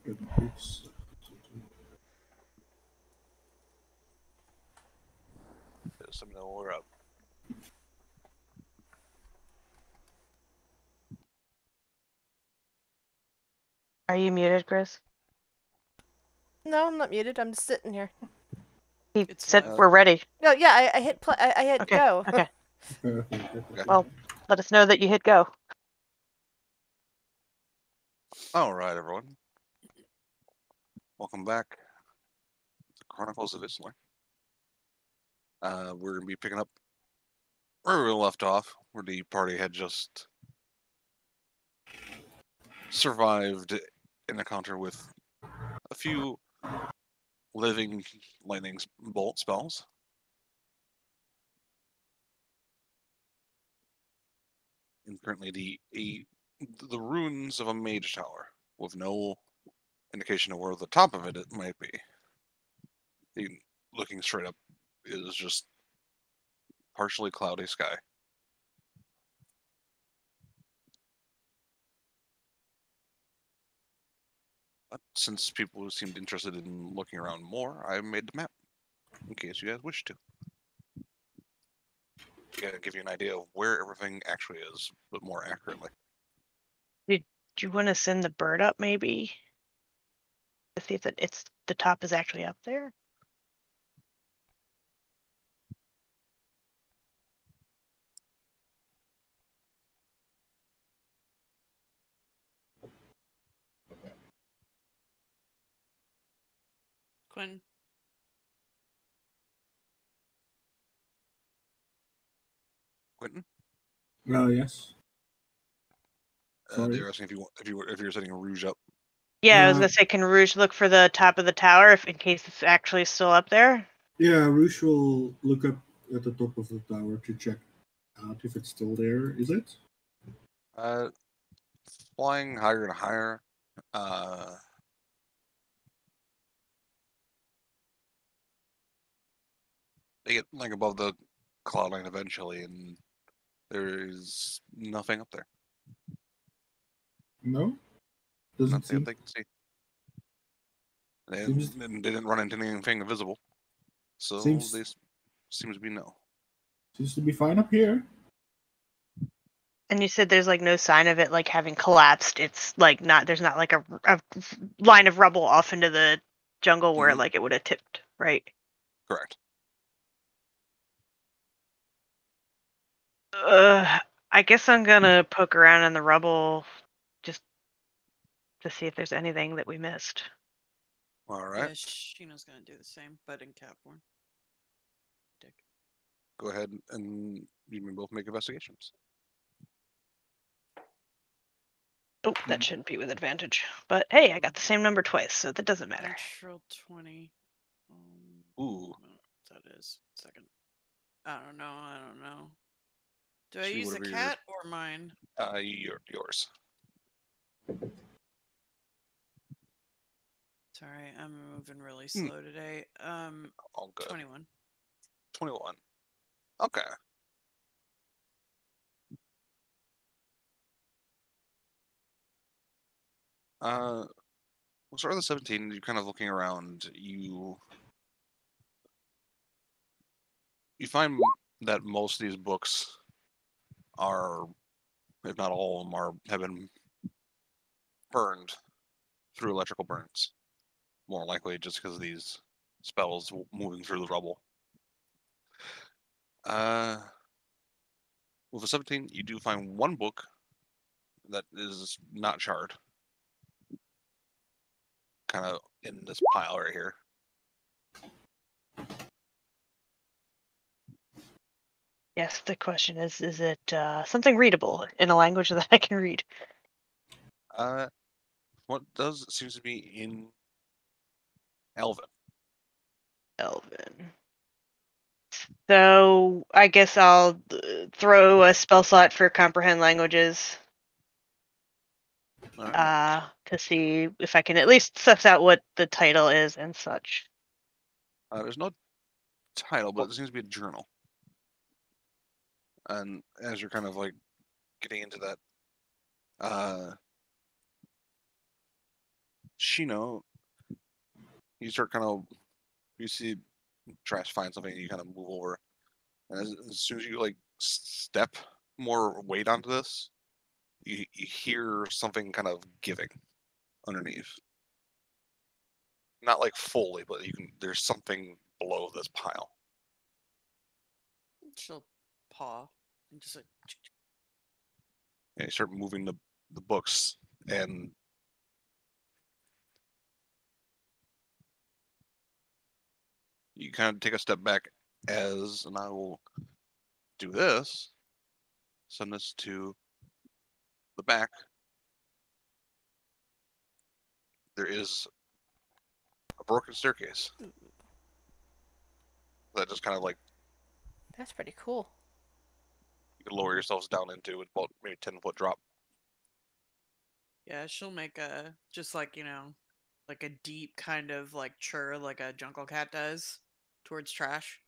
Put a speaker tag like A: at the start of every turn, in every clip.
A: Just let me know when we're up.
B: Are you muted, Chris?
C: No, I'm not muted. I'm just sitting here.
B: He
D: It's
B: said
D: live.
B: we're ready.
C: No, yeah, I hit play. I hit
B: Okay.
C: go.
B: Okay.
A: Okay.
B: Well, let us know that you hit go.
A: All right, everyone. Welcome back to Chronicles of Islir. We're going to be picking up where we left off, where the party had just survived an encounter with a few living lightning bolt spells. And currently the ruins of a mage tower with no indication of where the top of it might be. Looking straight up is just partially cloudy sky. But since people seemed interested in looking around more, I made the map in case you guys wish to. Yeah, give you an idea of where everything actually is, but more accurately.
B: Do you want to send the bird up maybe? To see if the top is actually up there?
D: Quinn.
A: Quentin?
E: Yes.
A: They're asking if you're setting a rouge up.
B: Yeah, I was gonna say, can Rouge look for the top of the tower in case it's actually still up there?
E: Yeah, Rouge will look up at the top of the tower to check out if it's still there. Is it?
A: Flying higher and higher. They get like above the cloud line eventually, and there's nothing up there.
E: No. Doesn't
A: Nothing
E: seem.
A: they can see. They didn't run into anything visible, so they seems to be no.
E: Seems to be fine up here.
B: And you said there's like no sign of it like having collapsed. It's like not there's not like a line of rubble off into the jungle where like it would have tipped, right?
A: Correct.
B: I guess I'm gonna poke around in the rubble just to see if there's anything that we missed.
A: All right.
D: Yeah, Sheena's gonna do the same, but in cat form. Dick.
A: Go ahead and you may both make investigations.
B: Oh, that shouldn't be with advantage. But hey, I got the same number twice, so that doesn't matter.
D: Natural 20.
A: Ooh.
D: That is second. I don't know. Do I
A: See
D: use the
A: whatever
D: cat or mine?
A: Yours.
D: Sorry, I'm moving really slow today.
A: All good.
D: 21.
A: 21. Okay. We'll start with the 17. You're kind of looking around. You find that most of these books are, if not all of them, have been burned through electrical burns. More likely just because of these spells moving through the rubble. With a 17, you do find one book that is not charred. Kind of in this pile right here.
B: Yes, the question is it something readable in a language that I can read?
A: What does seems to be in Elven.
B: Elven. So I guess I'll throw a spell slot for comprehend languages to see if I can at least suss out what the title is and such.
A: There's no title, but it seems to be a journal. And as you're kind of like getting into that, Shino, you start kind of, you see Trash find something, and you kind of move over, and as soon as you like step more weight onto this, you hear something kind of giving underneath. Not like fully, but you can. There's something below this pile.
D: She'll paw and just like.
A: And you start moving the books, and you kind of take a step back and I will do this. Send this to the back. There is a broken staircase that just kind of like
C: That's pretty cool.
A: you can lower yourselves down into about maybe 10-foot drop.
D: Yeah, she'll make a just like like a deep kind of like churr, like a jungle cat does towards Trash.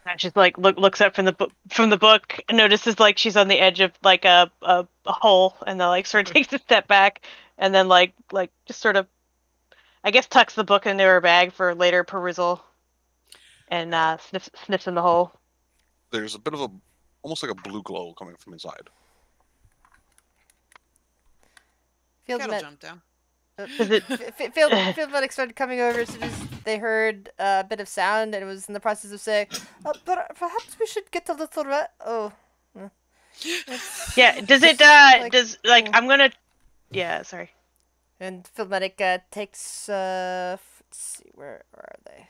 B: And she's like looks up from the book, and notices like she's on the edge of like a hole, and then like sort of takes a step back, and then like just sort of, I guess, tucks the book into her bag for later perusal, and sniffs in the hole.
A: There's a bit of almost like a blue glow coming from inside.
C: Field
D: Cat'll
C: Med-
D: jump down.
C: Field Medic started coming over as soon as they heard a bit of sound, and it was in the process of saying, but perhaps we should get a little Oh.
B: Yeah, does it, I'm gonna, yeah, sorry.
C: And Field Medic takes, let's see, where are they?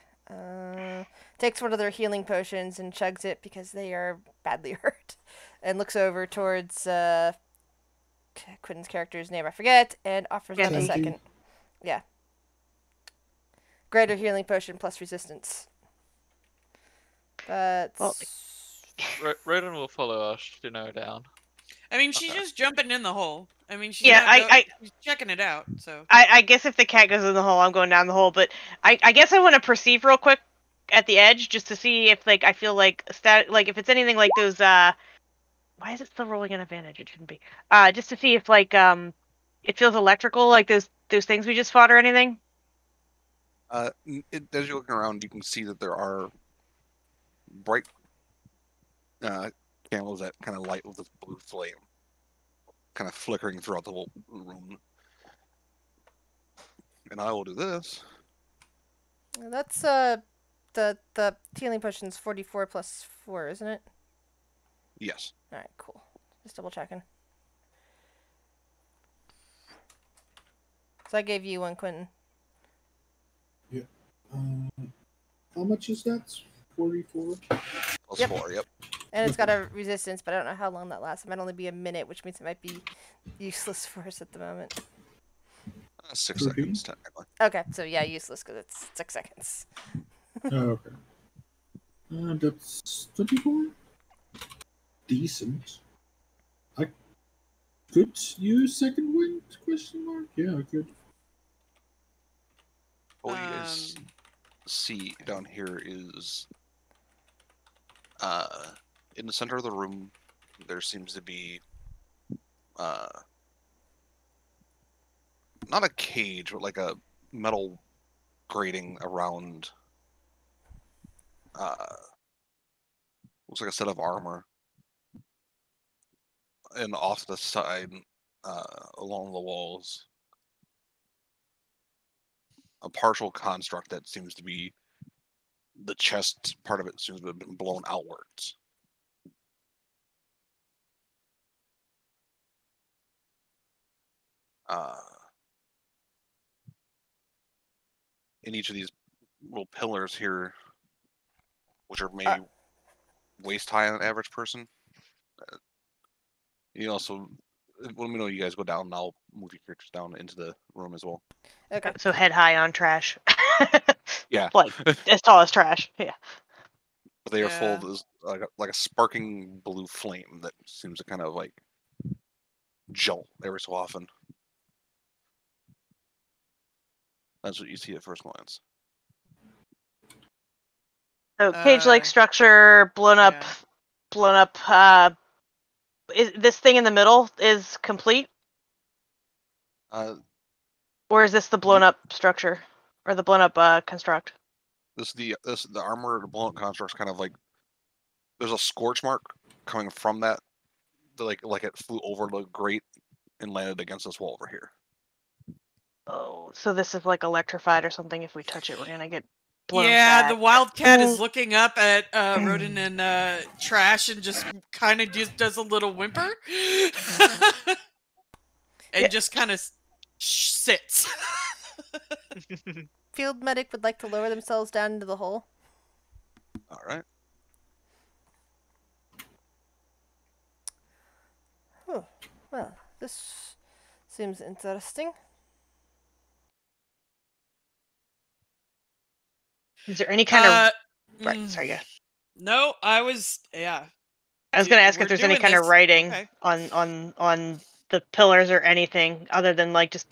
C: Takes one of their healing potions and chugs it because they are badly hurt, and looks over towards, Quentin's character's name I forget, and offers them a second. Yeah. Greater healing potion plus resistance. But
F: Roden will follow us to know down.
D: I mean, she's just jumping in the hole. I mean, she's she's checking it out. So
B: I guess if the cat goes in the hole, I'm going down the hole. But I guess I want to perceive real quick at the edge just to see if like I feel like if it's anything like those. Why is it still rolling an advantage? It shouldn't be. Just to see if like it feels electrical, like those things we just fought or anything.
A: As you're looking around, you can see that there are bright candles that kind of light with this blue flame, kind of flickering throughout the whole room. And I will do this.
C: that's the healing potion's 44 plus 4, isn't it?
A: Yes.
C: All right, cool. Just double checking. So I gave you one, Quentin.
E: Yeah. How much is that? 44?
A: Plus
C: Yep.
A: 4, yep.
C: And it's got a resistance, but I don't know how long that lasts. It might only be a minute, which means it might be useless for us at the moment.
A: 6 seconds, technically.
C: Okay, so yeah, useless because it's 6 seconds.
E: Oh, okay. That's 24? Decent. I could use second wind? Question mark? Yeah, I could.
A: What you guys see down here is in the center of the room there seems to be not a cage, but like a metal grating around looks like a set of armor, and off to the side along the walls a partial construct that seems to be the chest part of it seems to have been blown outwards. In each of these little pillars here, which are maybe waist high on an average person. You also, let me know you guys go down, and I'll move your characters down into the room as well.
C: Okay.
B: So head high on Trash.
A: Yeah.
B: Like as tall as Trash. Yeah.
A: But they are full of this, like a sparking blue flame that seems to kind of like jolt every so often. That's what you see at first glance.
B: So cage-like structure, blown up. Is this thing in the middle is complete? Or is this the blown up structure? Or the blown up construct?
A: The armor, the blown construct's kind of like there's a scorch mark coming from that, like it flew over the grate and landed against this wall over here.
B: Oh, so this is like electrified or something. If we touch it, we're gonna get blown
D: Yeah,
B: back.
D: the Wildcat
B: Ooh.
D: is looking up at Rodin and Trash and just kind of just does a little whimper. And just kind of sits.
C: Field medic would like to lower themselves down into the hole.
A: All right.
C: Oh, well, this seems interesting.
B: Is there any kind of right?
D: mm,
B: Sorry, yeah.
D: No, I was
B: I was gonna ask if there's any kind of writing on the pillars or anything other than like just.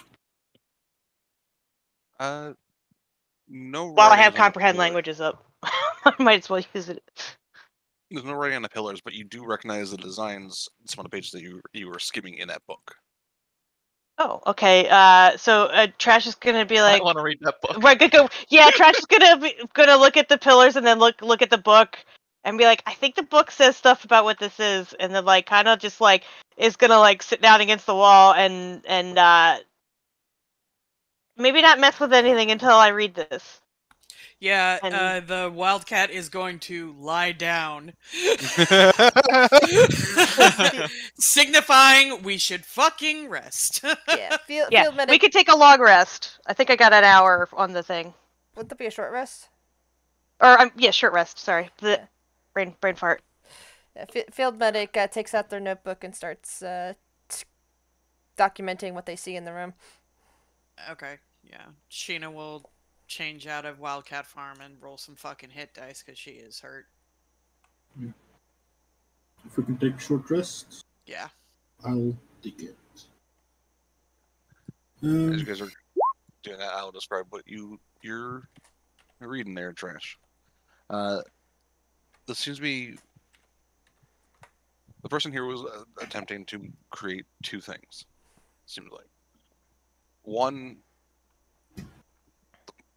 A: No.
B: While I
A: writing
B: have
A: on the
B: comprehend
A: pillar.
B: languages up, I might as well use it.
A: There's no writing on the pillars, but you do recognize the designs on some of the pages that you were skimming in that book.
B: Oh, okay. So Trash is gonna be
F: I
B: like,
F: want to read that book.
B: right, go. Yeah, Trash is gonna look at the pillars and then look at the book and be like, I think the book says stuff about what this is, and then like kind of just like is gonna like sit down against the wall and maybe not mess with anything until I read this.
D: Yeah,
B: And-
D: the Wildcat is going to lie down. Signifying we should fucking rest.
C: Yeah, field
B: Yeah,
C: medic.
B: we could take a long rest. I think I got an hour on the thing.
C: Would that be a short rest?
B: Or yeah, short rest. Sorry, the brain fart.
C: Yeah, field medic takes out their notebook and starts documenting what they see in the room.
D: Okay, yeah. Sheena will change out of Wildcat Farm and roll some fucking hit dice because she is hurt.
E: If we can take a short rest,
D: Yeah.
E: I'll take it.
A: As you guys are doing that, I'll describe what you're reading there, Trash. This seems to be the person here was attempting to create two things. Seems like one, the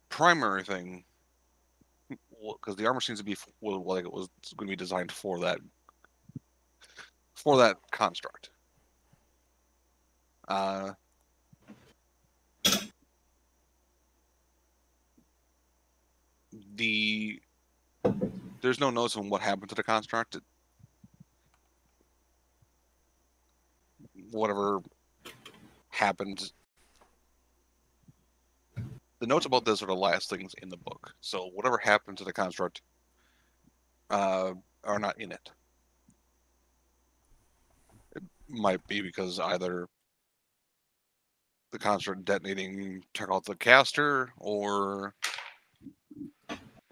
A: primary thing, because the armor seems to be like it was going to be designed for that construct. There's no notes on what happened to the construct. Whatever happened. The notes about this are the last things in the book. So whatever happened to the construct are not in it. It might be because either the construct detonating took out the caster, or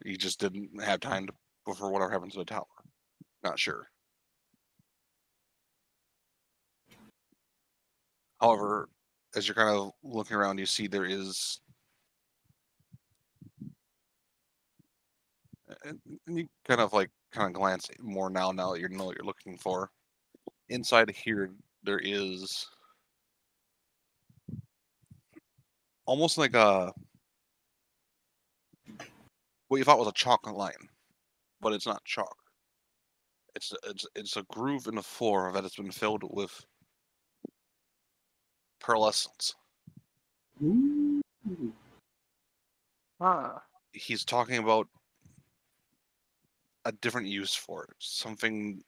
A: he just didn't have time before whatever happened to the tower. Not sure. However, as you're kind of looking around, you see there is, and you kind of glance more now that you know what you're looking for. Inside here, there is almost like what you thought was a chalk line, but it's not chalk. It's a groove in the floor that has been filled with pearlescence.
E: Ooh.
A: He's talking about a different use for it. Something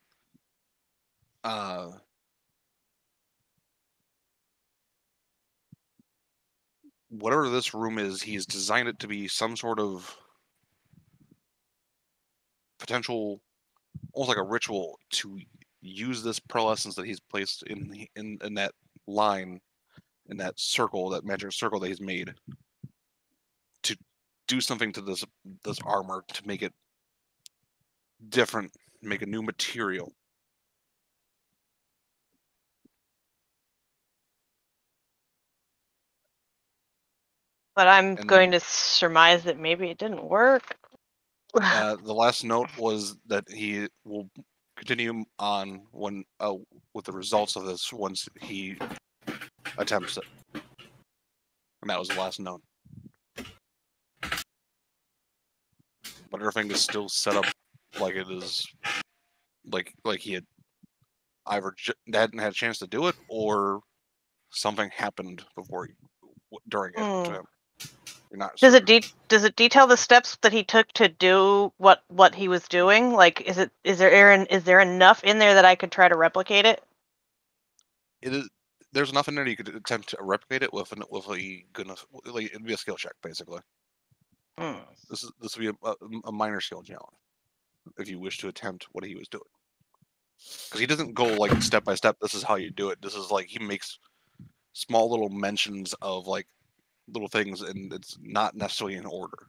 A: whatever this room is, he's designed it to be some sort of potential, almost like a ritual, to use this pearlescence that he's placed in that line, in that circle, that magic circle that he's made, to do something to this armor to make it different, make a new material.
B: But I'm
A: And
B: going to surmise that maybe it didn't work.
A: The last note was that he will continue on when with the results of this once he attempts it. and that was the last known. But everything is still set up like it is, like he had either hadn't had a chance to do it, or something happened before during it. To him. You're not
B: Does
A: certain.
B: does it detail the steps that he took to do what he was doing? Like, is there enough in there that I could try to replicate it?
A: It is. There's enough in there you could attempt to replicate it with a goodness. Like, it'd be a skill check, basically. This would be a minor skill challenge if you wish to attempt what he was doing. Because he doesn't go like step by step. This is how you do it. This is like he makes small little mentions of like little things, and it's not necessarily in order.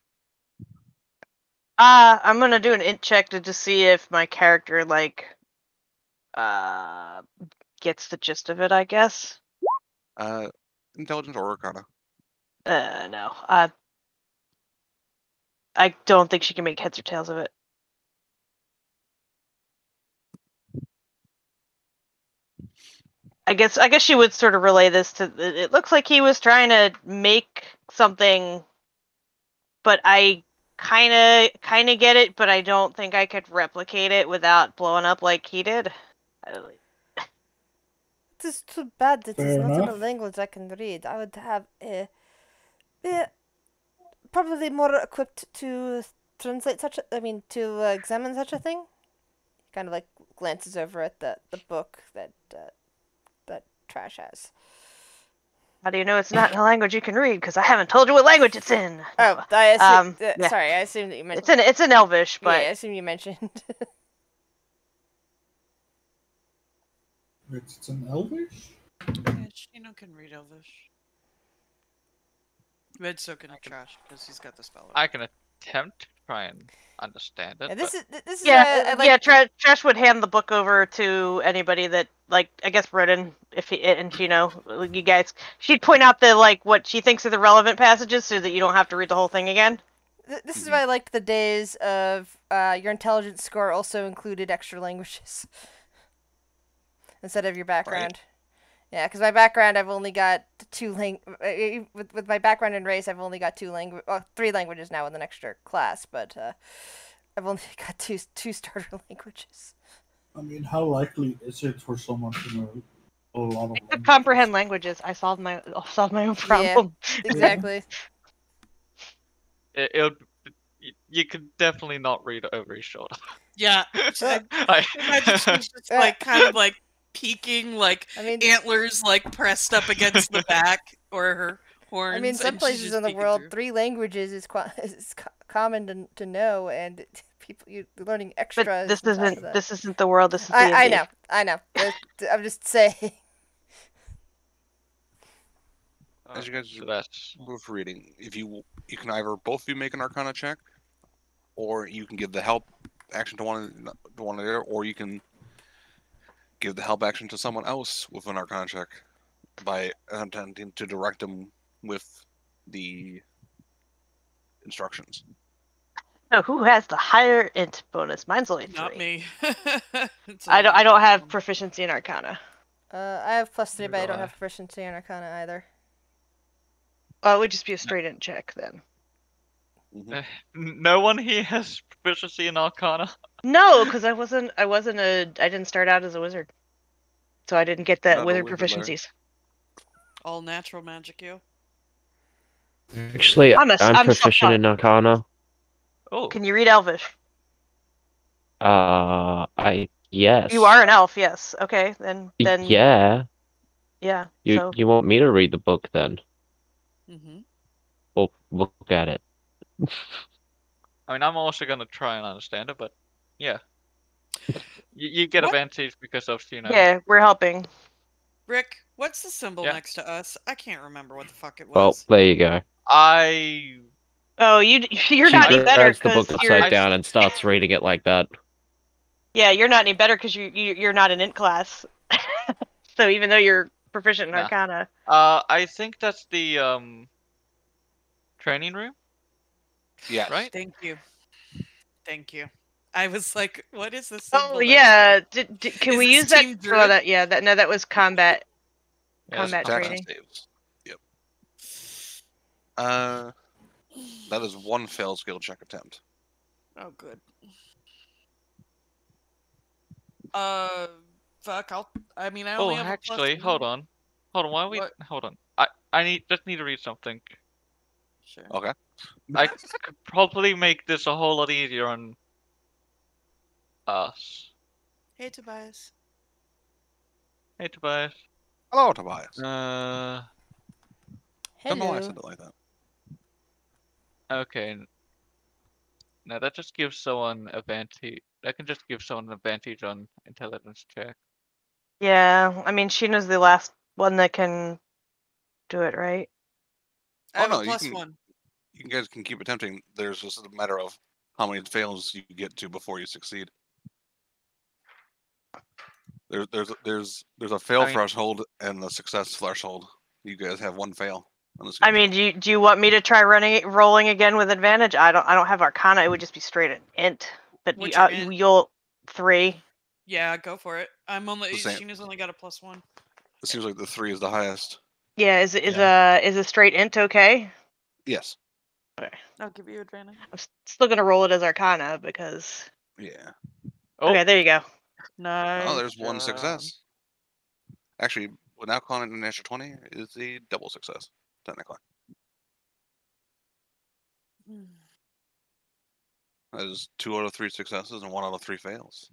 B: I'm gonna do an int check to just see if my character like gets the gist of it, I guess.
A: Intelligence or Arcana.
B: No. I don't think she can make heads or tails of it. I guess she would sort of relay this to. It looks like he was trying to make something, but I kind of get it, but I don't think I could replicate it without blowing up like he did.
C: It's too bad that it's
E: Fair
C: not in a
E: enough.
C: language I can read. I would have probably more equipped to translate to examine such a thing. Kind of like glances over at the book that Trash has.
B: How do you know it's not in a language you can read? Because I haven't told you what language it's in.
C: Oh, I assume.
B: Yeah.
C: Sorry, I assumed that you meant.
B: It's in Elvish, but
C: Yeah, I assume you mentioned.
E: It's an Elvish?
D: Yeah, Chino can read Elvish. Red so can Trash because he's got the spell.
F: I can attempt to try and understand it.
C: And
F: but
C: this is
B: yeah,
C: I like.
B: Trash would hand the book over to anybody that, like, I guess Rodin, if he and Chino, you guys, she'd point out the like what she thinks are the relevant passages, so that you don't have to read the whole thing again.
C: This is why I liked the days of your intelligence score also included extra languages instead of your background. Yeah, because my background, I've only got with my background in race, I've only got 3 languages now with an extra class, but I've only got two starter languages.
E: I mean, how likely is it for someone to know a lot of
B: I
E: languages?
B: could comprehend languages. I solved my own problem.
C: Yeah, exactly.
F: you could definitely not read it over his shoulder.
D: Yeah,
F: I
D: imagine she's just like kind of like peeking, like
C: I mean,
D: antlers like pressed up against the back or her horns.
C: I mean, some
D: and she's
C: places
D: just
C: in the
D: peeking
C: world,
D: through.
C: 3 languages is common to know, and you're learning extra.
B: But this
C: on top of that.
B: this isn't the world. This is
C: I
B: D&D.
C: know. I'm just saying.
A: As you guys
F: so that's
A: move reading, if you can either both of you make an Arcana check, or you can give the help action to one of the other, or you can give the help action to someone else with an Arcana check by attempting to direct them with the instructions.
B: So who has the higher int bonus? Mine's only 3.
D: Not me. It's
B: I
D: only
B: don't have
D: one.
B: proficiency in Arcana.
C: I have +3,
F: Neither
C: but I
F: do
C: don't
F: I.
C: have proficiency in Arcana either.
B: Well, it would just be a straight int check then.
F: no one here has proficiency in Arcana.
B: No, because I didn't start out as a wizard, so I didn't get the
A: Not a
B: wizard
A: wizard, Larry.
B: proficiencies.
D: All natural magic, you.
G: Actually,
B: I'm
G: I'm proficient in Arcana.
F: Oh,
B: Can you read Elvish?
G: Yes.
B: You are an elf, yes. Okay, then
G: Yeah.
B: yeah.
G: You
B: So
G: you want me to read the book then?
D: Mm-hmm.
G: Well, look at it.
F: I mean, I'm also gonna try and understand it, but yeah, you get
D: What?
F: advantage because of
B: yeah, we're helping.
D: Rick, what's the symbol
F: Yeah.
D: next to us? I can't remember what the fuck it
G: Well,
D: was.
G: there you go.
B: Oh, you're
G: She
B: not any better
G: grabs the book
B: because you're
G: upside down and starts reading it like that.
B: yeah, you're not any better because you're not an int class. So even though you're proficient in
F: Nah.
B: Arcana,
F: I think that's the training room,
A: Yes.
F: right?
D: Thank you. I was like, what is this symbol?
B: oh
D: next
B: yeah,
D: to
B: can
D: Is
B: we
D: this
B: use that
D: Team
B: for
D: Druid?
B: that? Yeah, that was combat
F: Yeah,
B: combat
A: Attack
B: training.
A: saves.
D: it?
A: That is one failed skill check attempt.
D: Oh, good. Fuck. I mean, I
F: Oh,
D: only have a
F: actually,
D: +1.
F: hold on. Why we?
D: What?
F: Hold on. I just need to read something.
D: Sure.
A: Okay.
F: I could probably make this a whole lot easier on us.
D: Hey, Tobias.
F: Hey, Tobias.
A: Hello, Tobias. Don't know why I
C: Hello.
A: said it like that.
F: Okay. Now that just gives someone advantage. That can just give someone an advantage on intelligence check.
B: Yeah, I mean, Sheena's the last one that can do it, right?
D: I have
A: no,
D: a
A: you can-
D: +1.
A: You guys can keep attempting. There's just a matter of how many fails you get to before you succeed. There's a fail
F: I mean-
A: threshold and a success threshold. You guys have one fail on this.
B: I mean, do you want me to try rolling again with advantage? I don't have Arcana. It would just be straight at int. But
D: What's your int?
B: you'll 3.
D: Yeah, go for it. I'm only.
A: The same.
D: Sheena's only got a +1.
A: It seems like the 3 is the highest.
B: Yeah, is a straight int okay?
A: Yes.
D: I'll give you advantage.
B: I'm still gonna roll it as Arcana because.
A: Yeah.
F: Oh,
B: Okay, there you go.
D: Nice.
A: Oh, there's one
D: job.
A: success. Actually, without calling it an extra 20, is a double success, technically.
D: Hmm.
A: That is 2 out of 3 successes and 1 out of 3 fails.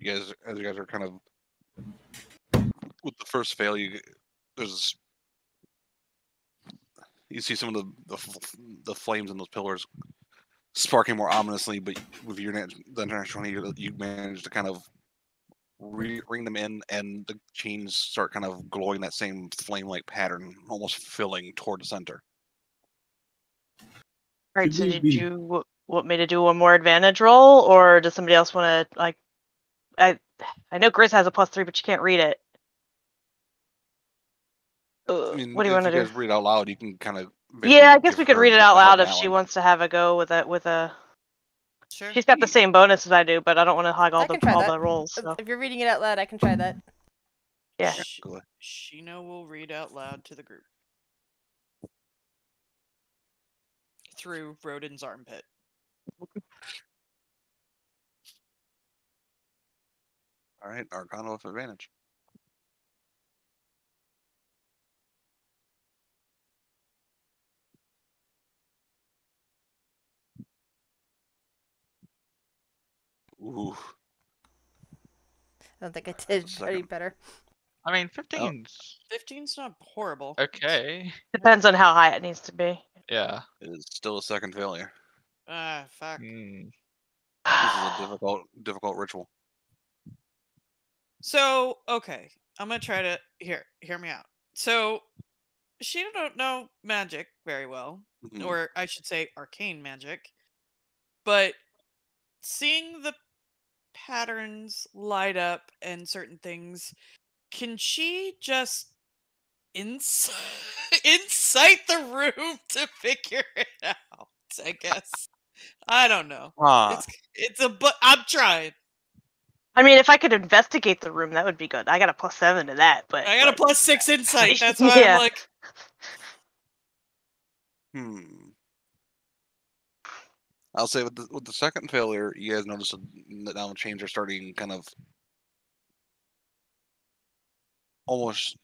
A: As you guys are kind of with the first fail, you see some of the flames in those pillars sparking more ominously, but with your the natural 20, you manage to kind of ring them in, and the chains start kind of glowing that same flame-like pattern, almost filling toward the center.
B: Right. So
E: Should we
B: did
E: be-
B: you want me to do one more advantage roll, or does somebody else want to like? I know Grizz has a +3, but you can't read it.
A: I mean,
B: What do you
A: if
B: want to
A: you
B: do?
A: guys read out loud, you can kind of.
B: Yeah, I guess we could read it out loud if she wants to have a go with a.
D: Sure.
B: She's got the same bonus as I do, but I don't want to hog
C: I
B: all
C: can try that.
B: the rolls. So.
C: If you're reading it out loud, I can try that.
B: Yeah.
A: Go ahead.
D: Sheena will read out loud to the group through Rodin's armpit.
A: All right, Arcana with advantage. Ooh.
C: I don't think I did
A: That's a
C: any
A: second.
C: better.
F: I mean, 15's
D: 15's not horrible.
F: okay.
B: Depends on how high it needs to be.
F: Yeah.
A: It is still a second failure.
D: Ah, fuck.
F: Hmm.
A: This is a difficult ritual.
D: So, okay, I'm gonna try to hear me out. So, Sheena don't know magic very well,
A: Mhm.
D: or I should say arcane magic, but seeing the patterns light up and certain things, can she just incite the room to figure it out? I guess. I don't know.
A: Ah,
D: But I'm trying.
B: I mean, if I could investigate the room, that would be good. I got a +7 to that, but
D: I got a +6 insight. That's why
B: Yeah.
D: I'm like,
A: I'll say with the second failure, you guys notice that now the chains are starting kind of almost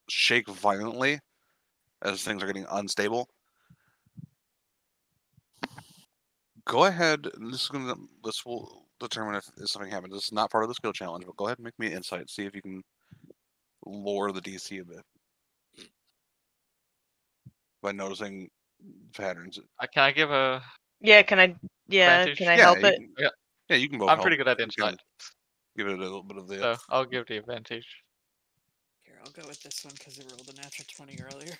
A: shake violently as things are getting unstable. Go ahead. This will determine if something happens. This is not part of the skill challenge, but go ahead and make me an insight. See if you can lower the DC a bit by noticing patterns.
F: Can I give a?
B: yeah, can I? Yeah,
F: Advantage?
B: can I
A: Yeah,
B: help
A: you
B: it?
A: can, yeah, you can both.
F: I'm
A: help.
F: pretty good at
A: You can
F: insight,
A: give it a little bit of the.
F: so I'll give the advantage.
D: here, I'll go with this one because I rolled a natural 20 earlier.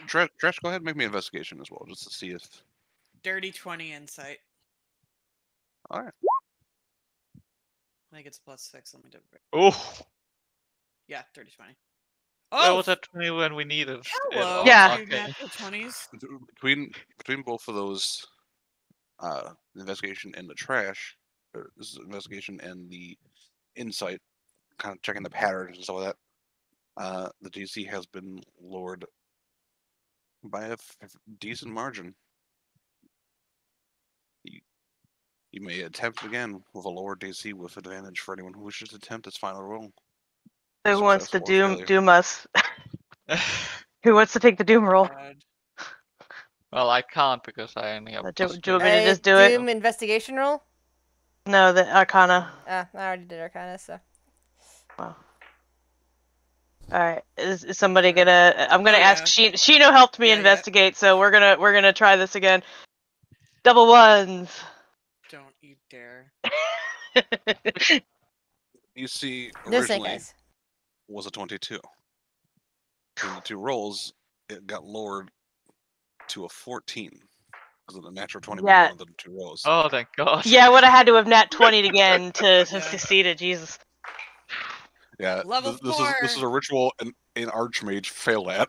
A: Trash, go ahead and make me an investigation as well, just to see if.
D: Dirty 20 insight.
A: All right.
D: I think it's +6. Let me double check.
F: Oh,
D: Yeah, dirty 20.
F: that
D: Oh,
F: was at 20 when we needed it.
D: hello,
F: on
B: Yeah.
D: you
F: arcane.
D: natural 20s.
A: Between both of those, the investigation and the trash, or this is investigation and the insight, kind of checking the patterns and stuff like that. The DC has been lowered by a decent margin. You may attempt again with a lower DC with advantage for anyone who wishes to attempt its final roll.
B: Who wants to
A: Success or failure.
B: doom us? Who wants to take the doom roll?
D: God.
F: Well, I can't because I only have.
B: Do
F: plus
B: you want me
F: two.
B: to just do it?
C: Doom investigation roll?
B: No, the Arcana.
C: I already did Arcana, so.
B: Wow. All right, is somebody gonna? I'm gonna
D: Oh,
B: ask.
D: yeah.
B: Shino helped me
D: Yeah, yeah.
B: investigate, so we're gonna try this again. Double ones.
D: Don't you dare.
A: DC
C: No snake
A: originally
C: eyes.
A: was a 22. Between the two rolls, it got lowered to a 14 because of the natural 20 being
B: Yeah.
A: one of the two rolls.
F: Oh, thank God.
B: Yeah, I would have had to have nat 20'd again to
D: Yeah.
B: succeed it. Jesus.
A: Yeah,
D: Level
A: this is
D: 4.
A: a ritual an archmage failed at.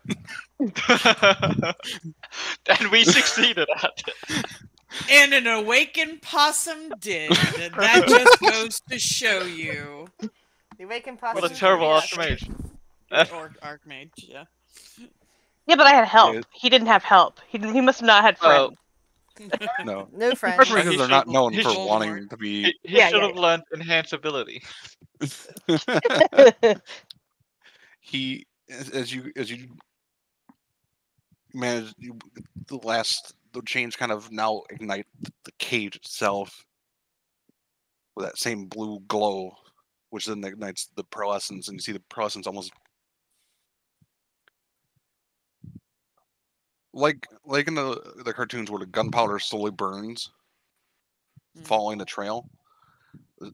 F: And we succeeded at it.
D: And an awakened possum did. That just goes to show you.
C: The awakened
F: What a
C: possum.
F: terrible
C: Yeah.
F: archmage.
D: Or Archmage, yeah.
B: Yeah, but I had help.
A: Yeah.
B: He didn't have help. He must have not had
F: Oh.
B: friends.
A: No.
C: No friends.
A: Partially
F: He
A: because they're not
F: should've-
A: known
F: he
A: for
F: should've-
A: wanting to be.
F: He
B: Yeah,
F: should
B: yeah,
F: have learned enhance ability.
A: He, as you manage the change kind of now ignite the cage itself with that same blue glow, which then ignites the pearlescence, and you see the pearlescence almost like in the cartoons where the gunpowder slowly burns, following the trail.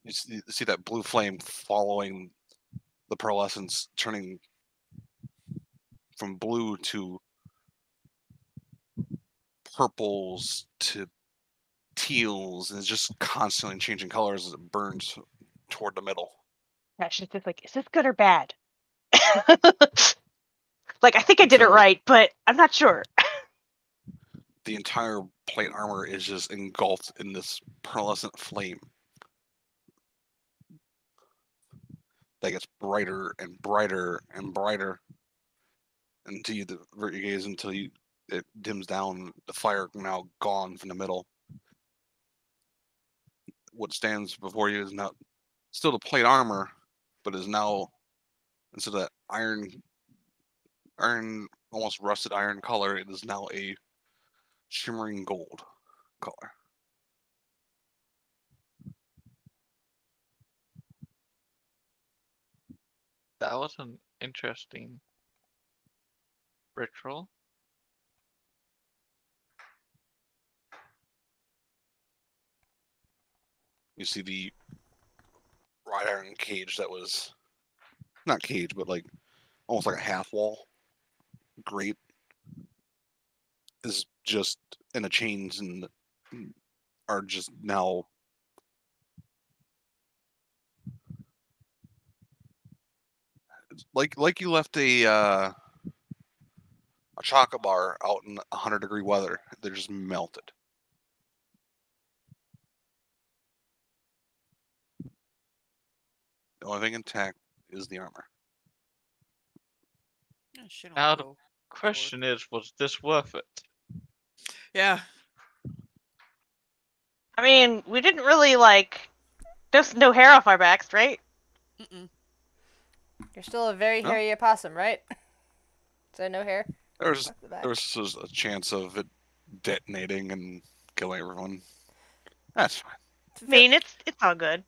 A: You see that blue flame following the pearlescence, turning from blue to purples to teals, and it's just constantly changing colors as it burns toward the middle.
B: Gosh, she's just like, is this good or bad? Like, I think I did it
A: Until-
B: right, but I'm not sure.
A: The entire plate armor is just engulfed in this pearlescent flame that gets brighter and brighter and brighter until you divert your gaze until it dims down. The fire now gone from the middle. What stands before you is not still the plate armor, but is now, instead of that iron almost rusted iron color, it is now a shimmering gold color.
F: That was an interesting ritual.
A: You see the wrought iron cage that was not cage, but like almost like a half wall grate is just in the chains and are just now like you left a chocolate bar out in 100-degree weather. They're just melted. The only thing intact is the armor.
D: Yeah, shit on
F: Now the
D: go.
F: question is, was this worth it?
D: Yeah.
B: I mean, we didn't really, like, just no hair off our backs, right?
D: Mm-mm.
C: You're still a very
A: No.
C: hairy opossum, right? So no hair.
A: There's
C: Off the back.
A: there's a chance of it detonating and killing everyone. That's fine.
B: I mean, it's all good.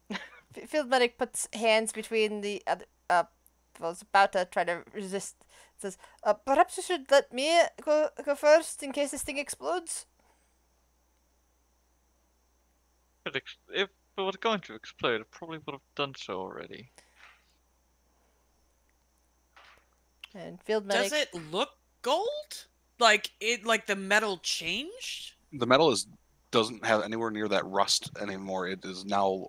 C: Field medic puts hands between the other. Was about to try to resist. Says, "Perhaps you should let me go first in case this thing explodes."
F: If it was going to explode, it probably would have done so already.
C: And field medic.
D: Does it look gold? Like the metal changed?
A: The metal doesn't have anywhere near that rust anymore. It is now,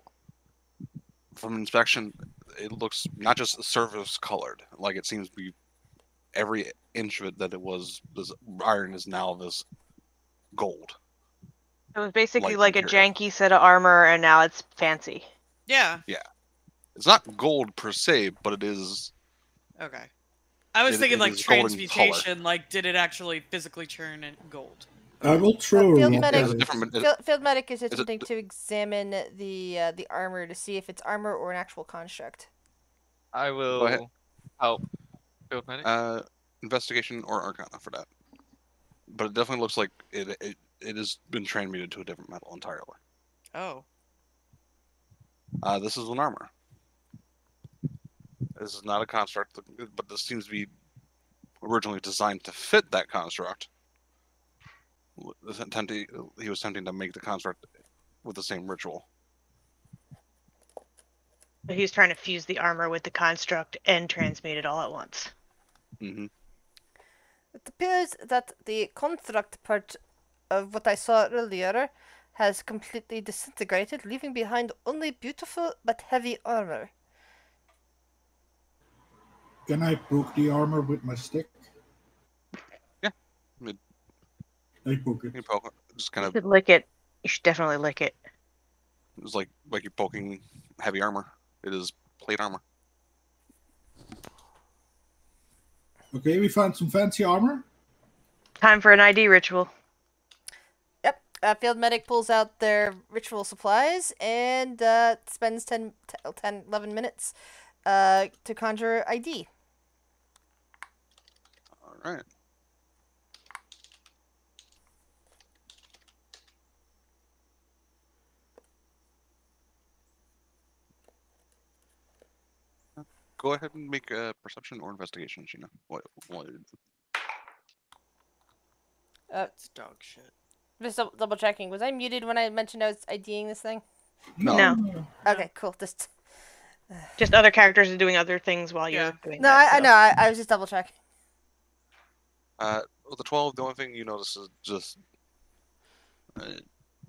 A: from inspection, it looks not just surface colored. Like it seems to be every inch of it that it was this iron is now this gold.
B: It was basically
A: Light
B: like a
A: material.
B: janky set of armor, and now it's fancy.
D: Yeah.
A: It's not gold per se, but it is
D: Okay. I was thinking
A: it
D: like
A: is golden color.
D: transmutation, like did it actually physically turn into gold?
E: I will throw a
C: Field
E: rock
C: medic-
E: at
A: It's
E: it.
A: different.
C: Field medic is
A: it-
C: attempting to examine the armor to see if it's armor or an actual construct.
F: I
A: ahead.
F: will help field medic.
A: Investigation or Arcana for that. But it definitely looks like it has been transmuted to a different metal entirely.
D: Oh.
A: This is an armor. This is not a construct, but this seems to be originally designed to fit that construct. He was attempting to make the construct with the same ritual.
B: So he's trying to fuse the armor with the construct and transmute it all at once.
A: Mm-hmm.
C: It appears that the construct part of what I saw earlier has completely disintegrated, leaving behind only beautiful but heavy armor.
E: Can I poke the armor with my stick?
A: Yeah.
E: I poke it.
A: You poke it, just kind
B: You
A: of
B: should lick it. You should definitely lick it.
A: it's like you're poking heavy armor. It is plate armor.
E: Okay, we found some fancy armor.
B: Time for an ID ritual.
C: Yep. Field medic pulls out their ritual supplies and spends 11 minutes to conjure ID.
A: All right. Go ahead and make a perception or investigation, Sheena. What?
D: That's dog shit.
C: Just double checking. Was I muted when I mentioned I was IDing this thing?
B: No.
C: Okay, cool.
B: Just other characters are doing other things while
D: Yeah.
B: you're doing
C: No,
B: that.
C: I know. I was just double checking.
A: With the 12, the only thing you notice is just the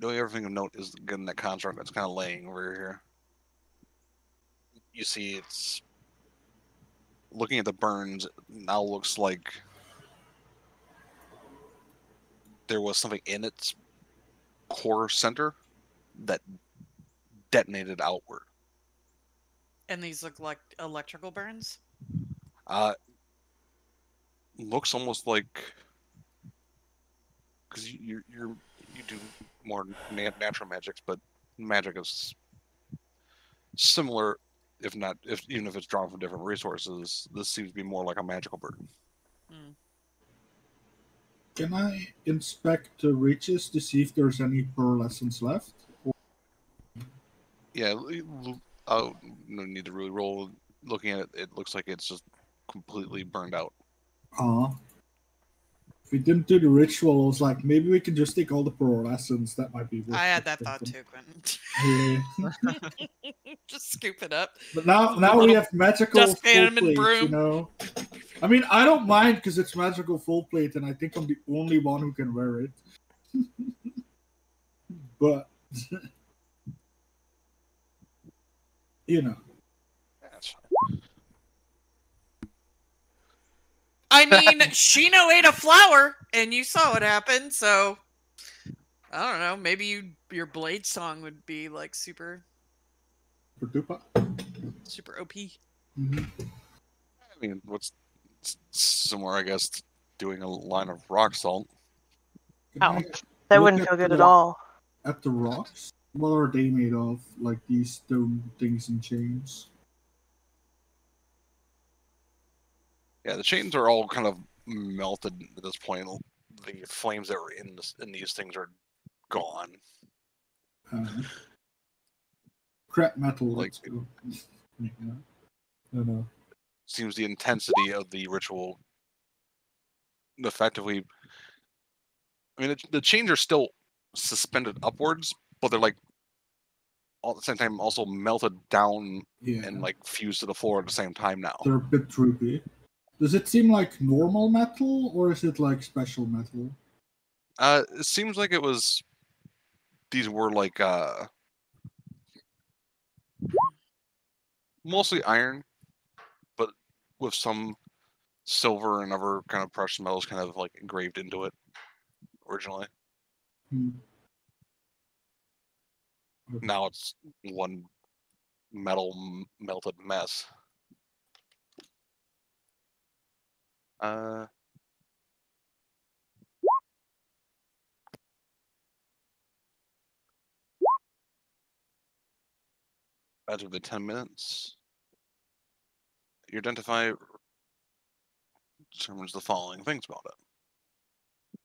A: only other thing of note is getting that construct that's kind of laying over here. You see, it's looking at the burns. Now looks like there was something in its core center that detonated outward.
D: And these look like electrical burns?
A: Looks almost like, because you do more natural magics, but magic is similar, even if it's drawn from different resources. This seems to be more like a magical burn.
E: Can I inspect the riches to see if there's any pearlescence left?
A: Yeah, no need to really roll. Looking at it, it looks like it's just completely burned out.
E: If we didn't do the ritual, I was like, maybe we can just take all the pearlescence. That might be worth
D: I had
E: it,
D: that thought
E: something.
D: too, Quentin.
E: Yeah.
D: Just scoop it up.
E: But now we have magical full
D: dustpan and
E: plate,
D: broom.
E: you know? I mean, I don't mind because it's magical full plate, and I think I'm the only one who can wear it. But, you know.
A: That's
D: I mean, Shino ate a flower, and you saw what happened, so I don't know. Maybe your blade song would be like super
E: Super
D: OP.
E: Mm-hmm.
A: I mean, what's similar, I guess, to doing a line of rock salt.
B: Oh, that wouldn't feel good at all.
E: At the rocks? What are they made of? Like these stone things and chains?
A: Yeah, the chains are all kind of melted at this point. The flames that were in these things are gone.
E: Crap metal.
A: Like-
E: Let's go. Yeah. No.
A: Seems the intensity of the ritual effectively. I mean, the chains are still suspended upwards, but they're like all at the same time also melted down
E: Yeah.
A: and like fused to the floor at the same time now.
E: They're a bit droopy. Does it seem like normal metal or is it like special metal?
A: It seems like it was. These were like mostly iron, but with some silver and other kind of precious metals kind of like engraved into it originally. Now it's one metal melted mess. Out of the 10 minutes, you identify determines the following things about it.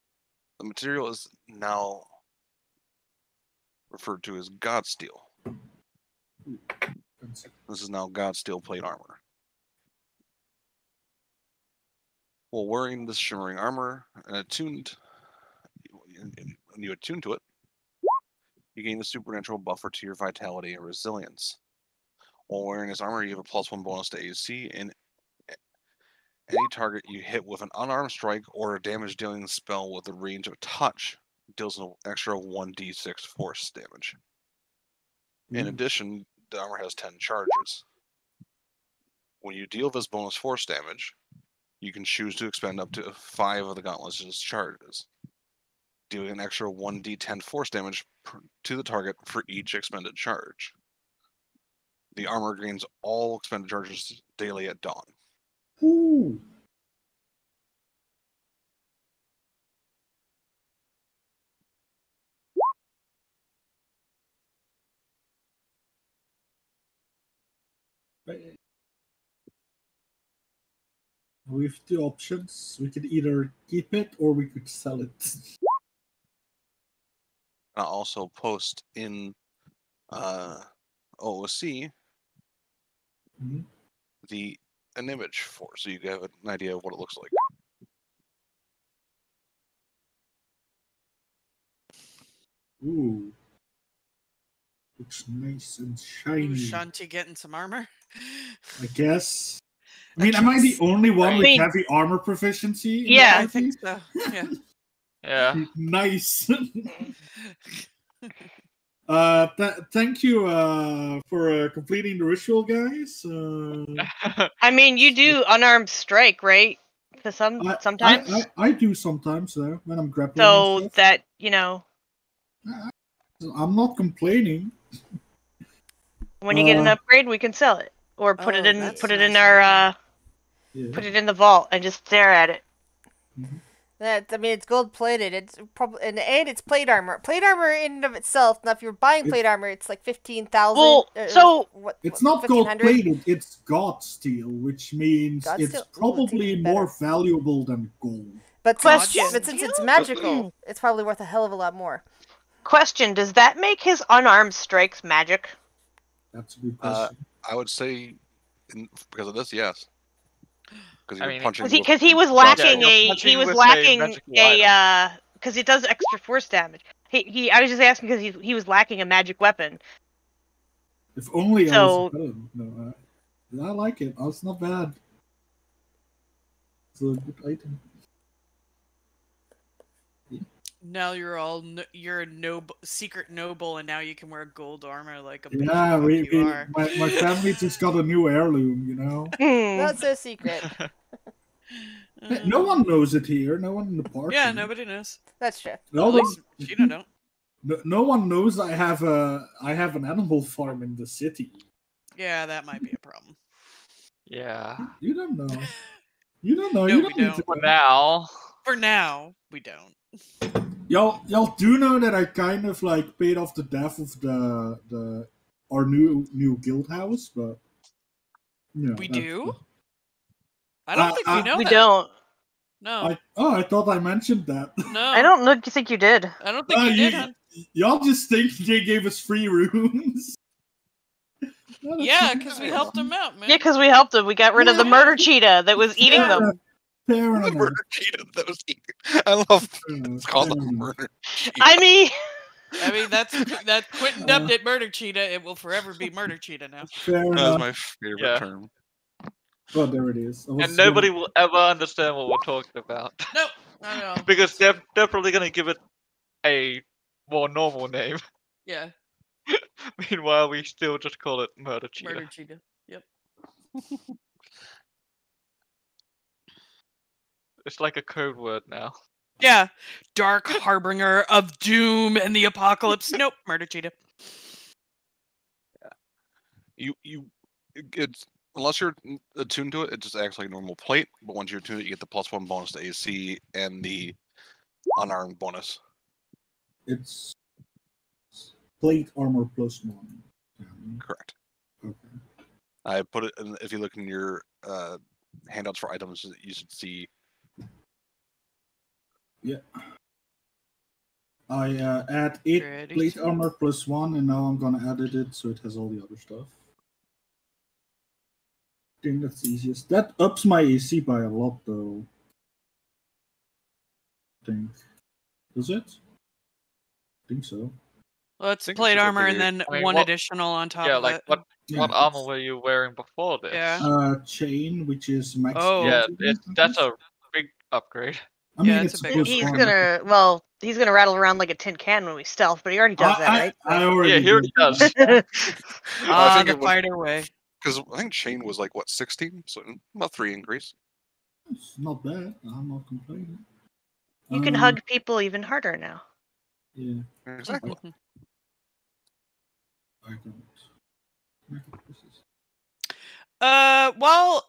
A: The material is now referred to as God Steel. This is now God Steel plate armor. While wearing this shimmering armor and when you attune to it, you gain a supernatural buffer to your vitality and resilience. While wearing this armor, you have a +1 bonus to AC, and any target you hit with an unarmed strike or a damage-dealing spell with a range of touch deals an extra 1d6 force damage. In addition, the armor has 10 charges. When you deal this bonus force damage, you can choose to expend up to 5 of the gauntlet's charges, dealing an extra 1d10 force damage to the target for each expended charge. The armor gains all expended charges daily at dawn.
E: Ooh. With the options, we could either keep it or we could sell it.
A: I'll also post in OOC an image for, so you have an idea of what it looks like.
E: Ooh. Looks nice and shiny.
D: Ooh, Shanti getting some armor.
E: I guess. I mean, am I the only one with
B: mean,
E: heavy armor proficiency? in
B: yeah,
E: the
D: I think
E: party?
D: so. Yeah.
F: Yeah.
E: Nice. Thank you for completing the ritual, guys.
B: I mean, you do unarmed strike, right? To sometimes.
E: I do sometimes when I'm grappling.
B: So
E: and stuff.
B: that, you know,
E: I'm not complaining.
B: when you get an upgrade, we can sell it or put it
D: Oh,
B: in
D: that's
B: put it
D: nice
B: in our
E: Yeah.
B: put it in the vault and just stare at it.
C: I mean, it's gold plated. It's probably and it's plate armor. Plate armor in and of itself. Now, if you're buying plate armor, it's like 15,000.
B: Well, so
E: It's not gold
C: 1,500?
E: plated, it's God steel, which means
C: God
E: it's
C: steel? Ooh, it's
E: probably
C: even
E: more
C: better.
E: valuable than gold.
C: But
B: Question.
C: since it's magical, it's probably worth a hell of a lot more.
B: Question: does that make his unarmed strikes magic?
E: That's a good question.
A: I would say, because of this, yes. Because you're
F: mean,
A: punching.
B: Because he was
A: God
B: lacking
A: Steel.
F: you're punching with a magical item.
B: because it does extra force damage. I was just asking because he was lacking a magic weapon.
E: If only I
B: So-
E: was better. No, I like it. It's not bad. It's a good item.
D: Now you're you're a secret noble, and now you can wear gold armor like a
E: Yeah,
D: you are.
E: my family just got a new heirloom, you know.
C: Not so secret.
E: No one knows it here. No one in the party.
D: Yeah, nobody knows.
C: That's true.
E: No
D: At
E: one,
D: least Gina don't.
E: no one knows I have an animal farm in the city.
D: Yeah, that might be a problem.
F: Yeah.
E: You don't know. You don't know.
D: No,
E: you
D: we
E: don't need to
D: don't.
F: For
E: know.
F: now.
D: For now, we don't.
E: Y'all do know that I kind of like paid off the death of our new guild house, but you know,
D: We
E: that's-
D: do? I don't think we know
B: We
D: that.
B: don't.
D: No.
E: I thought I mentioned that.
D: No.
B: I don't think you did.
D: I don't think you did, huh?
E: Y'all just think they gave us free rooms. No, that's
D: Yeah,
E: not
D: because we
E: fair.
D: helped him out, man.
B: Yeah, because we helped him. We got rid of the murder cheetah that was eating
E: Fair
B: them.
E: enough. Fair
A: The
E: enough.
A: murder cheetah that was eating. I love it's called
E: fair
A: a
E: enough.
A: murder cheetah.
B: I mean,
D: I mean, that's Quentin dubbed it Murder Cheetah. It will forever be Murder Cheetah now.
E: Fair
A: That was
E: enough.
A: my favorite
F: Yeah.
A: term.
E: Oh, there it is. I was
F: And nobody will ever understand what we're talking about.
D: Nope, not at all.
F: Because they're probably going to give it a more normal name.
D: Yeah,
F: Meanwhile, we still just call it Murder Cheetah.
D: Murder Cheetah. Yep.
F: It's like a code word now.
D: Yeah, Dark Harbinger of Doom and the Apocalypse. Nope, Murder Cheetah.
A: It's unless you're attuned to it, it just acts like a normal plate. But once you're attuned to it, you get the +1 bonus to AC and the unarmed bonus.
E: It's plate armor +1.
A: Correct.
E: Okay.
A: I put it in, if you look in your handouts for items, you should see.
E: Yeah. I add 8
D: Ready
E: plate
D: to-
E: armor +1, and now I'm gonna edit it so it has all the other stuff. I think that's the easiest. That ups my AC by a lot, though. I think. Does it? I think so.
D: Well, it's
A: think it
D: plate
A: should go
D: armor and
A: bigger.
D: then
F: I mean,
D: one
F: what-
D: additional on top
F: Yeah,
D: of
F: like
D: it.
F: what
E: Yeah,
F: armor
E: it's-
F: were you wearing before this?
E: chain, which is max.
D: Oh.
F: Yeah,
E: skeleton, I
F: that's
E: guess?
F: a big upgrade.
E: I mean,
D: Yeah, it's
E: it's
D: a big
E: plus
B: He's
E: one.
B: gonna rattle around like a tin can when we stealth, but he already does that, right?
E: I already
F: Yeah, he already
E: did
F: does.
E: that.
A: I think
D: The
A: it was-
D: fighter way.
A: Because I think chain was like what 16, so about 3 increase.
E: It's not bad. I'm not complaining.
B: You can hug people even harder now.
E: Yeah,
A: Exactly.
E: I don't.
D: While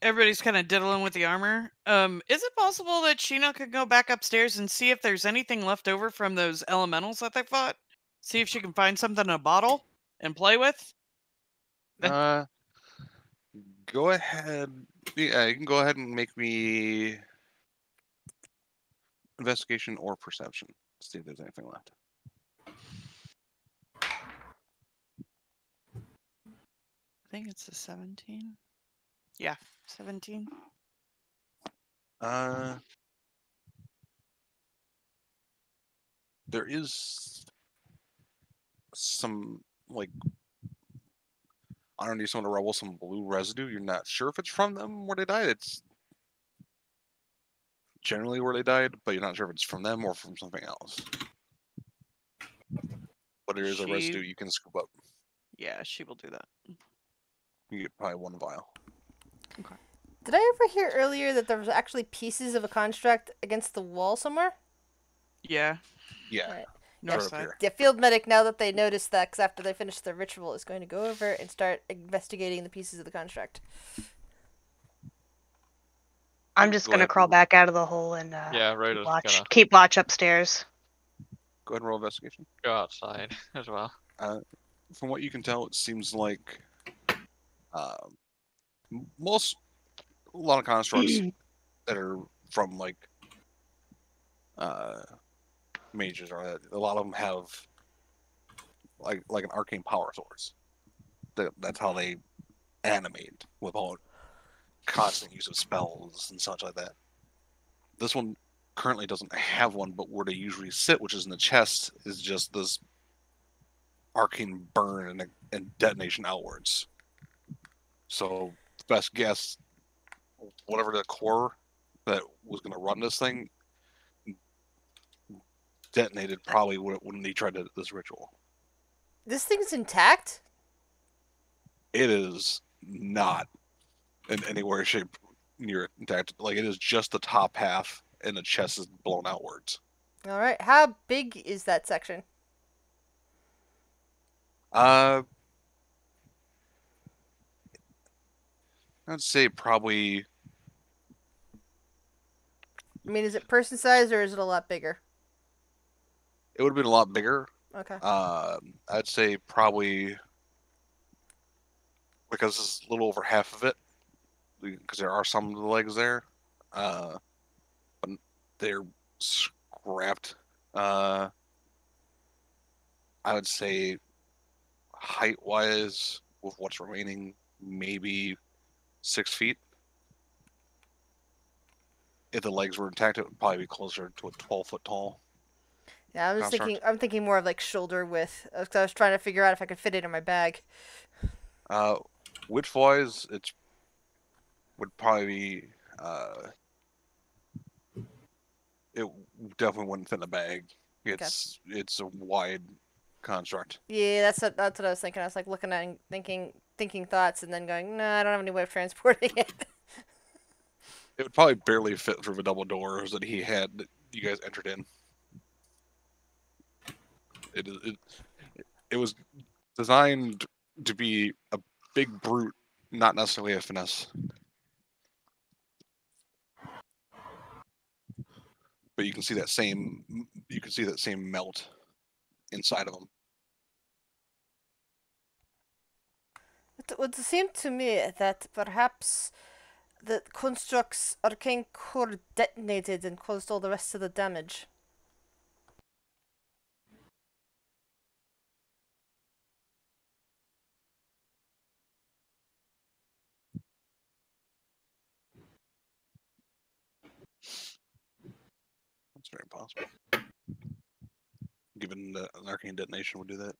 D: everybody's kind of diddling with the armor, is it possible that Sheena could go back upstairs and see if there's anything left over from those elementals that they fought? See if she can find something in a bottle and play with?
A: Go ahead. Yeah, you can go ahead and make me investigation or perception. See if there's anything left.
D: I think it's a 17. Yeah, 17.
A: There is some like underneath some of the rubble, some blue residue. You're not sure if it's from them where they died. It's generally where they died, but you're not sure if it's from them or from something else. But there is a residue you can scoop up.
D: Yeah, she will do that.
A: You get probably 1 vial.
C: Did I ever hear earlier that there was actually pieces of a construct against the wall somewhere?
D: Yeah.
A: Yeah.
C: Right.
D: North
A: Right up
D: side.
A: here.
C: The field medic, now that they noticed that, because after they finish their ritual, is going to go over and start investigating the pieces of the construct.
B: I'm just
A: Go
B: gonna
A: ahead.
B: crawl back out of the hole and
F: Yeah, right.
B: keep watch upstairs.
A: Go ahead and roll investigation.
F: Go outside as well.
A: From what you can tell, it seems like a lot of constructs that are from like mages, or a lot of them have like an arcane power source. That's how they animate, without constant use of spells and such like that. This one currently doesn't have one, but where they usually sit, which is in the chest, is just this arcane burn and detonation outwards. So, best guess, whatever the core that was going to run this thing detonated probably when they tried this ritual.
C: This thing's intact?
A: It is not in any way, shape, near intact. Like, it is just the top half, and the chest is blown outwards.
C: Alright, how big is that section?
A: I'd say probably.
C: I mean, is it person size or is it a lot bigger?
A: It would have been a lot bigger.
C: Okay.
A: I'd say probably, because it's a little over half of it, because there are some of the legs there, but they're scrapped. I would say height-wise, with what's remaining, maybe 6 feet. If the legs were intact, it would probably be closer to a 12-foot tall.
C: Yeah, I'm just
A: construct.
C: thinking. I'm thinking more of like shoulder width. Because I was trying to figure out if I could fit it in my bag.
A: Width-wise, would probably be. It definitely wouldn't fit in a bag. It's a wide construct.
C: Yeah, that's what I was thinking. I was like looking at and thinking thoughts, and then going, no, I don't have any way of transporting it.
A: It would probably barely fit through the double doors that he had that you guys entered in. It was designed to be a big brute not necessarily a finesse. But you can see that same melt inside of them.
C: It would seem to me that perhaps the construct's arcane core detonated and caused all the rest of the damage.
A: That's very possible. Given that an arcane detonation would do that.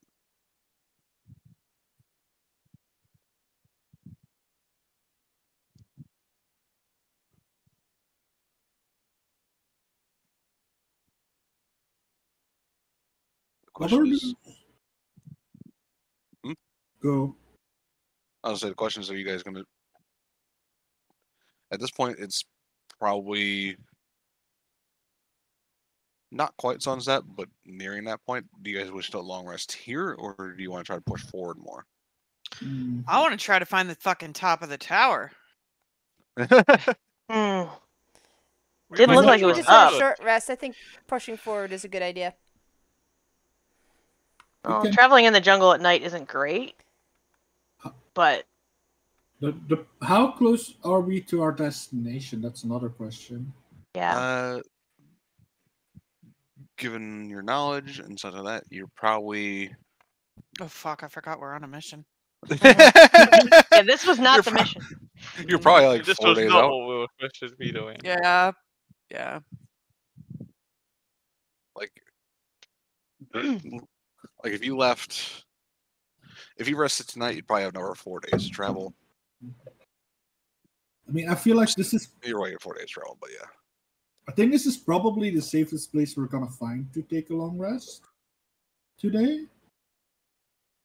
A: The question is,
E: Go.
A: I was say the question is, are you guys gonna? At this point, it's probably not quite sunset, but nearing that point. Do you guys wish to long rest here, or do you want to try to push forward more?
D: I want to try to find the fucking top of the tower.
B: Hmm. Didn't
C: I
B: look
C: think
B: like it
C: we
B: was
C: just had
B: up.
C: a short rest. I think pushing forward is a good idea.
B: Well,
E: can-
B: traveling in the jungle at night isn't great, but
E: How close are we to our destination? That's another question.
B: yeah.
A: Given your knowledge and such like that, you're probably.
D: Oh fuck! I forgot we're on a mission.
B: Yeah, this was not
A: You're
B: the
A: pro-
B: mission.
A: You're probably like
F: This
A: 4
F: was
A: days
F: not
A: out.
F: what we were supposed to be doing.
D: Yeah, yeah.
A: Like if you left, if you rested tonight, you'd probably have another 4 days to travel.
E: I mean, I feel like this is.
A: You're right, 4 days travel, but yeah.
E: I think this is probably the safest place we're gonna find to take a long rest today.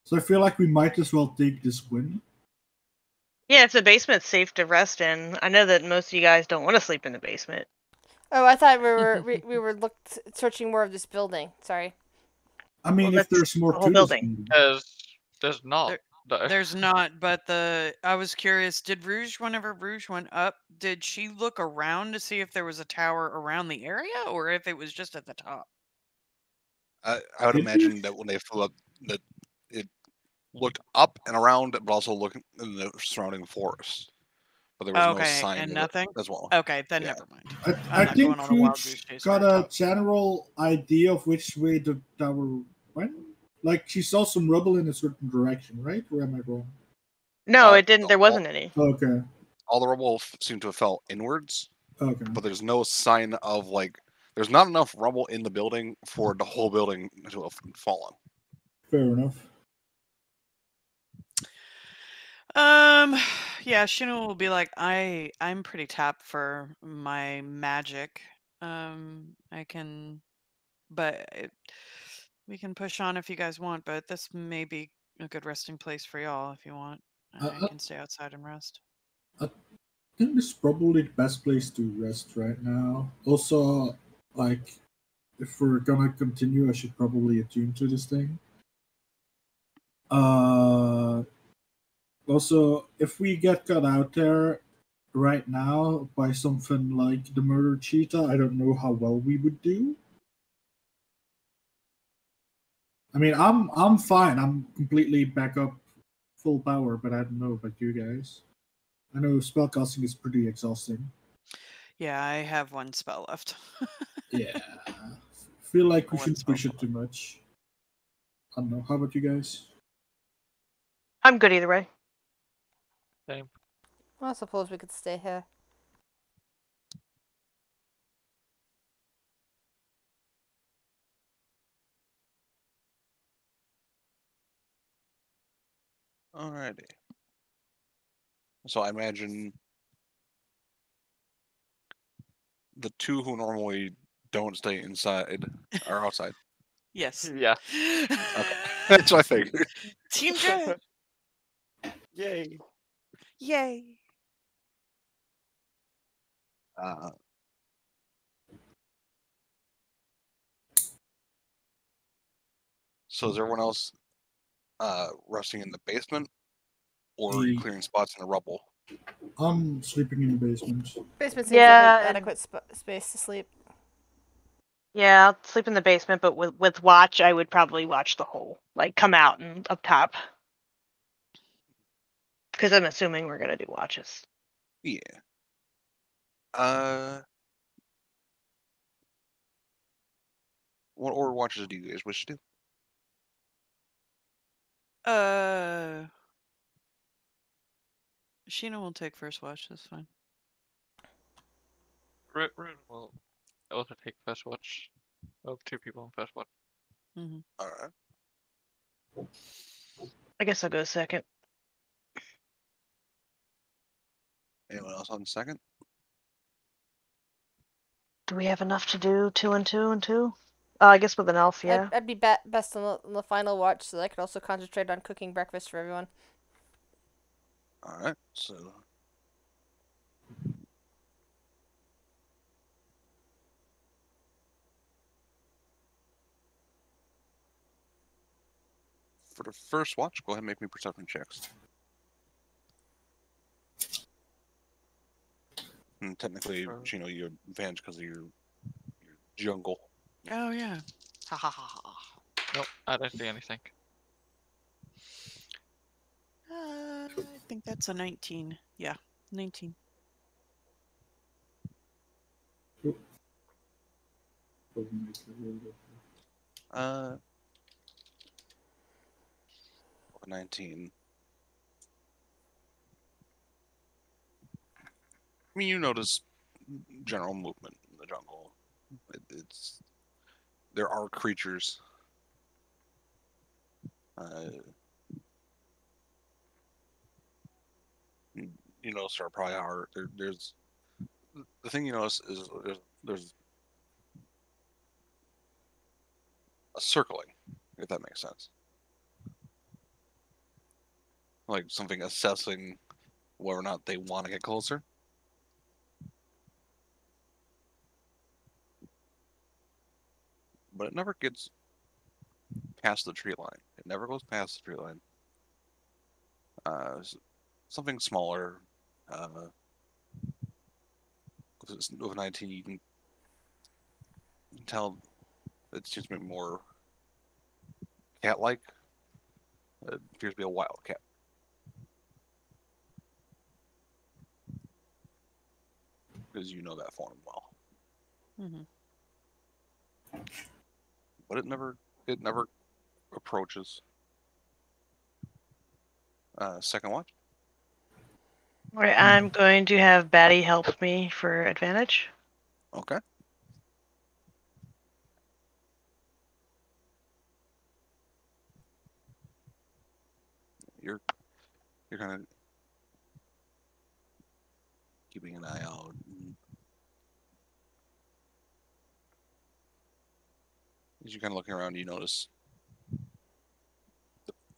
E: So I feel like we might as well take this win.
B: Yeah, if the basement's safe to rest in, I know that most of you guys don't want to sleep in the basement.
C: Oh, I thought we were searching more of this building. Sorry.
E: I mean,
B: Well,
E: if there's more
B: the
E: to
B: whole
E: this
B: building.
E: building.
F: There's not. though.
D: There's not, but I was curious. Did whenever Rouge went up, did she look around to see if there was a tower around the area, or if it was just at the top?
A: I would
E: Did
A: imagine
E: you?
A: that when they flew up, that it looked up and around, but also looking in the surrounding forest. But there was no
D: Okay,
A: sign
D: and
A: of
D: nothing?
A: it as well.
D: Okay, then
A: Yeah.
D: never mind.
E: I
D: not
E: think
D: going on a wild goose
E: Cooch
D: chase
E: got
D: for a
E: a
D: top.
E: general idea of which way the tower went. Like she saw some rubble in a certain direction, right? Or am I wrong?
B: No,
A: Uh,
B: it didn't. There
A: all-
B: wasn't any.
E: Okay.
A: All the rubble seemed to have fell inwards,
E: Okay.
A: but there's no sign of there's not enough rubble in the building for the whole building to have fallen.
E: Fair enough.
D: Yeah, Shino will be like, I'm pretty tapped for my magic. I can, but we can push on if you guys want, but this may be a good resting place for y'all if you want. I can stay outside and rest.
E: I think this is probably the best place to rest right now. Also, like, if we're gonna continue, I should probably attune to this thing. Also, if we get cut out there right now by something like the murder cheetah, I don't know how well we would do. I mean, I'm fine. I'm completely back up, full power, but I don't know about you guys. I know spellcasting is pretty exhausting.
D: Yeah, I have one spell left.
E: Yeah, feel like we
D: One
E: shouldn't
D: spell
E: push it too much. I don't know. How about you guys?
B: I'm good either way.
F: Same.
C: Well, I suppose we could stay here.
A: Alrighty. So I imagine the two who normally don't stay inside are outside.
D: Yes.
F: Yeah.
A: That's what I figured.
D: Team J.
F: Yay.
D: Yay.
A: So is everyone else resting in the basement, or are you
E: Mm.
A: clearing spots in the rubble?
E: I'm sleeping in the basement.
C: Basement seems
B: Yeah,
C: like
B: and-
C: adequate space to sleep.
B: Yeah, I'll sleep in the basement, but with watch, I would probably watch the hole, like come out and up top, because I'm assuming we're gonna do watches.
A: Yeah. What order watches do you guys wish to do?
D: Sheena will take first watch. That's fine.
F: Rude will also take first watch. Oh, 2 people on first watch.
D: Mm-hmm.
A: All right.
B: I guess I'll go second.
A: Anyone else on second?
B: Do we have enough to do 2 and 2 and 2? I guess with an elf, yeah.
C: I'd be best on the final watch, so that I could also concentrate on cooking breakfast for everyone.
A: All right. So. For the first watch, go ahead and make me perception checks. And technically, you know, you have advantage because of your jungle.
D: Oh yeah. Ha ha ha ha.
F: Nope, I don't see anything.
D: I think that's a 19. Yeah, 19.
A: Uh, 19. I mean, you notice general movement in the jungle. There are creatures. You notice there probably are. There's the thing you notice is there's a circling, if that makes sense. Like something assessing whether or not they want to get closer. But it never gets past the tree line. It never goes past the tree line. Something smaller. With 19, you can tell it's just more cat-like. It appears to be a wildcat. Because you know that form well.
D: Mm-hmm.
A: But it never approaches. Second watch.
B: Alright, I'm going to have Batty help me for advantage.
A: Okay. You're kind of keeping an eye out. As you're kind of looking around, you notice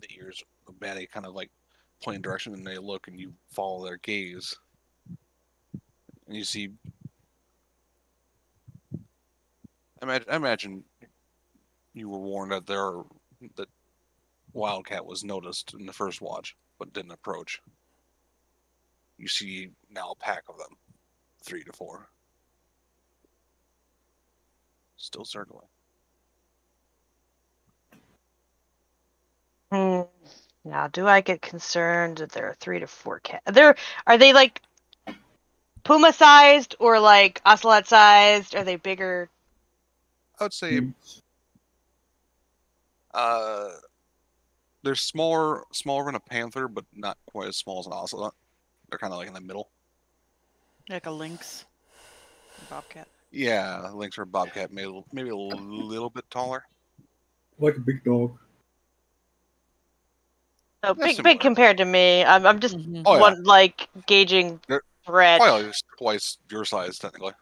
A: the ears of Batty kind of like point in direction, and they look, and you follow their gaze, and you see. I imagine you were warned that Wildcat was noticed in the first watch, but didn't approach. You see now a pack of them, 3 to 4, still circling.
B: Now, do I get concerned that there are 3 to 4 cats? Are they like puma sized or like ocelot sized? Are they bigger?
A: I would say they're smaller than a panther, but not quite as small as an ocelot. They're kind of like in the middle.
D: Like a lynx, a bobcat.
A: Yeah, lynx or bobcat, maybe a little bit taller.
E: Like a big dog.
B: Oh,
A: That's
B: big compared to me. I'm just
D: Mhm.
A: Oh, yeah.
B: like gauging
A: They're
B: threat.
A: Probably like twice your size, technically.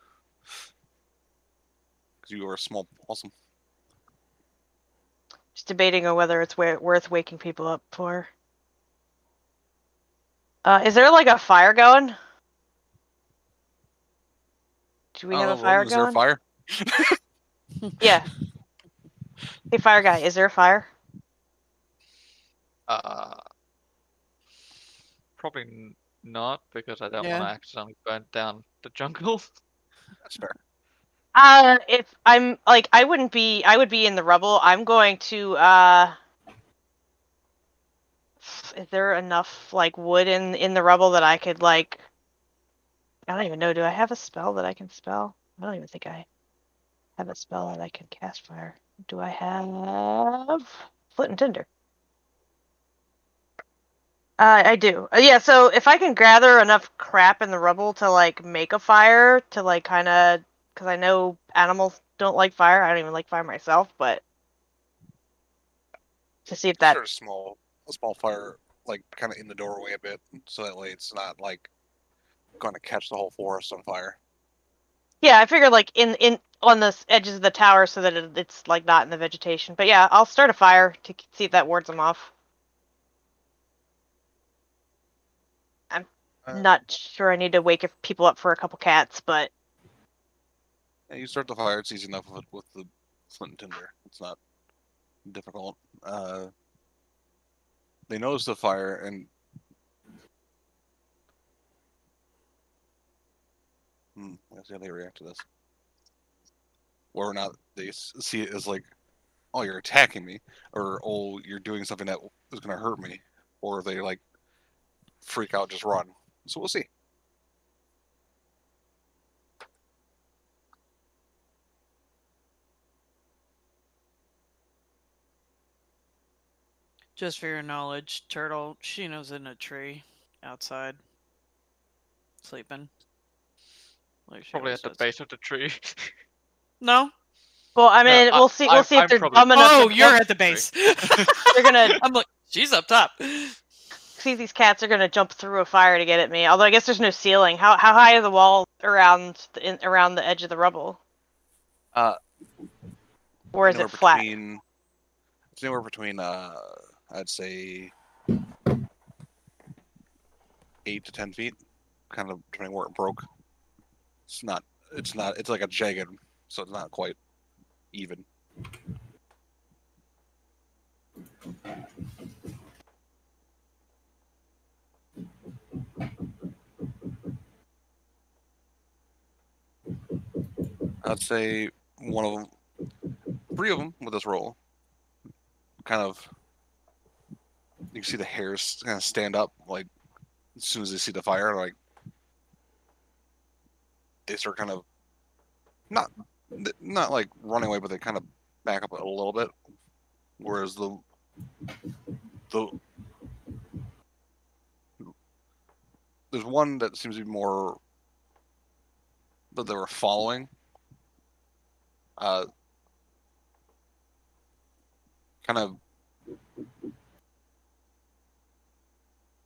A: Because you are small. Awesome.
B: Just debating on whether it's worth waking people up for. Is there like a fire going? Do we have a fire
A: is there a
B: going?
A: fire?
B: Yeah. Hey, fire guy, is there a fire?
F: probably not, because I don't
D: Yeah.
F: want to accidentally burn down the jungle.
A: That's fair.
B: If I'm like, I would be in the rubble. I'm going to is there enough like wood in the rubble that I could like? I don't even know. Do I have a spell that I can spell? I don't even think I have a spell that I can cast fire. Do I have flint and tinder? I do. Yeah, so if I can gather enough crap in the rubble to like make a fire to like kind of, because I know animals don't like fire. I don't even like fire myself, but to see if that.
A: Sort of a small fire, like kind of in the doorway a bit, so that way it's not like going to catch the whole forest on fire.
B: Yeah, I figured like in on the edges of the tower so that it's like not in the vegetation. But yeah, I'll start a fire to see if that wards them off. Not sure I need to wake people up for a couple cats, but
A: Yeah, you start the fire. It's easy enough with the flint and tinder. It's not difficult. They notice the fire and let's see how they react to this. Whether or not they see it as like, oh, you're attacking me, or oh, you're doing something that is going to hurt me, or if they like freak out, just run. So we'll see.
D: Just for your knowledge, Turtle, Shino's in a tree outside, sleeping. Like she
F: Probably
D: always
F: at the
D: does.
F: base of the tree.
D: No.
B: well, I mean,
F: No,
B: we'll see. We'll see if
F: I'm
B: they're
F: probably-
B: dumb enough.
D: Oh,
B: to
D: you're
B: jump.
D: at the base.
B: They're gonna
D: I'm like, she's up top.
B: see these cats are gonna jump through a fire to get at me. Although I guess there's no ceiling. How high are the walls around around the edge of the rubble? Or is it flat?
A: It's anywhere between I'd say 8 to 10 feet, kind of depending where it broke. It's not. It's like a jagged, so it's not quite even. I'd say one of them, 3 of them with this roll, kind of. You can see the hairs kind of stand up, like as soon as they see the fire, like they start kind of not like running away, but they kind of back up a little bit. Whereas the there's one that seems to be more that they were following. Kind of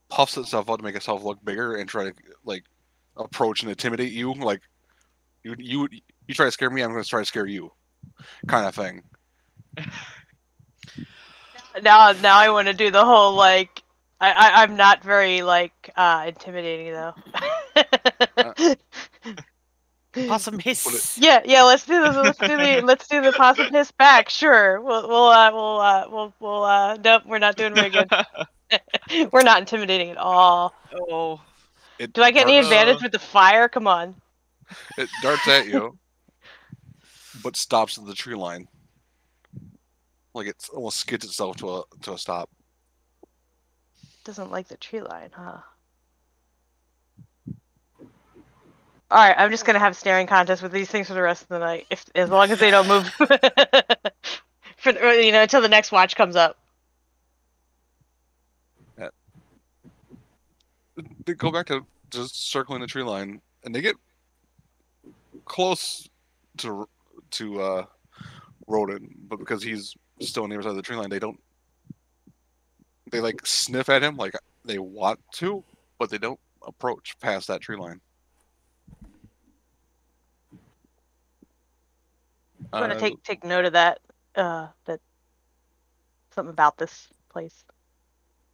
A: puffs itself out to make itself look bigger and try to like approach and intimidate you. Like you try to scare me, I'm going to try to scare you, kind of thing.
B: Now I want to do the whole like I'm not very like intimidating though.
D: Awesome hiss.
B: Yeah, let's do this. Let's do the possum hiss back. Sure. Nope, we're not doing very good. We're not intimidating at all.
D: Oh.
B: Do I get any advantage with the fire? Come on.
A: It darts at you, but stops at the tree line. Like it almost skids itself to a stop.
B: Doesn't like the tree line, huh? Alright, I'm just gonna have a staring contest with these things for the rest of the night. As long as they don't move for until the next watch comes up.
A: Yeah. They go back to just circling the tree line, and they get close to Rodin, but because he's still on the other side of the tree line, they like sniff at him like they want to, but they don't approach past that tree line.
B: I'm gonna take note of that. That something about this place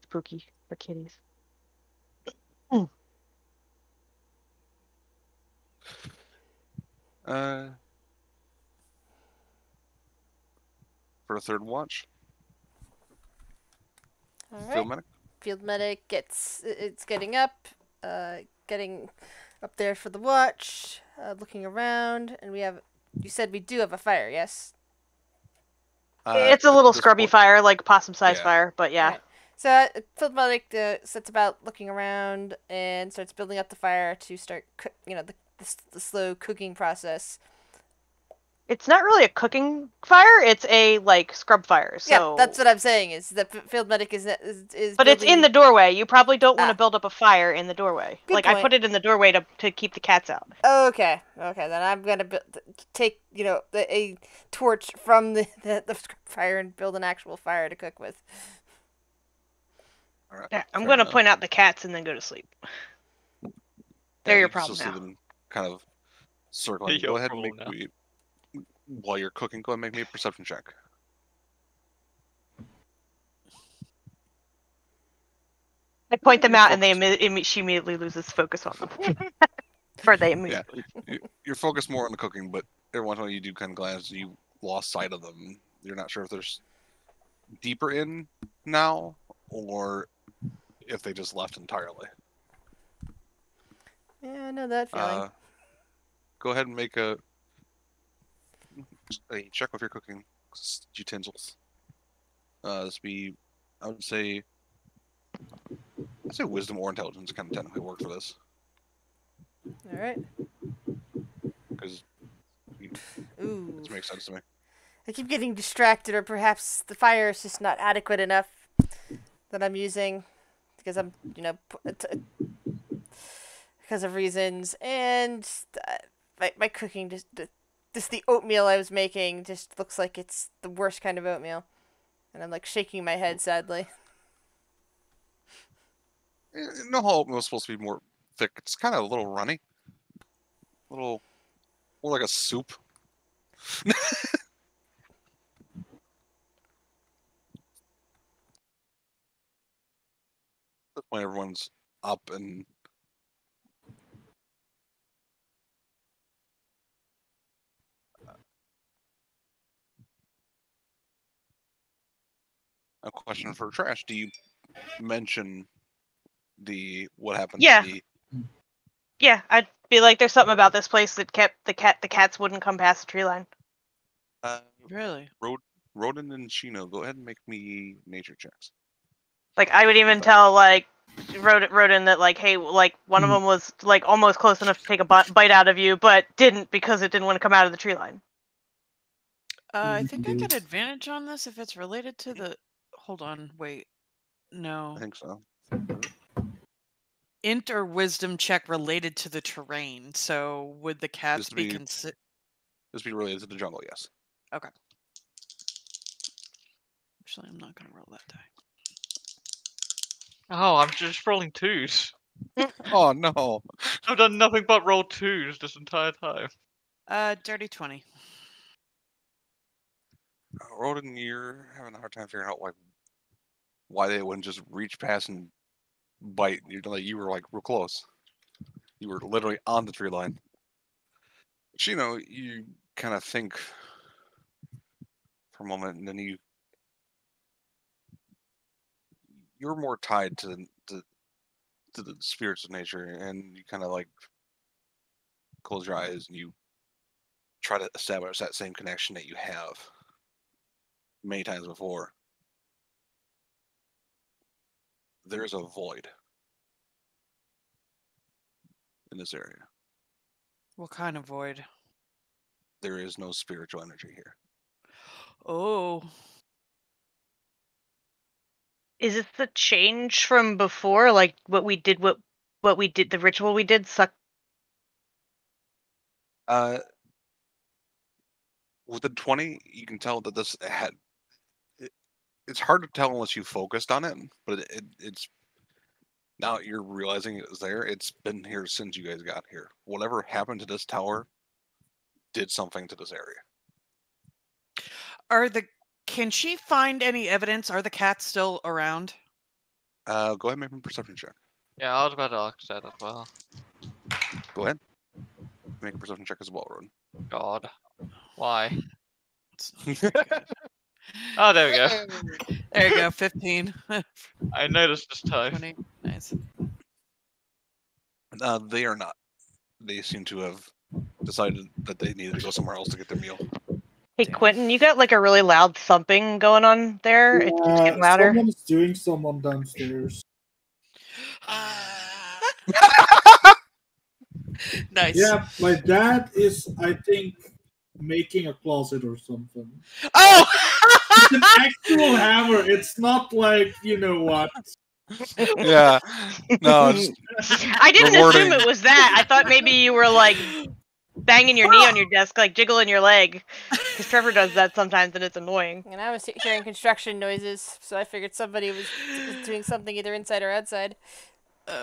B: spooky for kitties.
A: For a third watch.
C: All
A: Field
C: right.
A: medic.
C: field medic it's getting up, getting up there for the watch, looking around, and you said we do have a fire, yes?
B: It's a
A: at
B: little
A: this
B: scrubby
A: point-
B: fire, like possum-sized
A: Yeah.
B: fire, but yeah.
C: Right. So field medic sets about looking around and starts building up the fire to start, the slow cooking process.
B: It's not really a cooking fire; it's a like scrub fire. So
C: Yeah, that's what I'm saying. Is that field medic is
B: But it's in the doorway. You probably don't want
C: Ah.
B: to build up a fire in the doorway.
C: Good
B: Like I
C: point.
B: put it in the doorway to keep the cats out.
C: Okay. Then I'm gonna take a torch from the scrap fire and build an actual fire to cook with.
A: All right,
B: Yeah, I'm
A: fair
B: gonna
A: enough.
B: point out the cats and then go to sleep.
A: Yeah,
B: They're your
A: you can still
B: problem
A: see
B: now.
A: them kind of circling.
F: Your
A: Go ahead and make
F: problem
A: me, while you're cooking. Go ahead and make me a perception check.
B: I point them
A: You're
B: out, and she immediately loses focus on them. Or they immediately.
A: You're focused more on the cooking, but every once in a while you do kind of glance. You lost sight of them. You're not sure if there's deeper in now or if they just left entirely.
C: Yeah, I know that feeling.
A: Go ahead and make a check with your cooking utensils. This be, I would say wisdom or intelligence kind of technically work for this
C: All right.
A: because
C: Ooh.
A: this makes sense to me.
C: I keep getting distracted, or perhaps the fire is just not adequate enough that I'm using because I'm, because of reasons, and my cooking just the oatmeal I was making just looks like it's the worst kind of oatmeal, and I'm like shaking my head sadly.
A: No, oatmeal is supposed to be more thick. It's kind of a little runny, more like a soup. At this point, everyone's up and a question for Trash. Do you mention what happened
B: Yeah.
A: to the
B: Yeah, I'd be like, there's something about this place that kept the cats wouldn't come past the tree line.
D: Really?
A: Rodin and Shino? Go ahead and make me nature checks.
B: Like I would even tell like Rodin that like, hey, like one of them was like almost close enough to take a bite out of you, but didn't because it didn't want to come out of the tree line.
D: I think I get advantage on this if it's related to the. Hold on, wait. No.
A: I think so.
D: Int or wisdom check related to the terrain. So would the cats be
A: be-
D: considered?
A: This be related to the jungle, yes.
D: Okay. Actually, I'm not gonna roll that die.
F: Oh, I'm just rolling twos.
A: Oh no!
F: I've done nothing but roll twos this entire time.
D: Dirty 20.
A: Rodin, you're having a hard time figuring out why they wouldn't just reach past and bite. You were like real close. You were literally on the tree line. But, you kind of think for a moment, and then you're more tied to the spirits of nature, and you kind of like close your eyes and you try to establish that same connection that you have many times before. There's a void in this area.
D: What kind of void?
A: There is no spiritual energy here.
D: Oh.
B: Is this the change from before? Like what we did, the ritual we did suck.
A: With the 20, you can tell that this had. It's hard to tell unless you focused on it, but it's now you're realizing it was there. It's been here since you guys got here. Whatever happened to this tower did something to this area.
D: Can she find any evidence? Are the cats still around?
A: Go ahead and make a perception check.
F: Yeah, I was about to ask that as well.
A: Go ahead. Make a perception check as well, Rodin.
F: God. Why?
D: It's not very good.
F: Oh, there we go.
D: There you go, 15.
F: I noticed this time.
D: 20. Nice.
A: They are not. They seem to have decided that they needed to go somewhere else to get their meal.
B: Hey,
D: Damn.
B: Quentin, you got like a really loud thumping going on there. It keeps getting louder.
E: Someone's doing someone downstairs.
D: Nice.
E: Yeah, my dad is, I think, making a closet or something.
D: Oh!
E: It's an actual hammer. It's not like, you know what.
A: Yeah. No, it's
B: I didn't assume
A: rewarding.
B: it was that. I thought maybe you were like banging your knee on your desk, like jiggling your leg. Because Trevor does that sometimes and it's annoying.
C: And I was hearing construction noises, so I figured somebody was doing something either inside or outside.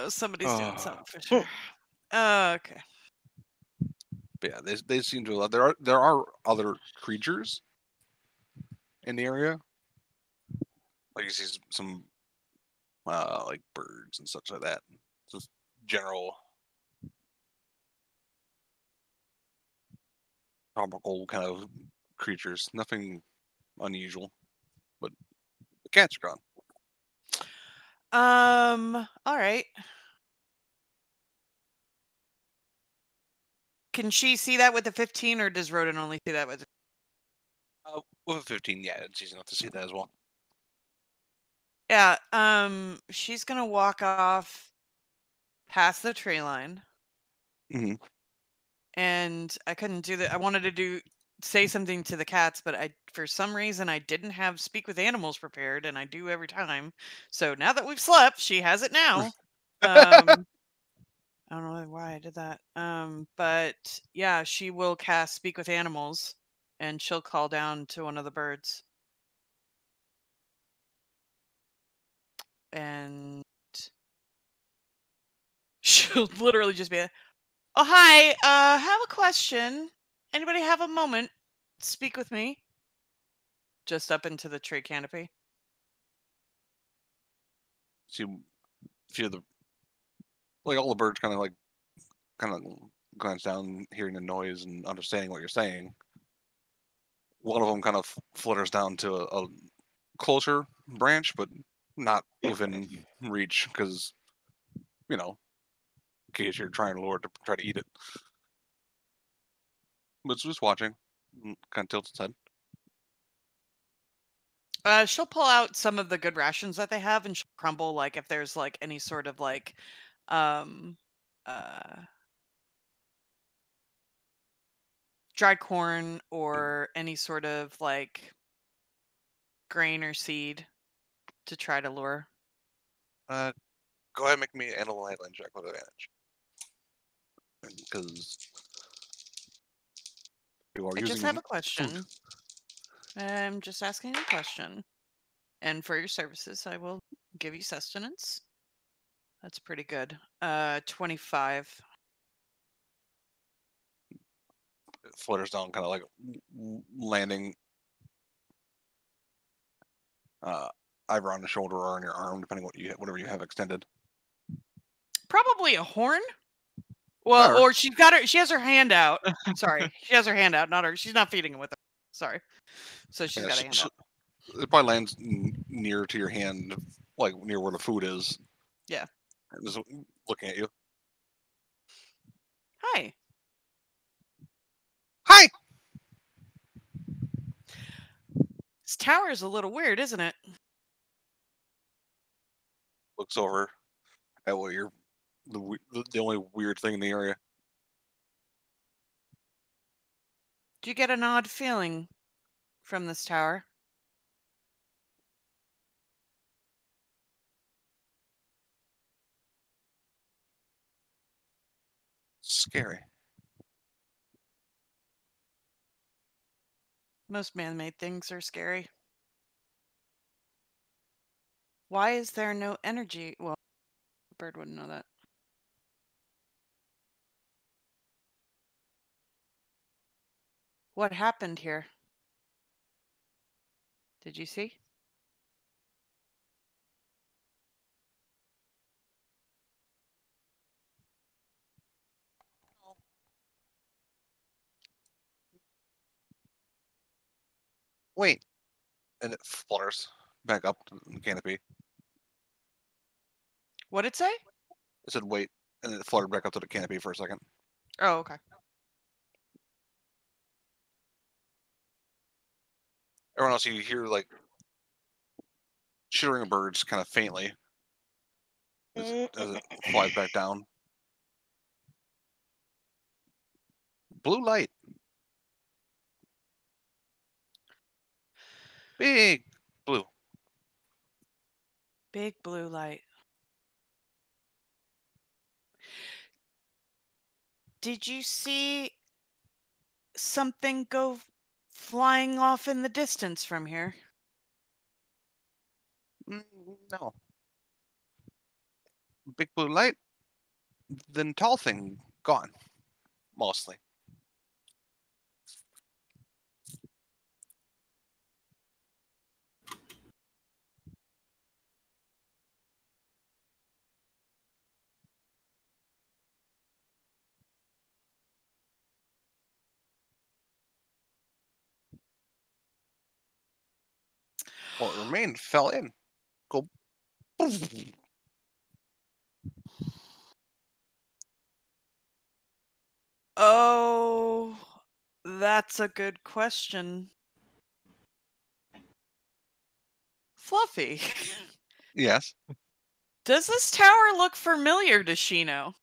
D: Somebody's doing something for sure. Okay.
A: But yeah, they seem to. There are other creatures in the area. Like you see some like birds and such like that. Just general tropical kind of creatures. Nothing unusual. But the cats are gone.
D: All right. Can she see that with the 15, or does Rodin only see that with the...
A: With a 15, yeah, it's easy enough to see that as well.
D: Yeah, she's gonna walk off past the tree line.
A: Mhm.
D: And I couldn't do that. I wanted to say something to the cats, but for some reason I didn't have speak with animals prepared, and I do every time. So now that we've slept, she has it now. I don't know why I did that. But yeah, she will cast speak with animals, and she'll call down to one of the birds. And she'll literally just be, "Oh, hi, have a question. Anybody have a moment? Speak with me." Just up into the tree canopy.
A: See a few of the all the birds kind of glance down, hearing the noise and understanding what you're saying. One of them kind of flutters down to a closer branch, but not within reach, because in case you're trying to lure it to try to eat it. But it's just watching, kind of tilts its head.
D: She'll pull out some of the good rations that they have, and she'll crumble, like, if there's like any sort of like dried corn or any sort of like grain or seed to try to lure.
A: Go ahead and make me an animal handling check with advantage, because you are
D: I
A: using
D: just have a
A: food.
D: question. I'm just asking a question. And for your services, I will give you sustenance. That's pretty good. 25.
A: It flutters down, kind of like landing either on the shoulder or on your arm, depending whatever you have extended.
D: Probably a horn. Well,
A: Better.
D: or she has her hand out. Sorry, she has her hand out, not her. She's not feeding him with her. Sorry. So she's got a hand out.
A: It probably lands near to your hand, like near where the food is.
D: Yeah.
A: Just looking at you.
D: Hi.
A: Hi.
D: This tower is a little weird, isn't it?
A: Looks over at what you're the only weird thing in the area.
D: Do you get an odd feeling from this tower?
A: Scary.
D: Most man-made things are scary. Why is there no energy? Well, a bird wouldn't know that. What happened here? Did you see?
A: Wait, and it flutters back up to the canopy.
D: What'd it say?
A: It said wait, and then it fluttered back up to the canopy for a second.
D: Oh, okay.
A: Everyone else, you hear like chittering of birds kind of faintly as it flies back down. Blue light. Big blue.
D: Big blue light. Did you see something go flying off in the distance from here?
A: No. Big blue light. Then tall thing gone. Mostly. What remained fell in. Go. Poof.
D: Oh, that's a good question. Fluffy,
A: Yes.
D: does this tower look familiar to Shino?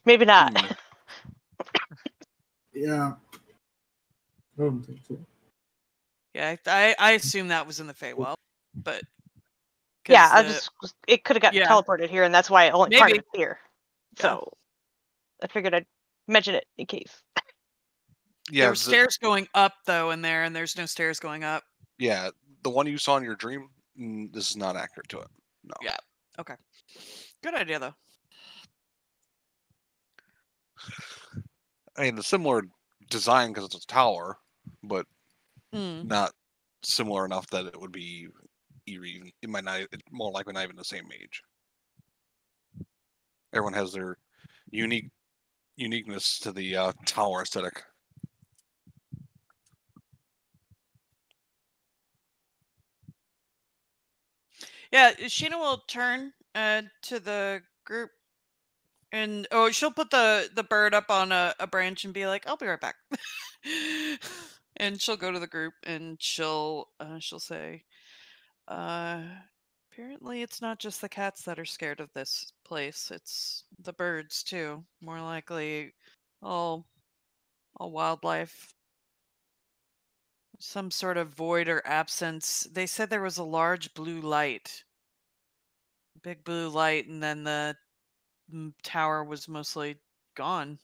B: Maybe not.
A: Hmm.
E: Yeah. I don't think so.
D: Yeah, I assume that was in the Feywild, but
B: Yeah,
D: 'cause
B: it could have got
D: yeah.
B: teleported here, and that's why only part of
D: Maybe.
B: it's here.
D: Yeah.
B: So I figured I'd mention it in case.
A: Yeah.
D: there were stairs going up though in there, and there's no stairs going up.
A: Yeah. The one you saw in your dream. This is not accurate to it. No.
D: Yeah. Okay. Good idea though.
A: I mean, the similar design because it's a tower, but
D: Mm.
A: not similar enough that it would be eerie. It might not. It's more likely not even the same age. Everyone has their uniqueness to the tower aesthetic.
D: Yeah, Sheena will turn to the group, and she'll put the bird up on a branch and be like, "I'll be right back." And she'll go to the group and she'll say, "Apparently, it's not just the cats that are scared of this place. It's the birds too. More likely, all wildlife." Some sort of void or absence. They said there was a large blue light. Big blue light, and then the tower was mostly gone.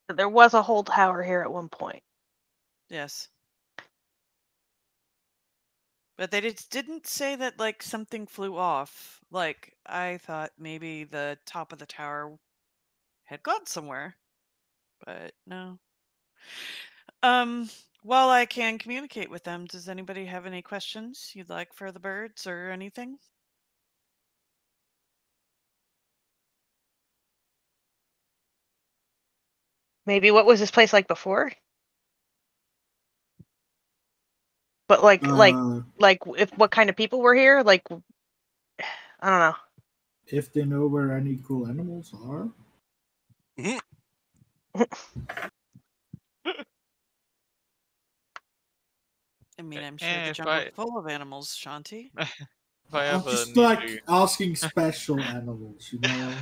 B: There was a whole tower here at one point.
D: Yes. But they didn't say that like something flew off. Like I thought maybe the top of the tower had gone somewhere. But no. While I can communicate with them, does anybody have any questions you'd like for the birds or anything?
B: Maybe what was this place like before? But like if what kind of people were here? Like I don't know.
E: If they know where any cool animals are.
D: I mean, I'm sure the
F: if
D: jungle's full of animals, Shanti.
F: If I
E: I'm
F: ever
E: just
F: need
E: like
F: to-
E: asking special animals, you know?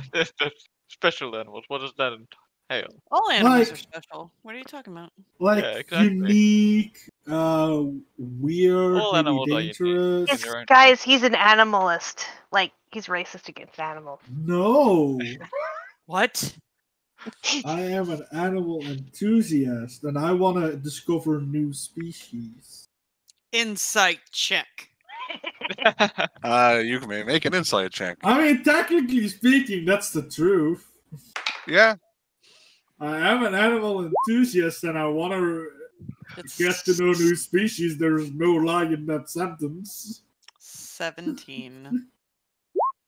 F: Special animals, what does that entail?
D: All animals are
E: Like-
D: special. What are you talking about?
E: Like
F: Yeah, exactly.
E: unique, weird,
F: All
E: maybe
F: animals are unique.
E: dangerous.
F: In their own
B: Guys, he's an animalist. Like he's racist against animals.
E: No,
D: What?
E: I am an animal enthusiast, and I want to discover new species.
D: Insight check.
A: You can make an insight check.
E: I mean, technically speaking, that's the truth.
A: Yeah.
E: I am an animal enthusiast, and I want to get to know new species. There's no lie in that sentence.
D: 17.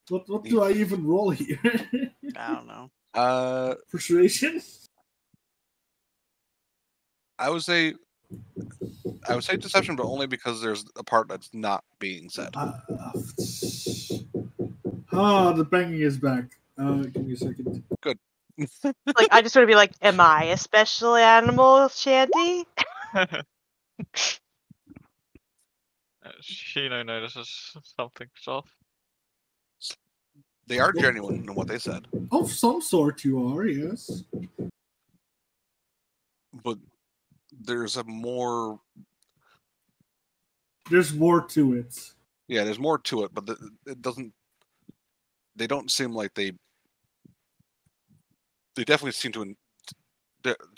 E: What do I even roll here?
D: I don't know.
E: Persuasion?
A: I would say deception, but only because there's a part that's not being said.
E: The banging is back. Give me a second.
A: Good.
B: Like, I just want to be like, am I a special animal, Shanty?
F: Shino notices something's off.
A: They are genuine in what they said,
E: Of some sort you are, yes.
A: but there's more
E: to it.
A: Yeah, there's more to it, but it doesn't. They don't seem like they. They definitely seem to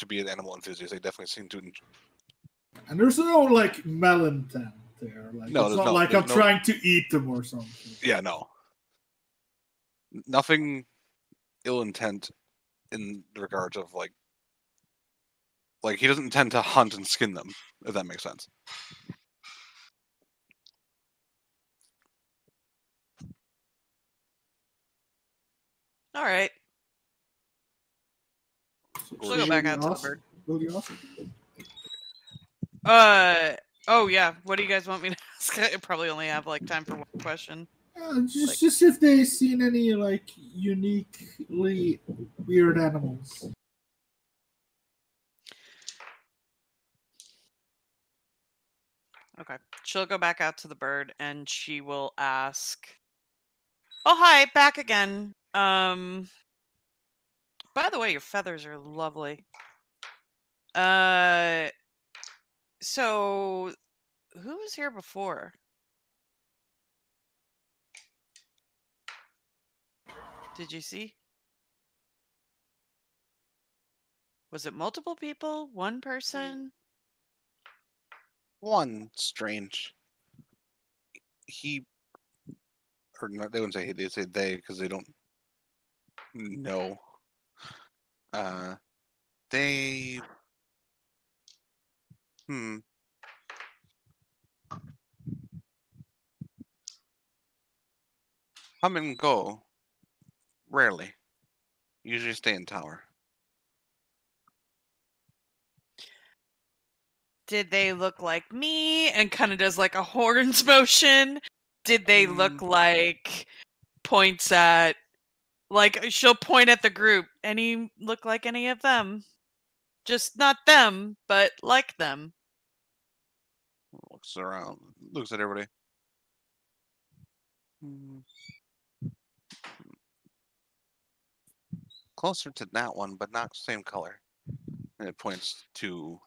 A: be an animal enthusiast. They definitely seem to.
E: And there's no like malintent there. Like
A: No,
E: it's
A: there's
E: not like I'm
A: no-
E: trying to eat them or something.
A: Yeah, no. Nothing ill intent in regards of like he doesn't intend to hunt and skin them, if that makes sense.
D: All right. She'll go back out to the bird.
E: Will you ask?
D: Oh yeah. What do you guys want me to ask? I probably only have like time for one question.
E: Just if they seen any like uniquely weird animals.
D: Okay. She'll go back out to the bird and she will ask, "Oh, hi, back again. By the way, your feathers are lovely. So who was here before? Did you see? Was it multiple people? One person?
A: One strange. He, or not, they wouldn't say he. They say they because they don't know. They. Come and go. Rarely. Usually stay in tower.
D: Did they look like me? And kind of does like a horns motion. Did they look like points at, like she'll point at the group. Any look like any of them? Just not them, but like them.
A: Looks around. Looks at everybody. Closer to that one, but not same color. And it points to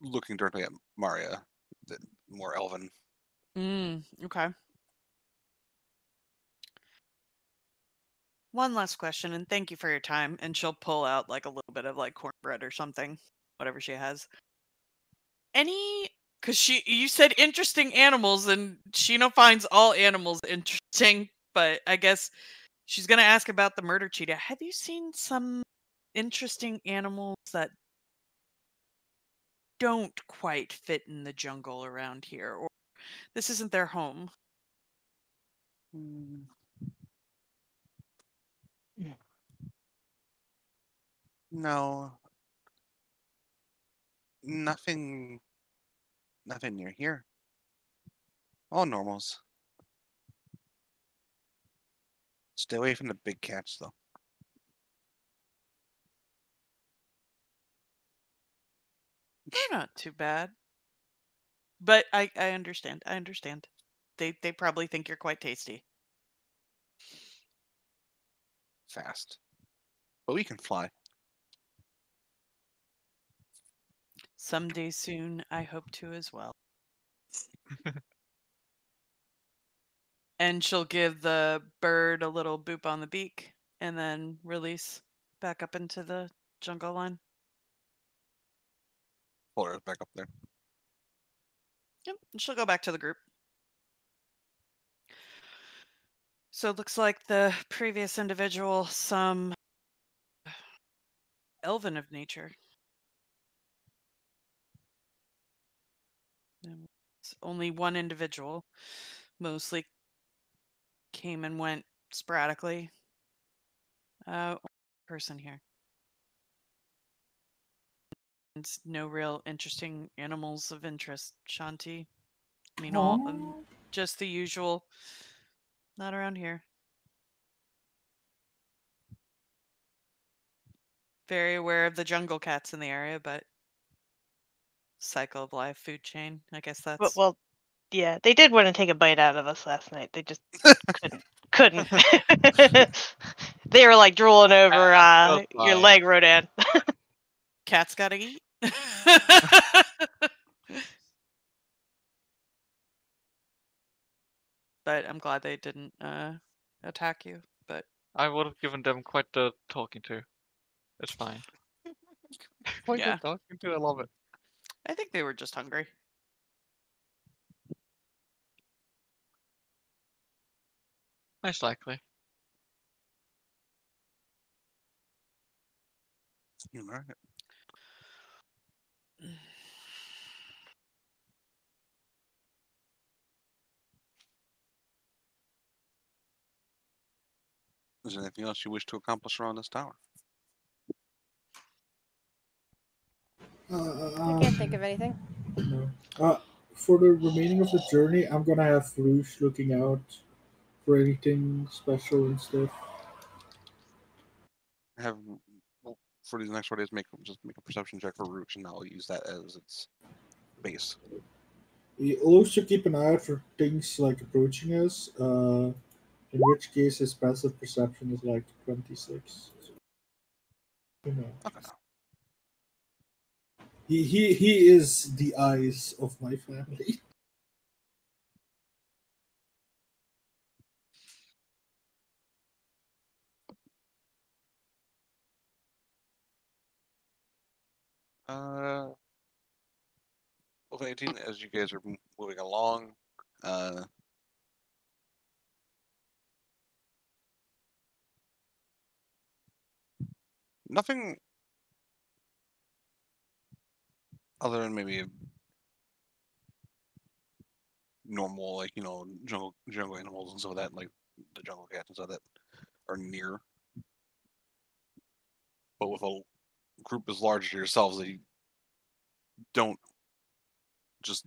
A: looking directly at Maria, the more elven.
D: Okay. One last question, and thank you for your time. And she'll pull out like a little bit of like cornbread or something, whatever she has. Because you said interesting animals, and Shino finds all animals interesting, but I guess she's gonna ask about the murder cheetah. Have you seen some interesting animals that don't quite fit in the jungle around here, or this isn't their home?
A: No. Nothing near here. All normals. Stay away from the big cats, though.
D: They're not too bad. But I understand. I understand. They probably think you're quite tasty.
A: Fast. But we can fly.
D: Someday soon, I hope to as well. And she'll give the bird a little boop on the beak and then release back up into the jungle line.
A: Pull her back up there.
D: Yep, and she'll go back to the group. So it looks like the previous individual, some elven of nature. It's only one individual, mostly came and went sporadically. Person here. And no real interesting animals of interest, Shanti. I mean, all just the usual. Not around here. Very aware of the jungle cats in the area, but cycle of life, food chain. I guess that's.
B: Well, yeah, they did want to take a bite out of us last night. They just couldn't. They were like drooling over your leg, Rodan.
D: Cats gotta eat. But I'm glad they didn't attack you. But
F: I would have given them quite the talking to. It's fine. Quite
D: Yeah.
F: the talking to. I love it.
D: I think they were just hungry.
F: Most likely.
A: All right. Is there anything else you wish to accomplish around this tower?
C: I can't think of anything.
E: No. For the remaining of the journey, I'm gonna have Rouge looking out for anything special and stuff.
A: Have for these next 4 days, just make a perception check for Rooch, and I'll use that as its base.
E: You'll also keep an eye out for things like approaching us. In which case, his passive perception is like 26. You know,
A: Okay.
E: he is the eyes of my family.
A: Level 18, as you guys are moving along, nothing other than maybe normal, like, jungle animals and stuff like that, like the jungle cats and stuff that are near. But with a group as large as yourselves, they don't just.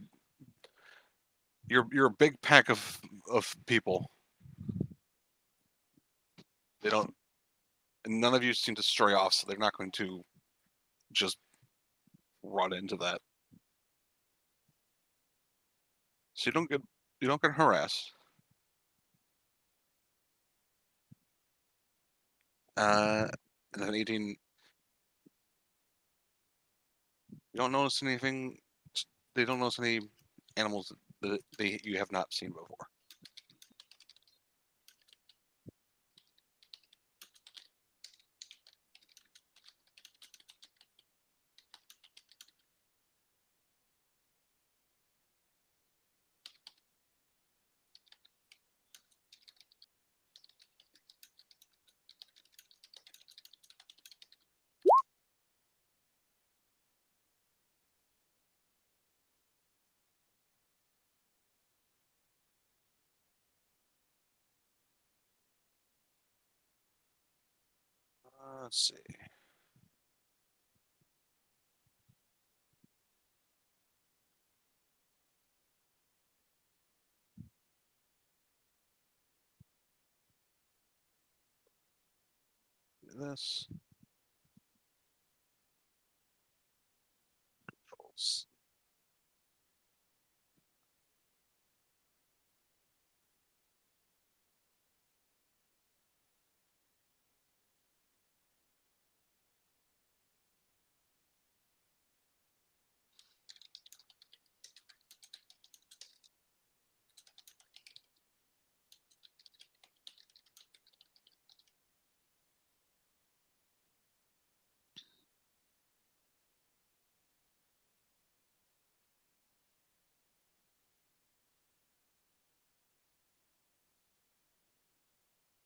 A: You're a big pack of people. They don't, and none of you seem to stray off, so they're not going to just run into that. So you don't get harassed. And then 18, you don't notice anything. They don't notice any animals that you have not seen before. Let's see. This. Controls.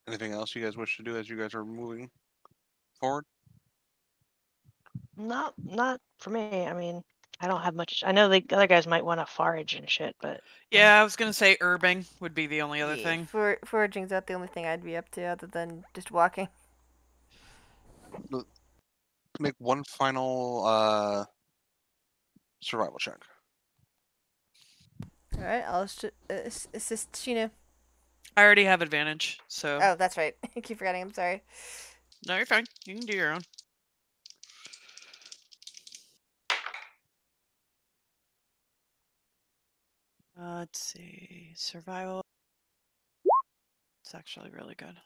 A: Anything else you guys wish to do as you guys are moving forward?
B: Not for me. I mean, I don't have much. I know the other guys might want to forage and shit, but
D: Yeah, I was gonna say herbing would be the only other
C: Yeah,
D: thing.
C: foraging's not the only thing I'd be up to other than just walking.
A: Make one final survival check.
C: All right, I'll assist Sheena.
D: I already have advantage, so
C: Oh, that's right. I keep forgetting. I'm sorry.
D: no, you're fine. You can do your own. Let's see, survival. It's actually really good.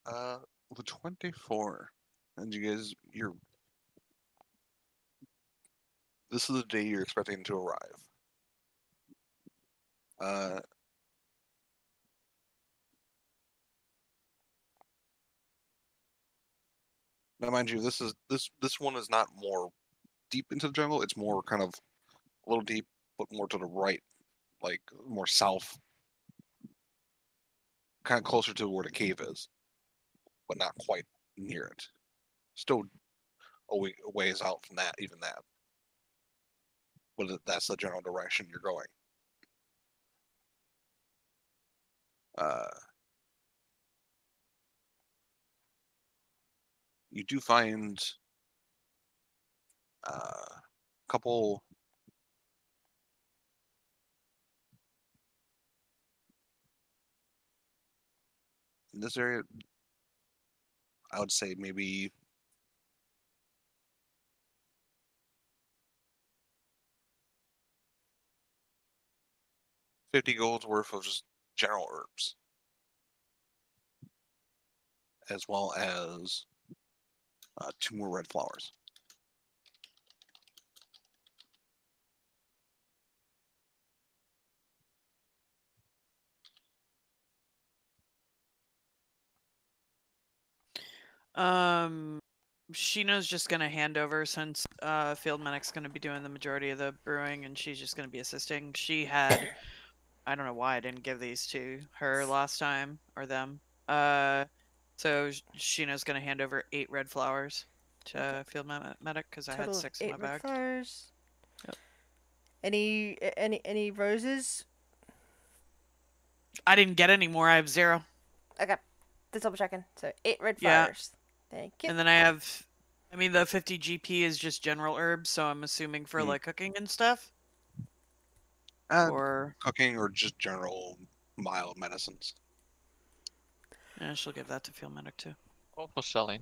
A: The 24, and you guys, this is the day you're expecting to arrive. Now, mind you, this one is not more deep into the jungle. It's more kind of a little deep, but more to the right, like more south, kind of closer to where the cave is, but not quite near it. Still a ways out from that, even that. But that's the general direction you're going. You do find a couple in this area. I would say maybe 50 gold's worth of just general herbs, as well as 2 more red flowers.
D: Sheena's just gonna hand over since Field Medic's gonna be doing the majority of the brewing, and she's just gonna be assisting. She had, I don't know why I didn't give these to her last time or them. So Sheena's gonna hand over 8 red flowers to Field Medic because I had
C: Total of
D: 6 in
C: 8
D: my
C: red
D: bag.
C: flowers.
D: Yep.
C: Any roses?
D: I didn't get any more. I have 0.
C: Okay, just double checking. So 8 red
D: Yeah.
C: flowers. Thank you.
D: And then I have, I mean, the 50 GP is just general herbs, so I'm assuming for like cooking and stuff. Or
A: cooking or just general mild medicines.
D: yeah, she'll give that to Field Medic too.
F: All for selling.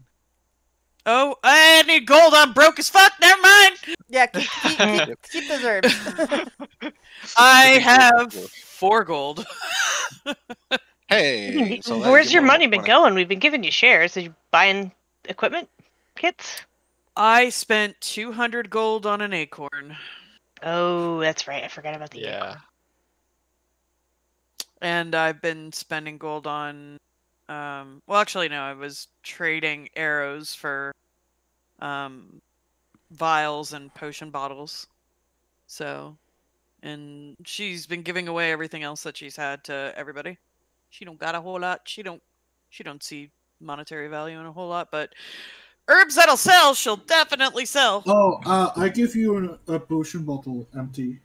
D: Oh, I need gold. I'm broke as fuck. Never mind.
C: Yeah, keep those herbs.
D: I have 4 gold.
A: Hey, so
B: where's your money been going? We've been giving you shares. Are you buying equipment kits?
D: I spent 200 gold on an acorn.
B: Oh, that's right. I forgot about the acorn.
D: And I've been spending gold on, well, actually, no, I was trading arrows for vials and potion bottles. So, and she's been giving away everything else that she's had to everybody. She don't got a whole lot. She don't see monetary value in a whole lot, but herbs that'll sell, she'll definitely sell.
E: Oh, I give you a potion bottle empty.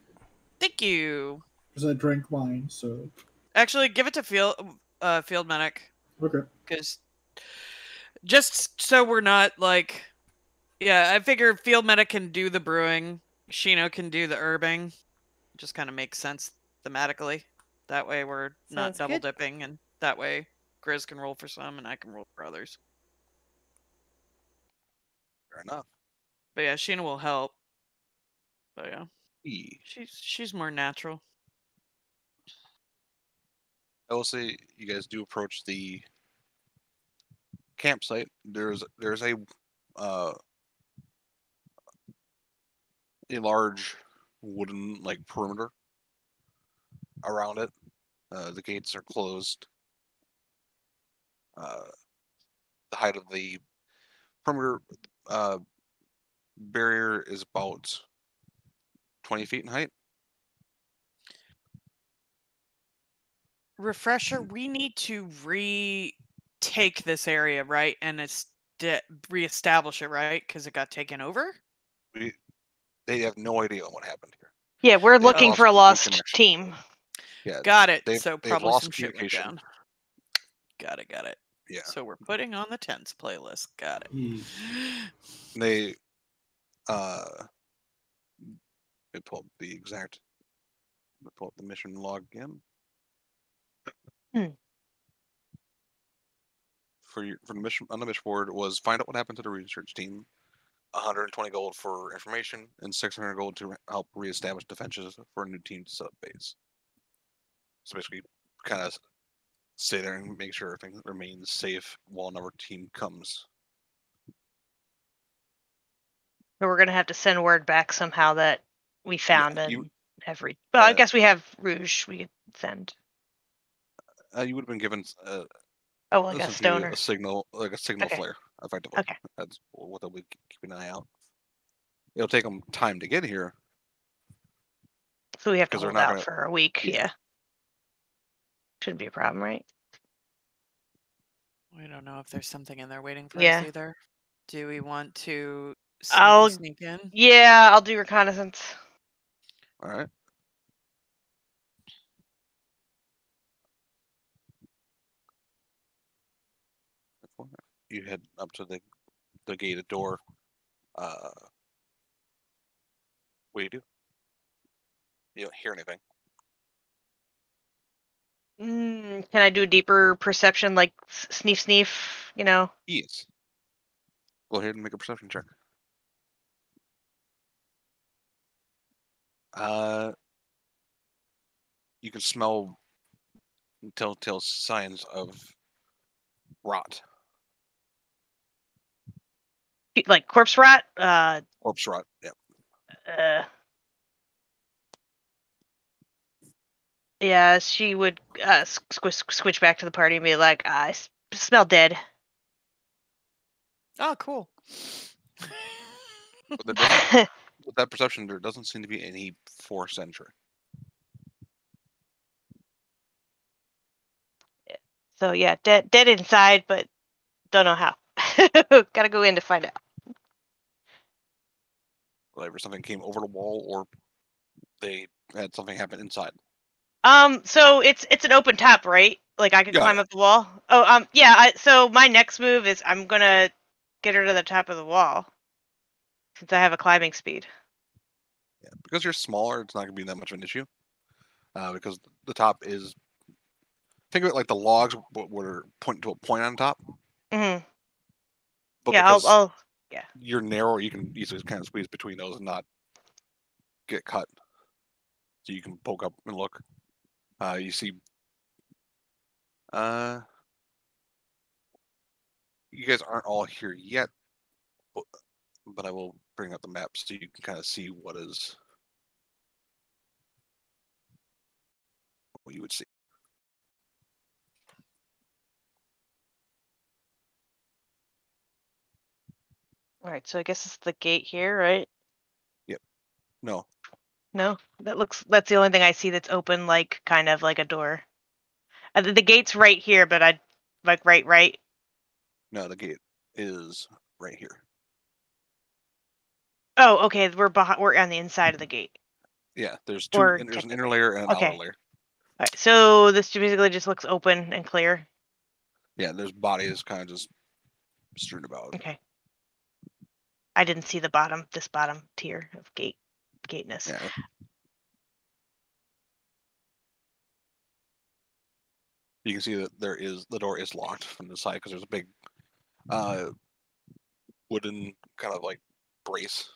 D: Thank you.
E: Because I drank mine, so.
D: Actually, give it to Field Medic.
E: Okay.
D: Because just so we're not like, yeah, I figure Field Medic can do the brewing, Sheena can do the herbing. It just kind of makes sense thematically. That way we're not double dipping, and that way Grizz can roll for some and I can roll for others.
A: Fair enough.
D: But yeah, Sheena will help. But yeah, she's more natural.
A: I will say, you guys do approach the campsite. There's a large wooden perimeter around it. The gates are closed. The height of the perimeter barrier is about 20 feet in height.
D: Refresher, we need to retake this area, right? And reestablish it, right? Because it got taken over.
A: They have no idea what happened here.
B: Yeah, we're
A: They've
B: looking
A: lost
B: for a
A: complete
B: lost
A: connection.
B: team.
A: Yeah,
D: Got it.
A: they've
D: So probably
A: lost
D: some shit went
A: communication.
D: down. Got it.
A: Yeah,
D: So we're putting on the tense playlist. Got it.
E: Easy.
A: they pull up the exact. Pull up the mission log again. For the mission on the mission board was find out what happened to the research team. 120 gold for information and 600 gold to help reestablish defenses for a new team to set up base. So basically, kind of stay there and make sure everything remains safe while another team comes.
B: So we're gonna have to send word back somehow that we found
A: you-
B: every. Well, I guess we have Rouge. We could send.
A: You would have been given
B: Oh, like a
A: essentially
B: stoner.
A: a signal, like a signal
B: Okay.
A: flare, effectively.
B: Okay.
A: That's what they'll be keeping an eye out. It'll take them time to get here.
B: So we have to
A: 'Cause they're
B: hold
A: not
B: out
A: gonna-
B: for a week.
A: yeah.
B: Yeah. Shouldn't be a problem, right?
D: We don't know if there's something in there waiting for
B: Yeah.
D: us either. Do we want to
B: I'll-
D: sneak in?
B: Yeah, I'll do reconnaissance.
A: All right. You head up to the gated door. What do you do? You don't hear anything.
B: Can I do a deeper perception, like sneef? You know.
A: Yes. Go ahead and make a perception check. You can smell telltale signs of rot,
B: Like corpse rot.
A: corpse rot. Yeah.
B: Yeah, she would switch back to the party and be like, I smell dead.
D: Oh, cool.
A: But there doesn't, with that perception, there doesn't seem to be any forced entry.
B: So yeah, dead inside, but don't know how. Gotta go in to find out.
A: Whether something came over the wall or they had something happen inside.
B: So it's an open top, right? Like I could
A: Yeah,
B: climb
A: yeah.
B: up the wall. Oh, yeah. So my next move is I'm gonna get her to the top of the wall, since I have a climbing speed.
A: Yeah, because you're smaller, it's not going to be that much of an issue. Because the top is, think of it like the logs were pointing to a point on top.
B: Mm-hmm.
A: But
B: Yeah,
A: because
B: I'll.
A: you're narrow, you can easily kind of squeeze between those and not get cut. So you can poke up and look. You see. You guys aren't all here yet, but I will bring up the map so you can kind of see what you would see.
B: All right, so I guess it's the gate here, right?
A: No,
B: No, that's the only thing I see that's open, like kind of like a door. The gate's right here, but I'd like right.
A: no, the gate is right here.
B: Oh, okay. We're on the inside of the gate.
A: Yeah, there's
B: Or
A: there's an inner layer and an
B: okay.
A: outer layer.
B: All right, so this basically just looks open and clear.
A: Yeah, there's bodies kind of just strewn about.
B: Okay. I didn't see this bottom tier of gateness.
A: Yeah. You can see that the door is locked from the side because there's a big wooden kind of like brace.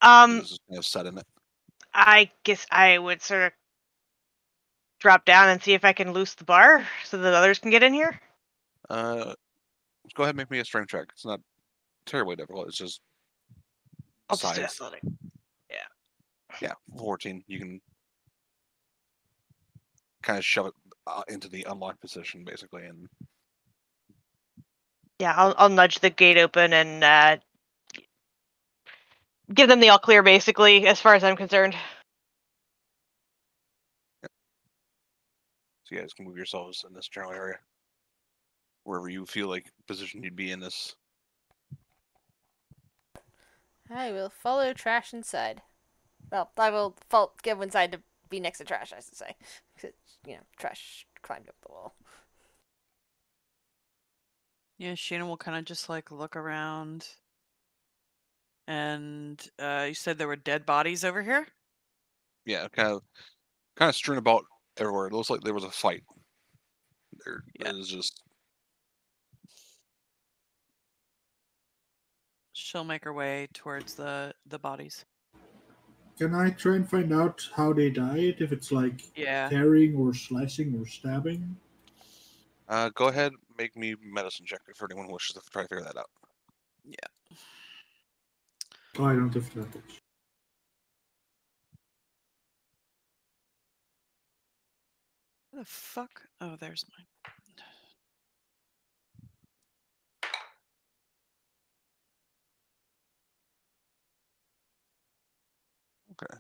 A: This is kind of set in it.
B: I guess I would sort of drop down and see if I can loose the bar so that others can get in here.
A: Go ahead and make me a strength check. It's not terribly difficult. It's just
B: I'll just
A: size.
B: do athletic.
A: Yeah, 14. You can kind of shove it into the unlocked position, basically, and
B: Yeah, I'll nudge the gate open and give them the all clear, basically, as far as I'm concerned.
A: so you guys can move yourselves in this general area. wherever you feel like position you'd be in this.
C: I will follow Trash inside. Well, I will go inside to be next to Trash, I should say. 'Cause, Trash climbed up the wall.
D: Yeah, Sheena will kind of just like look around. And you said there were dead bodies over here?
A: Yeah, kind of strewn about everywhere. It looks like there was a fight. There
D: Yeah.
A: is just
D: She'll make her way towards the bodies.
E: Can I try and find out how they died? If it's like
D: Yeah.
E: tearing or slashing or stabbing?
A: go ahead, make me medicine check if anyone wishes to try to figure that out.
E: Oh, I don't have advantage.
D: What the fuck? Oh, there's mine.
A: Okay.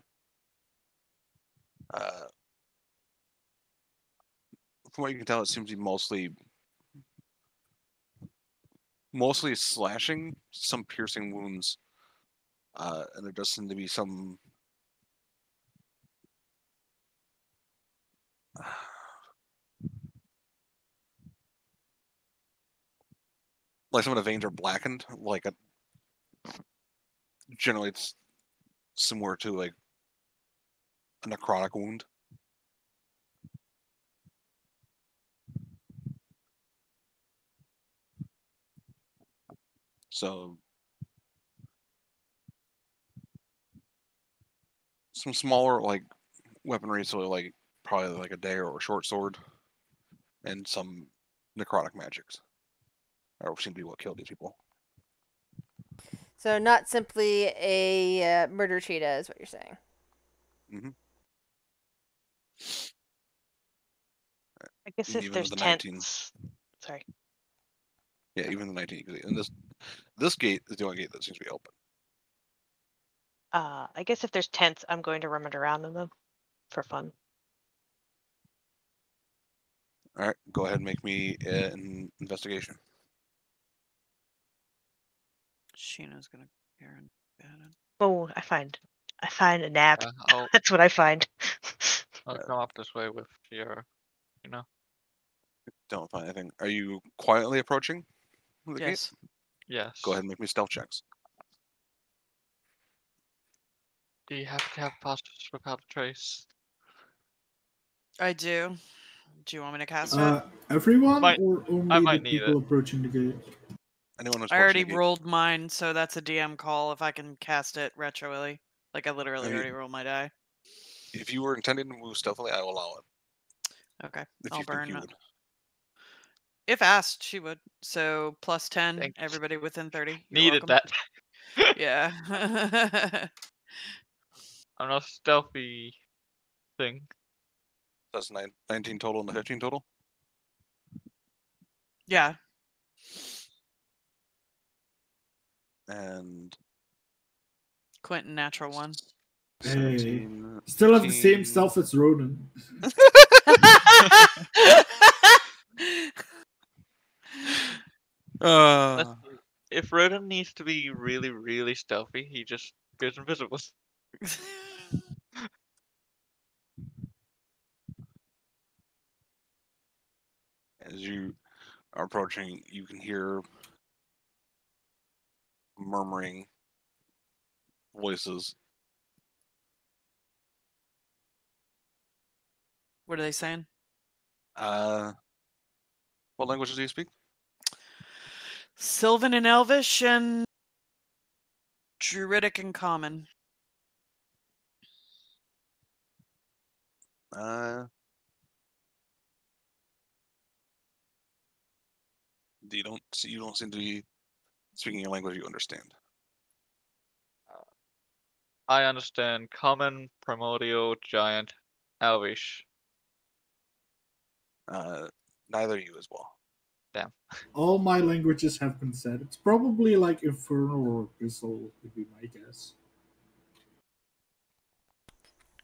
A: From what you can tell, it seems to be mostly slashing, some piercing wounds, and there does seem to be some like some of the veins are blackened. Generally, it's similar to like a necrotic wound. So some smaller like weaponry, so like probably like a dagger or a short sword, and some necrotic magics. Or seem to be what killed these people.
C: So not simply a murder cheetah is what you're saying.
A: Mm-hmm.
B: I guess if
A: Even
B: there's
A: the 19.
B: tents. Sorry.
A: Yeah, even the 19. And this gate is the only gate that seems to be open.
B: I guess if there's tents, I'm going to rummage around in them for fun.
A: All right, go ahead and make me an investigation.
D: Sheena's gonna go and bed.
B: Oh, I find a nap.
F: I'll
B: That's what I find.
F: come up this way with your,
A: Don't find anything. Are you quietly approaching the gate?
D: Yes.
F: yes.
A: Go ahead and make me stealth checks.
F: Do you have to have pastors without a trace?
D: I do. Do you want me to cast it?
E: Everyone
F: Might-
E: or
F: I
E: only the
F: might need
E: people
F: it.
E: approaching the gate?
A: Anyone who's
D: I
A: approaching
D: already
A: the gate.
D: rolled mine, so that's a DM call if I can cast it retroally. Like I literally
A: I mean-
D: already rolled my die.
A: If you were intending to move stealthily, I will allow it.
D: Okay.
A: If
D: I'll
A: you think
D: burn
A: you
D: it.
A: would.
D: If asked, she would. So plus 10,
F: Thanks.
D: everybody within 30. You're
F: Needed
D: welcome.
F: that.
D: Yeah.
F: I'm not a stealthy thing.
A: That's 19 total and the 15 total.
D: Yeah.
A: And
D: Quentin, natural one.
E: Hey.
A: 17,
E: Still have the same
A: 15.
E: stuff as Ronan.
A: Uh,
F: If Rodin needs to be really, really stealthy, he just goes invisible.
A: as you are approaching, you can hear murmuring voices.
D: What are they saying?
A: What languages do you speak?
D: Sylvan and Elvish and Druidic and Common.
A: You don't seem to be speaking a language you understand.
F: I understand common, primordial, giant, elvish.
A: Neither you as well.
E: All my languages have been said. It's probably like Infernal or Abyssal would be my guess.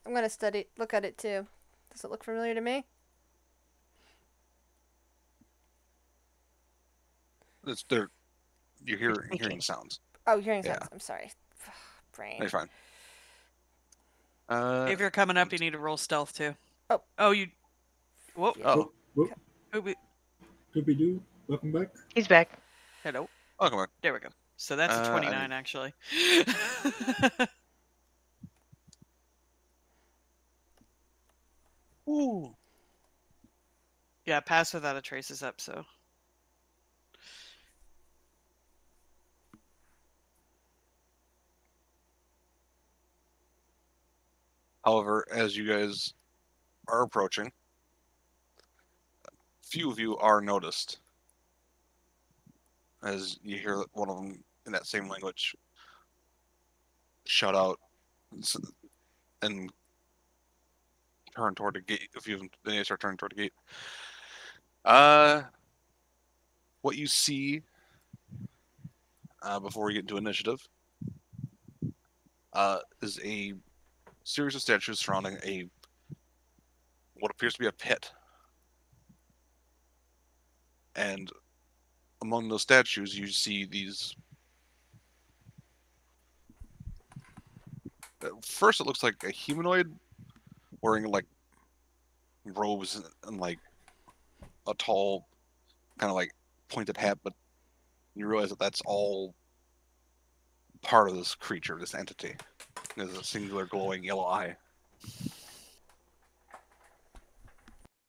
C: I'm gonna look at it too. Does it look familiar to me?
A: It's they're you're
B: Thank
A: hearing
B: you.
A: sounds.
C: Oh, hearing
A: Yeah.
C: sounds. I'm sorry. Brain.
A: You're fine.
D: If you're coming up, you need to roll stealth too.
C: Oh.
D: Oh, you. Whoa.
C: Yeah.
A: Oh,
E: Whoop,
D: Who-
E: doopy-doo. Welcome back.
B: He's back.
D: Hello.
A: welcome back.
D: There we go. So that's a
A: I
D: 29,
A: mean-
D: actually.
A: Ooh.
D: Yeah, pass without a trace is up, so.
A: However, as you guys are approaching, few of you are noticed as you hear one of them in that same language shout out and turn toward the gate. A few of them, then they start turning toward the gate. What you see before we get into initiative is a series of statues surrounding a what appears to be a pit, and among those statues you see these. At first, it looks like a humanoid wearing like robes and like a tall, kind of like pointed hat, but you realize that that's all part of this creature, this entity. There's a singular glowing yellow eye.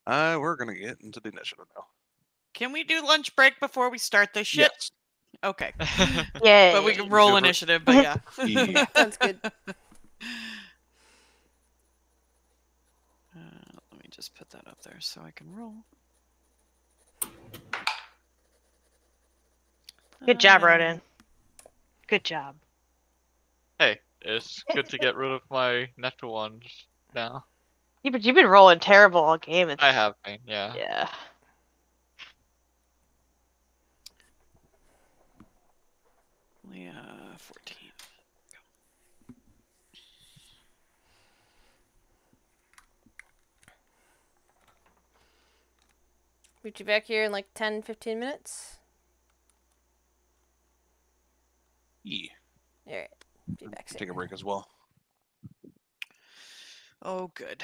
A: We're gonna get into the initiative now.
D: Can we do lunch break before we start this shit?
A: Yes.
D: Okay.
B: Yay.
D: But we can roll
A: Super
D: initiative, but yeah.
A: easy.
C: Sounds good.
D: Let me just put that up there so I can roll.
B: Good job, Rodin. Good job.
F: Hey, it's good to get rid of my natural ones now.
B: Yeah, but you've been rolling terrible all game. It's,
F: I have been, yeah.
B: Yeah.
D: Only 14.
C: Meet you back here in like 10, 15 minutes.
A: Yeah.
C: Alright. Be back soon.
A: Take a break as well.
D: Oh, good.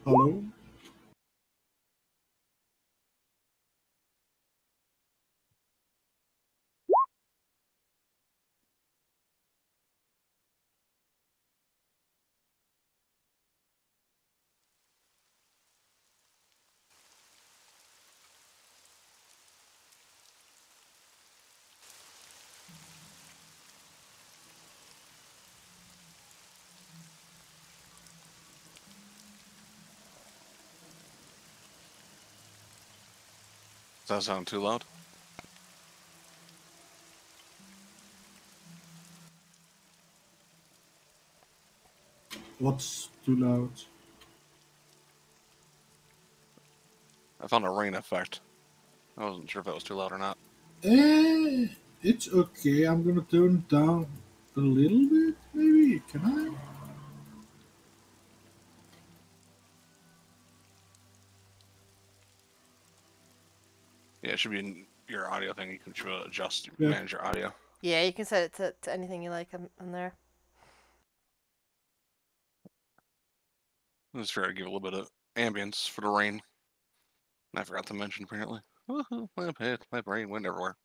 E: Hello?
A: Does that sound too loud?
E: What's too loud?
A: I found a rain effect. I wasn't sure if that was too loud or not.
E: It's okay. I'm gonna turn it down a little bit, maybe. Can I?
A: Yeah, it should be in your audio thing. You can adjust,
E: Yeah.
A: manage your audio.
C: Yeah, you can set it to anything you like on there.
A: Let's try to give a little bit of ambience for the rain. I forgot to mention, apparently. My brain went everywhere.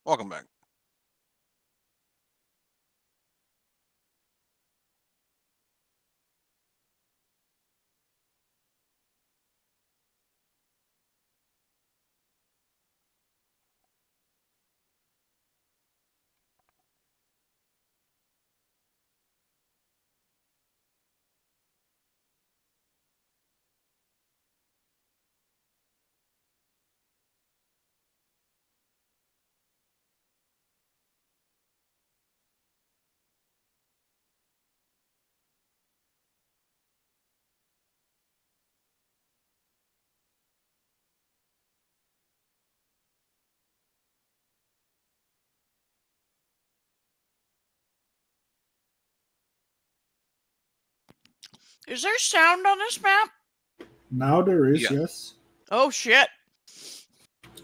A: Welcome back.
D: Is there sound on this map?
E: Now there is,
A: Yeah.
E: yes.
D: Oh shit.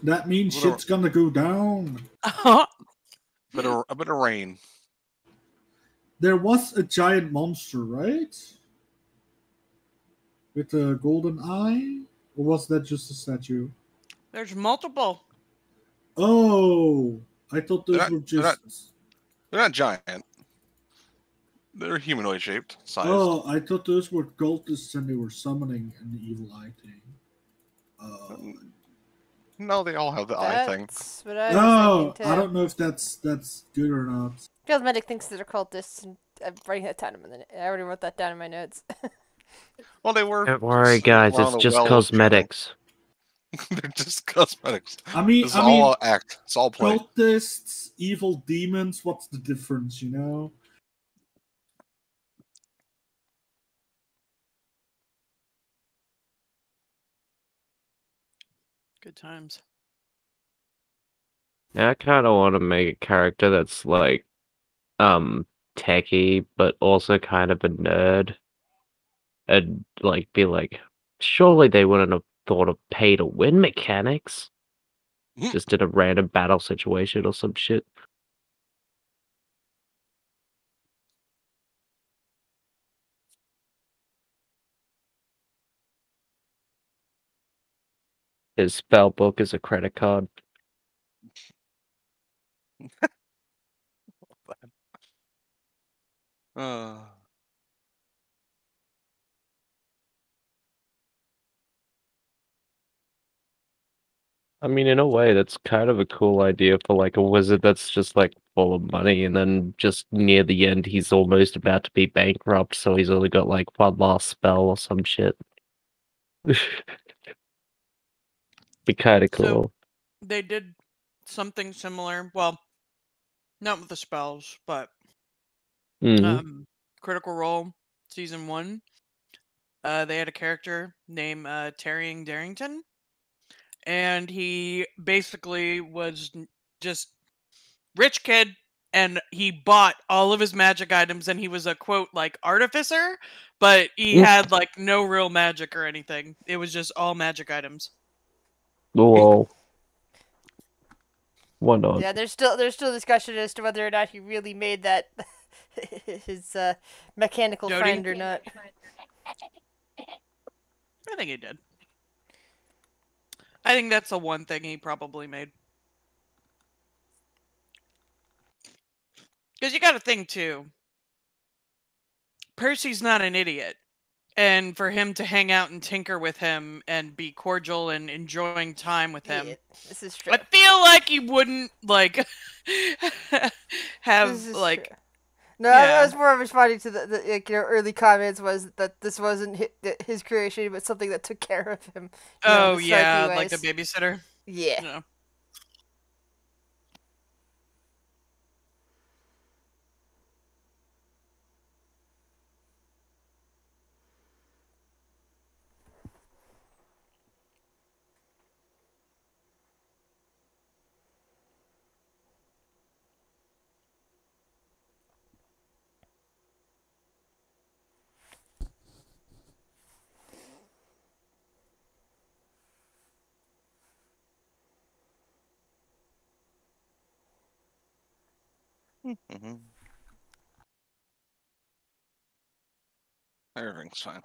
E: That means
A: Whatever.
E: shit's gonna go down.
A: A bit of rain.
E: There was a giant monster, right? With a golden eye? Or was that just a statue?
D: There's multiple.
E: Oh, I thought those
A: They're not-
E: were
A: they're not-
E: just.
A: They're not giant. They're humanoid shaped, sized.
E: Oh, I thought those were cultists and they were summoning an evil eye thing.
A: No, they all have the eye thing.
C: That's what I was
E: Oh,
C: thinking too.
E: I don't know if that's good or not.
C: Cosmetic thinks that they're cultists, and I'm writing that down in a minute. I already wrote that down in my notes.
A: Well, they were.
G: Don't worry, guys.
A: around
G: It's
A: the
G: just
A: well,
G: cosmetics.
A: They're just cosmetics.
E: I mean,
A: It's all act. It's all play.
E: cultists, evil demons. What's the difference? You know.
D: Good times.
G: Yeah, I kind of want to make a character that's like, techie, but also kind of a nerd, and like be like, surely they wouldn't have thought of pay to win mechanics, just in a random battle situation or some shit. His spell book is a credit card. I mean, in a way, that's kind of a cool idea for like a wizard that's just like full of money, and then just near the end, he's almost about to be bankrupt, so he's only got like one last spell or some shit. Be kind of cool.
D: So they did something similar. Well, not with the spells, but Critical Role Season 1. They had a character named Tarrying Darrington, and he basically was just rich kid, and he bought all of his magic items, and he was a quote like artificer, but he
G: Oof.
D: had like no real magic or anything. It was just all magic items.
G: Whoa. Why not?
C: Yeah, there's still discussion as to whether or not he really made that his mechanical
D: Jody?
C: friend or not.
D: I think he did. I think that's the one thing he probably made. Because you got to think too. Percy's not an idiot. And for him to hang out and tinker with him and be cordial and enjoying time with him,
C: Yeah, this is true.
D: I feel like he wouldn't like have
C: This is
D: like.
C: true. No,
D: yeah.
C: I was more responding to the like, early comments was that this wasn't his creation, but something that took care of him.
D: Oh
C: in snarky
D: yeah, like a
C: ways.
D: babysitter.
C: Yeah.
D: No.
A: Mm-hmm. Everything's fine.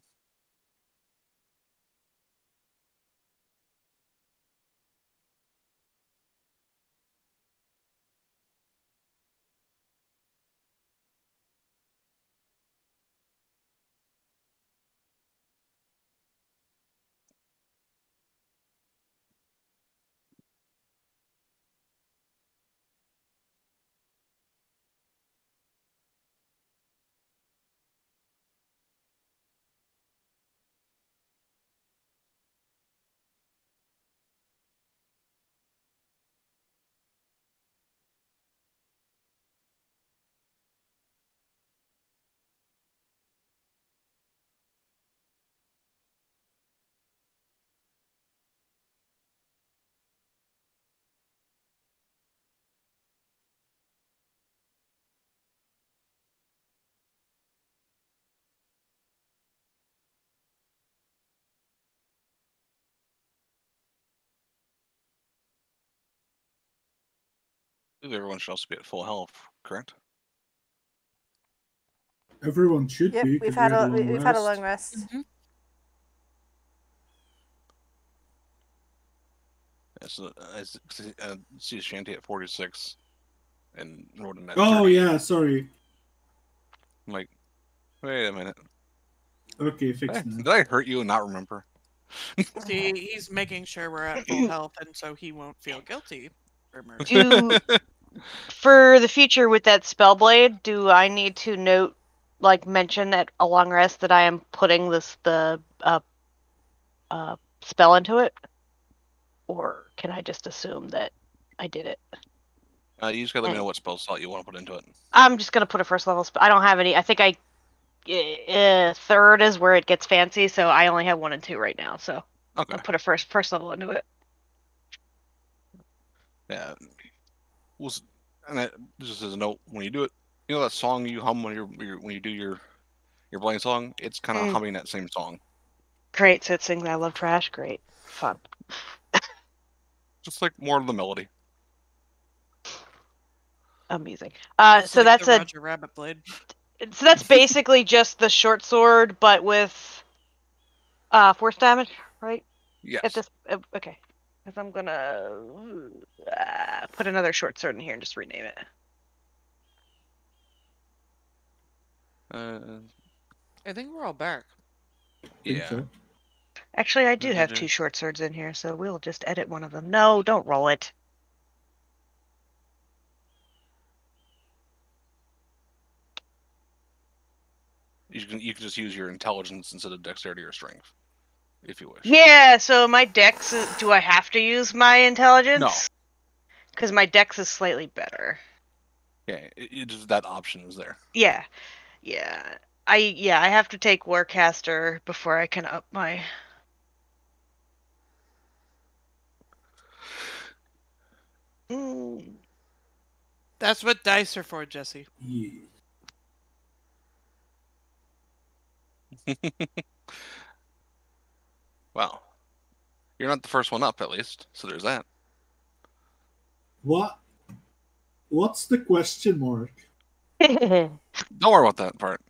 A: I believe everyone should also be at full health, correct?
E: Everyone should
C: Yep,
E: be.
C: we've
E: 'cause we
C: had a
E: long
C: we've had a
E: rest.
C: long rest.
D: Mm-hmm.
A: Yeah, so I see Shanty at 46 and Roden at
E: Oh
A: 30.
E: yeah, sorry.
A: I'm like, wait a minute.
E: Okay, fix
A: Did
E: now.
A: I hurt you and not remember?
D: See, he's making sure we're at full health, and so he won't feel guilty for murder.
B: Do for the future with that spellblade, do I need to note, like, mention at a long rest that I am putting the spell into it, or can I just assume that I did it?
A: You just gotta let me know what spell slot you want to put into it.
B: I'm just gonna put a first level spell. I don't have any. I think third is where it gets fancy, so I only have 1 and 2 right now. So
A: Okay.
B: I'll put a first level into it.
A: Yeah. And that, just as a note, when you do it, you know that song you hum when when you do your blind song? It's kind of humming that same song.
B: Great. So it sings "I Love Trash." Great, fun.
A: Just like more of the melody.
B: Amazing.
D: It's
B: So
D: like
B: that's
D: the
B: a
D: Roger Rabbit blade.
B: so that's basically just the short sword, but with force damage, right?
A: Yes.
B: At this, okay. Because I'm gonna put another short sword in here and just rename it.
D: I think we're all back.
E: Think
A: Yeah.
E: so.
B: Actually, I do have 2 short swords in here, so we'll just edit one of them. No, don't roll it.
A: You can just use your intelligence instead of dexterity or strength, if you wish.
B: Yeah, so my dex, do I have to use my intelligence?
A: No.
B: Because my dex is slightly better.
A: Yeah, it just that option is there.
B: Yeah. I have to take Warcaster before I can up my...
D: That's what dice are for, Jesse.
E: Yeah.
A: Well, you're not the first one up, at least. So there's that.
E: What? What's the question mark?
A: Don't worry about that part.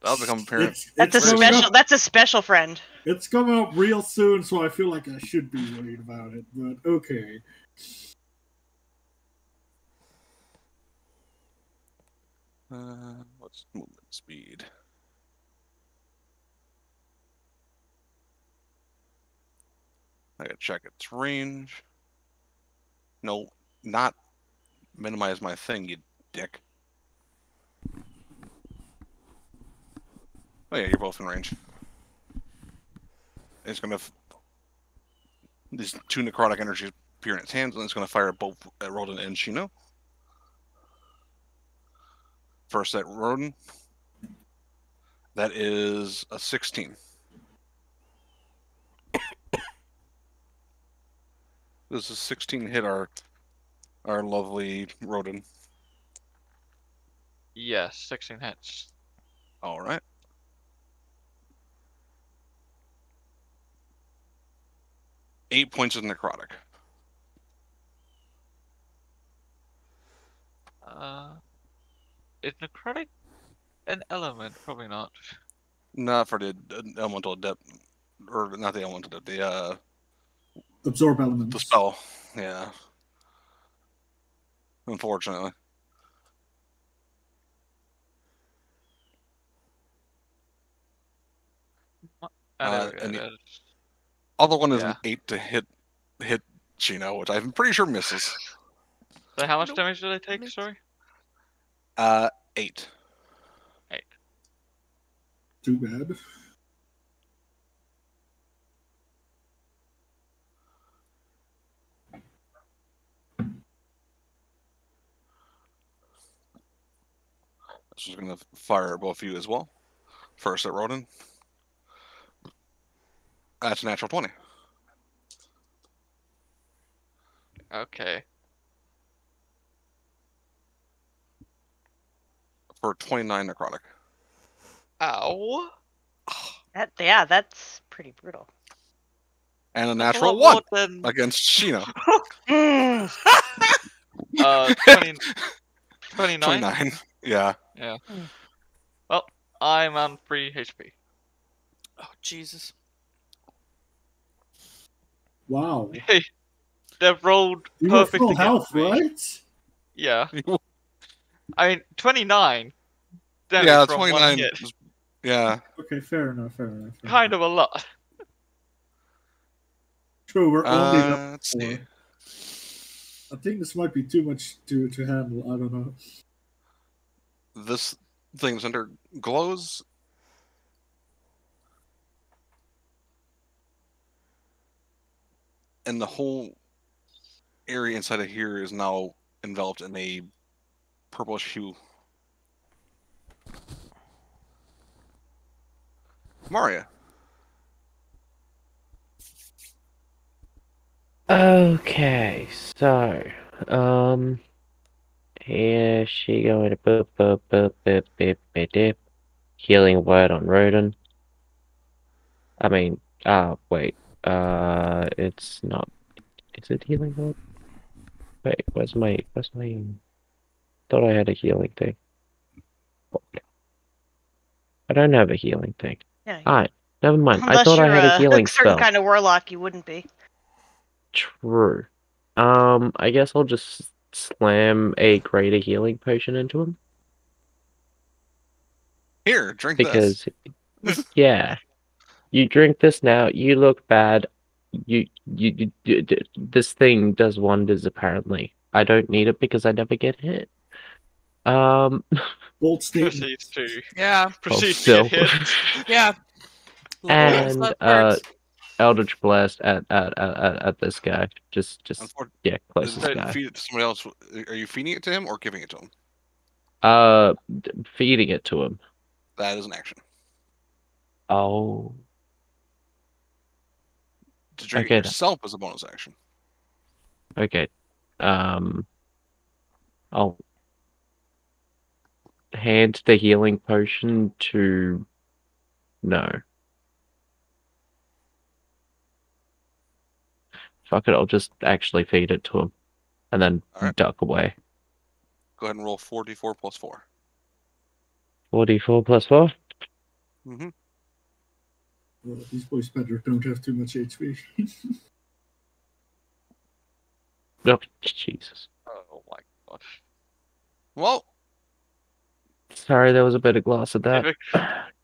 A: That'll become apparent.
B: That's a
E: coming
B: special.
E: up-
B: That's a special friend.
E: It's coming up real soon, so I feel like I should be worried about it. But okay.
A: What's movement speed? I gotta check its range. No, not minimize my thing, you dick. Oh yeah, you're both in range. It's gonna. These two necrotic energies appear in its hands, and it's gonna fire both at Rodin and Shino. First at Rodin. That is a 16. Does a 16 hit our lovely Rodin?
F: Yes, 16 hits.
A: All right. Eight points of necrotic.
F: Is necrotic an element? Probably not.
A: Not for the elemental adept, or not the elemental adept, the
E: Absorb elements.
A: the spell. Yeah. Unfortunately. And the other one is an 8 to hit Chino, which I'm pretty sure misses.
F: So how much damage did I take? Sorry.
A: 8.
F: 8.
E: Too bad.
A: She's going to fire at both of you as well. First at Rodin. That's a natural 20.
F: Okay.
A: For 29 necrotic.
F: Ow.
B: That's pretty brutal.
A: And a
F: That's a
A: natural
F: lot
A: 1
F: more than
A: against Shino.
F: 20, 29.
A: 29. Yeah.
F: Yeah. Well, I'm on 3 HP.
D: Oh, Jesus.
E: Wow.
F: Hey, they've rolled
E: You were
F: perfect
E: full
F: against
E: health,
F: me.
E: right?
F: Yeah. I mean, 29 damage
A: Yeah,
F: from
A: 29.
F: one hit.
A: Yeah.
E: Okay, fair enough, fair enough.
F: Kind of a lot.
E: True, we're only level
A: Let's see.
E: 4. I think this might be too much to handle. I don't know.
A: This thing's under glows. And the whole area inside of here is now enveloped in a purplish hue. Maria.
G: Okay, so, here she going to boop boop boop boop boop boop dip. Healing word on Rodin. I mean, wait, it's not. Is it healing word? Wait, where's my? Thought I had a healing thing. I don't have a healing thing.
B: Yeah.
G: Alright, never mind. I
B: Unless
G: thought I
B: you're
G: had a healing
B: certain
G: spell.
B: kind of warlock, you wouldn't be.
G: True. I guess I'll just slam a greater healing potion into him.
A: Here, drink this.
G: Because, yeah. You drink this now, you look bad. This thing does wonders, apparently. I don't need it because I never get hit.
E: Bold statement.
F: Proceeds to.
D: Yeah.
F: Proceeds to
G: still.
F: get hit.
D: Yeah.
G: And,
D: That works.
G: Eldritch Blast at this guy. Just yeah, closest
A: Is that
G: guy.
A: feed it to somebody else? Are you feeding it to him or giving it to him?
G: Feeding it to him.
A: That is an action.
G: Oh.
A: To drink
G: Okay,
A: it yourself is a bonus action.
G: Okay. I'll hand the healing potion to No. Fuck it, I'll just actually feed it to him. And then
A: Alright.
G: duck away.
A: Go ahead and roll 4d4 plus 4.
G: 44 plus 4?
A: Mm-hmm.
E: Well, these boys better don't have too much HP.
G: Oh, Jesus.
F: Oh my gosh.
A: Well,
G: Sorry, there was a bit of glass at that.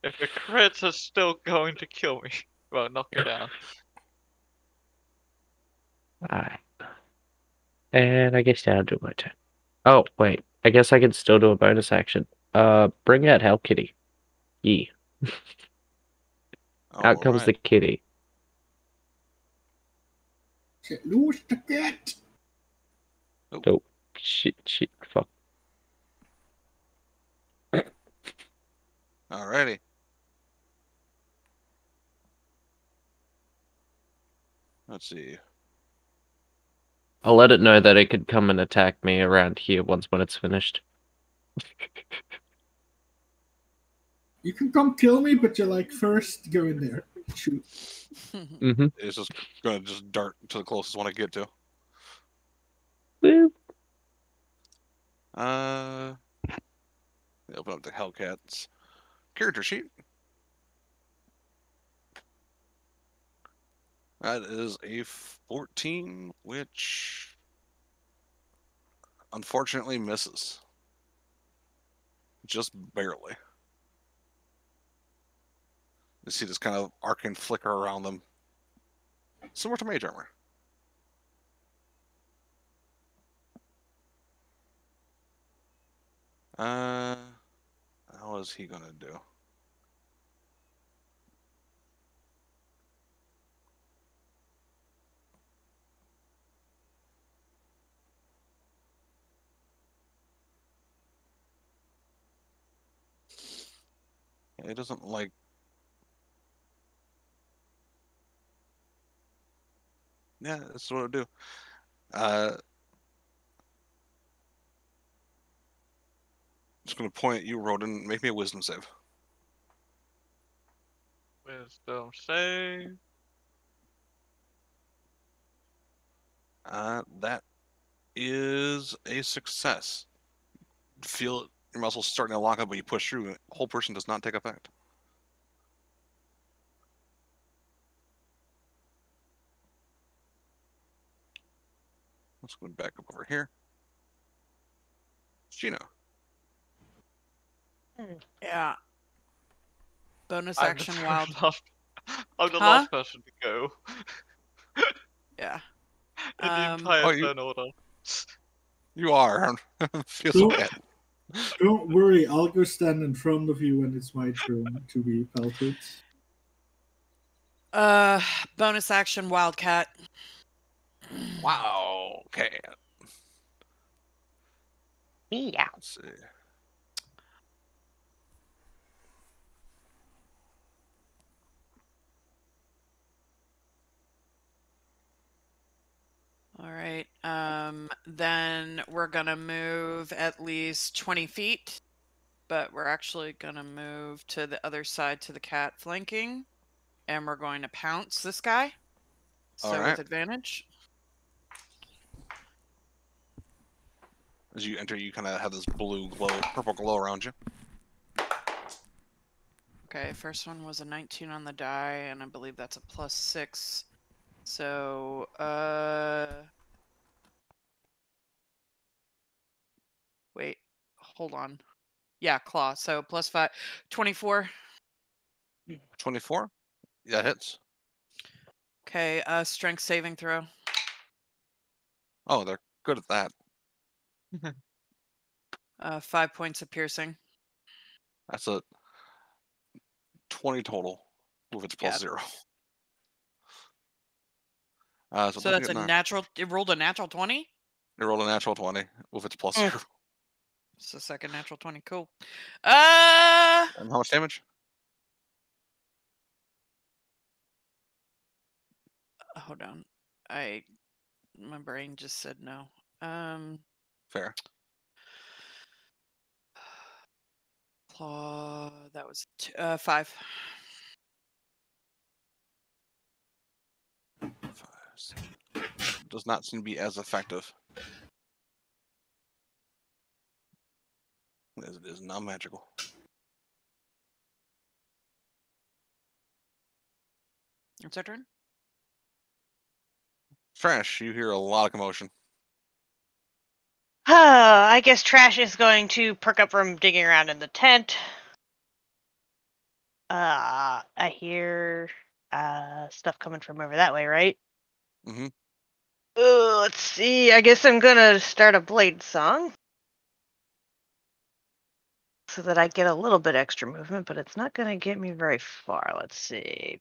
F: If a crit is still going to kill me, well, knock me down.
G: Alright. And I guess I'll do my turn. Oh, wait. I guess I can still do a bonus action. Bring out Hell Kitty. Yeah. Out comes the kitty.
E: Lose the cat!
G: Oh, shit, fuck.
A: Alrighty. Let's see.
G: I'll let it know that it could come and attack me around here when it's finished.
E: You can come kill me, but you're like, first go in there. Shoot.
G: Mm-hmm.
A: It's just gonna just dart to the closest one I get to.
G: Woo.
A: Open up the Hellcat's character sheet. That is a 14, which unfortunately misses. Just barely. You see this kind of arcane flicker around them. Similar to mage armor. How is he gonna do? It doesn't like. Yeah, that's what it'll do. Just gonna point at you, Rodin. Make me a wisdom save.
F: Wisdom save.
A: That is a success. Feel your muscles starting to lock up, but you push through. The whole person does not take effect. Let's go back up over here. Gino.
D: Yeah. Bonus
F: I'm
D: action
F: the
D: wild.
F: I'm the
D: Huh?
F: last person to go
D: Yeah.
F: in the
D: Um,
F: entire
A: Oh, you-
F: turn order.
A: You are. Feel so
E: Don't-
A: bad.
E: Don't worry, I'll go stand in front of you when it's my turn to be pelted.
D: bonus action Wildcat.
A: Wow. Okay.
B: Yeah.
A: Let's see.
D: All right. Then we're gonna move at least 20 feet, but we're actually gonna move to the other side to the cat flanking, and we're going to pounce this guy. So
A: All right.
D: with advantage.
A: As you enter, you kind of have this blue glow, purple glow around you.
D: Okay, first one was a 19 on the die, and I believe that's a +6. So, wait, hold on. Yeah, claw. So +5, 24.
A: 24. Yeah, hits.
D: Okay, strength saving throw.
A: Oh, they're good at that.
D: 5 points of piercing.
A: That's a 20 total with its plus 0.
D: So that's a natural. It rolled a natural 20.
A: It rolled a natural 20 with its plus 0.
D: It's the second natural 20. Cool.
A: And how much damage?
D: Hold on. My brain just said no.
A: Fair.
D: Claw. That was 5.
A: Does not seem to be as effective as it is non-magical.
D: It's our turn.
A: Trash, you hear a lot of commotion.
B: I guess Trash is going to perk up from digging around in the tent. I hear stuff coming from over that way, right?
A: Mm-hmm.
B: Let's see. I guess I'm gonna start a blade song so that I get a little bit extra movement, but it's not gonna get me very far. Let's see.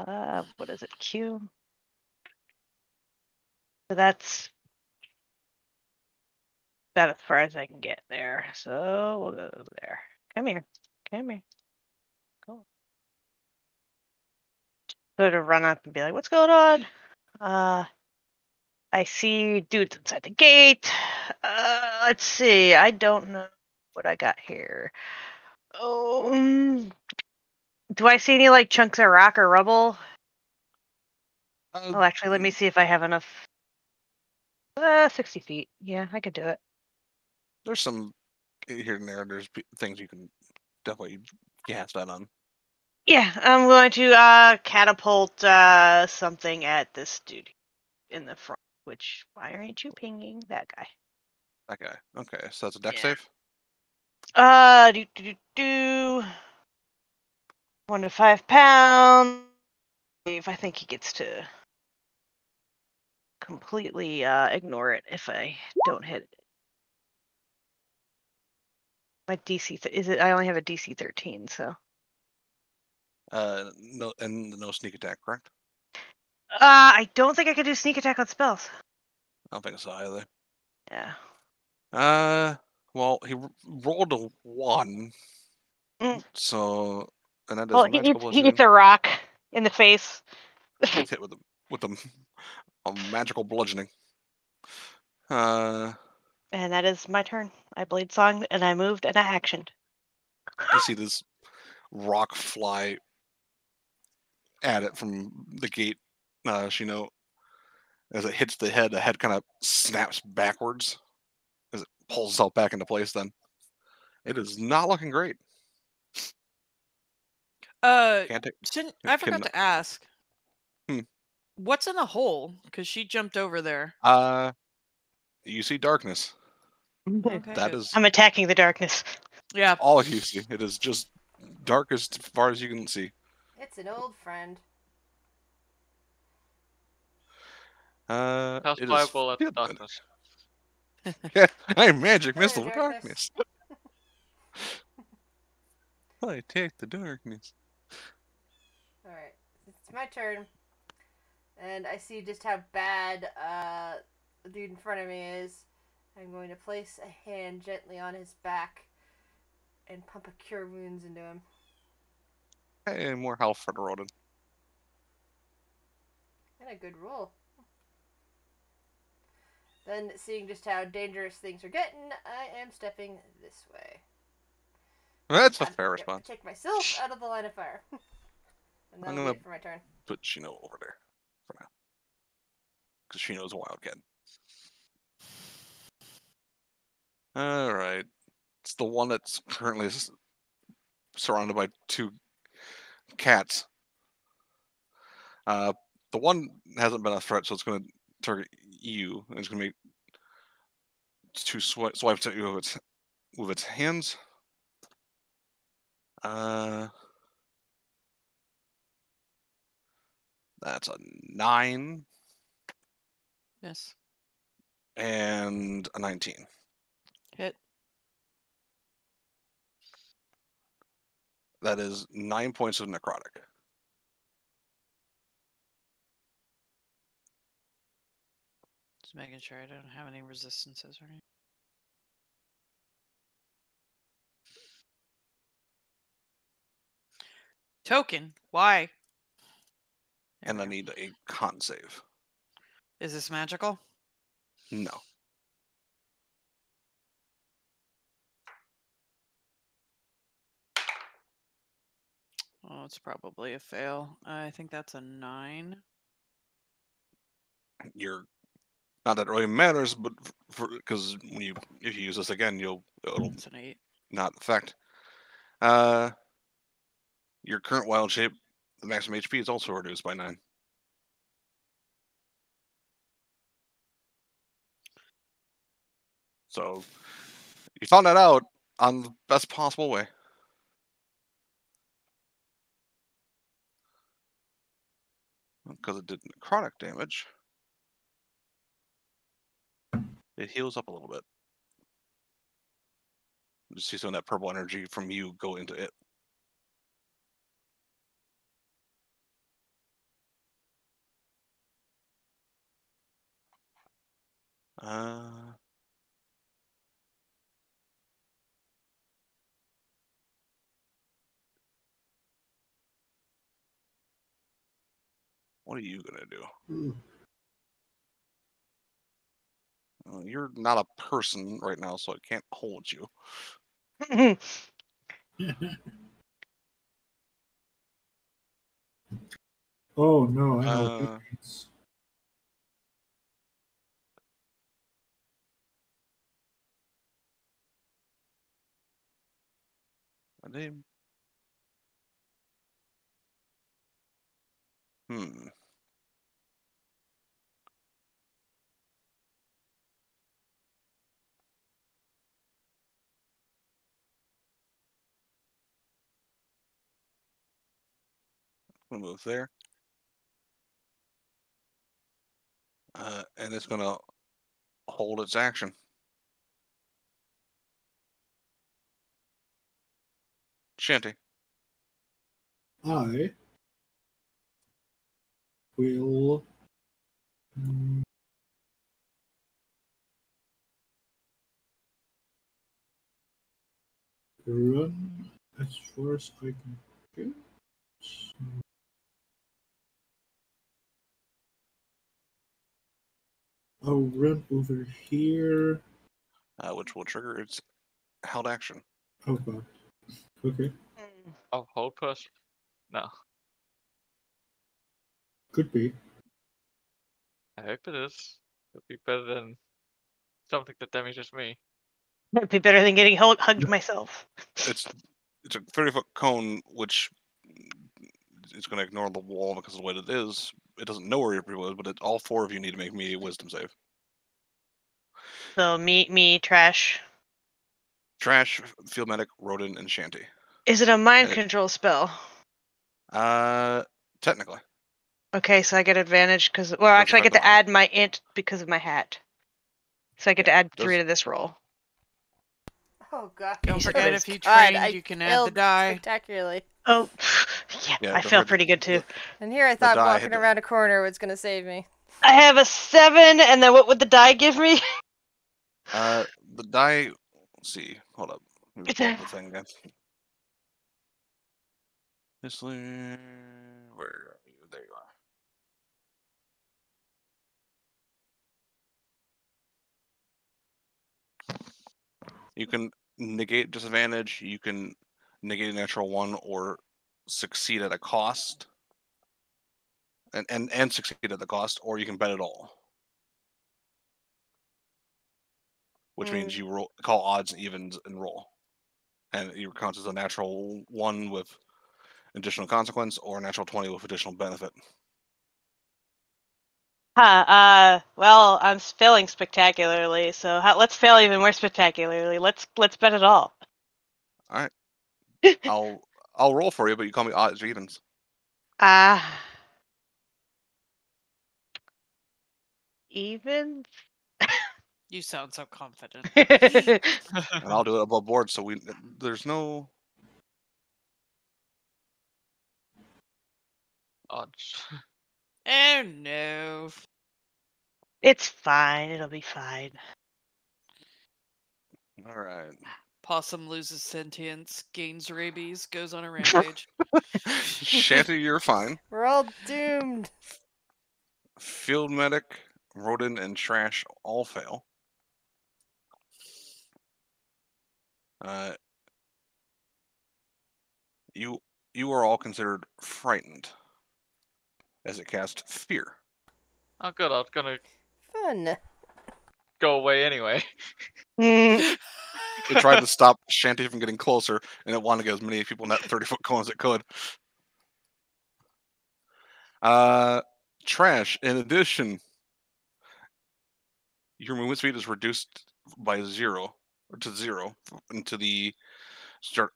B: What is it? Q. So that's about as far as I can get there. So we'll go there. Come here. Come here. Go. Sort of run up and be like, "What's going on?" I see dudes inside the gate. Let's see. I don't know what I got here. Oh, do I see any like chunks of rock or rubble? Oh, actually, let me see if I have enough. 60 feet. Yeah, I could do it.
A: There's some here and there. There's things you can definitely cast that on.
B: Yeah, I'm going to catapult something at this dude in the front. Which, why aren't you pinging that guy?
A: That guy. Okay, so that's a deck
B: Yeah.
A: save.
B: Do 1 to 5 pounds. If I think he gets to completely ignore it if I don't hit it. My DC is it? I only have a DC 13, so.
A: No, and no sneak attack, correct?
B: I don't think I could do sneak attack on spells.
A: I don't think so either.
B: Yeah.
A: Well, he rolled a 1, so and that is
B: Well,
A: magical
B: he
A: bludgeoning.
B: hits a rock in the face.
A: Gets hit with a magical bludgeoning.
B: And that is my turn. I blade song and I moved and I actioned.
A: You see this rock fly at it from the gate. Shino, as it hits the head kind of snaps backwards as it pulls itself back into place. Then it is not looking great. Can't take.
D: I forgot to ask.
A: Hmm.
D: What's in the hole? Because she jumped over there.
A: You see darkness.
D: Okay,
A: That
D: good.
A: is
B: I'm attacking the darkness.
D: Yeah.
A: all you see. It is just dark as far as you can see.
C: It's an old friend.
F: How
A: It is
F: viable at the
A: filled with-
F: darkness?
A: Yeah, I'm magic
C: Hello,
A: missile
C: darkness.
A: darkness. I take the darkness.
C: Alright, it's my turn. And I see just how bad the dude in front of me is. I'm going to place a hand gently on his back and pump a cure wounds into him.
A: Hey, more health for the rodent.
C: And a good roll. Then, seeing just how dangerous things are getting, I am stepping this way.
A: That's a fair response.
C: Take myself out of the line of fire. And that'll be it for my turn.
A: Put Shino over there for now. Because Shino's a wildcat. Alright. It's the one that's currently surrounded by 2 cats. The one hasn't been a threat, so it's going to target you. And it's going to make 2 swipes at you with its hands. That's a 9
D: Yes.
A: and a 19.
D: Hit.
A: That is 9 points of necrotic.
D: Just making sure I don't have any resistances or anything. Token. Why? There
A: And
D: we
A: I
D: go.
A: need a con save.
D: Is this magical?
A: No.
D: Oh, it's probably a fail. I think that's a 9.
A: You're not that it really matters, but because if you use this again, it'll
D: It's an 8.
A: not affect. Your current wild shape, the maximum HP is also reduced by 9. So you found that out on the best possible way. Because it did necrotic damage, it heals up a little bit. Just see some of that purple energy from you go into it. What are you gonna do?
E: Ooh.
A: You're not a person right now, so it can't hold you.
E: Oh no, I know what that means.
A: My name. I'm gonna move there. And it's gonna hold its action. Shanty.
E: I will run as far as I can go. I'll run over here.
A: Which will trigger its held action.
E: Oh god. Okay.
F: Oh, hold push? No.
E: Could be.
F: I hope it is. It'll be better than something that damages me.
B: It'd be better than getting hugged myself.
A: It's a 30-foot cone, which it's going to ignore the wall because of the way that it is. It doesn't know where your people is, but all 4 of you need to make me a wisdom save.
B: So me, Trash.
A: Trash, Field Medic, Rodin, and Shanty.
B: Is it a mind control spell?
A: Technically.
B: Okay, so I get advantage because, well,
A: Doesn't
B: actually, I get
A: affect
B: to
A: the mind.
B: add my int because of my hat. So I get to add 3 to this roll.
C: Oh god.
D: Don't
B: Jesus
D: forget,
B: Christ.
D: if you
C: God,
D: trained,
C: I
D: you can add the
C: failed
D: die.
C: spectacularly.
B: Oh, yeah,
A: Yeah,
B: I
A: don't
B: felt
A: forget
B: pretty good too.
C: And here I
A: the
C: thought
A: die
C: walking
A: hit the-
C: around a corner was gonna save me.
B: I have a 7, and then what would the die give me?
A: The die. Let's see. Hold up. Let me
B: It's
A: pull
B: a-
A: up the thing again. Islir, where are you? There you are. You can negate disadvantage. You can negate a natural 1 or succeed at a cost, and succeed at the cost, or you can bet it all, which means you call odds and evens and roll, and your counts as a natural 1 with additional consequence or a natural 20 with additional benefit.
B: Well, I'm failing spectacularly, so let's fail even more spectacularly. Let's bet it all.
A: All right, I'll roll for you, but you call me odds or evens.
B: Even?
D: You sound so confident.
A: And I'll do it above board, so there's no
F: Odds.
D: Oh no.
B: It's fine. It'll be fine.
A: All right.
D: Possum loses sentience, gains rabies, goes on a rampage.
A: Shanty, you're fine.
C: We're all doomed.
A: Field Medic, Rodin, and Trash all fail. You you are all considered frightened as it casts fear.
F: Oh, good. I was gonna
C: Fun.
F: go away anyway.
B: Mm.
A: It tried to stop Shanty from getting closer, and it wanted to get as many people in that 30-foot cone as it could. Trash. In addition, your movement speed is reduced by 0 to 0 into the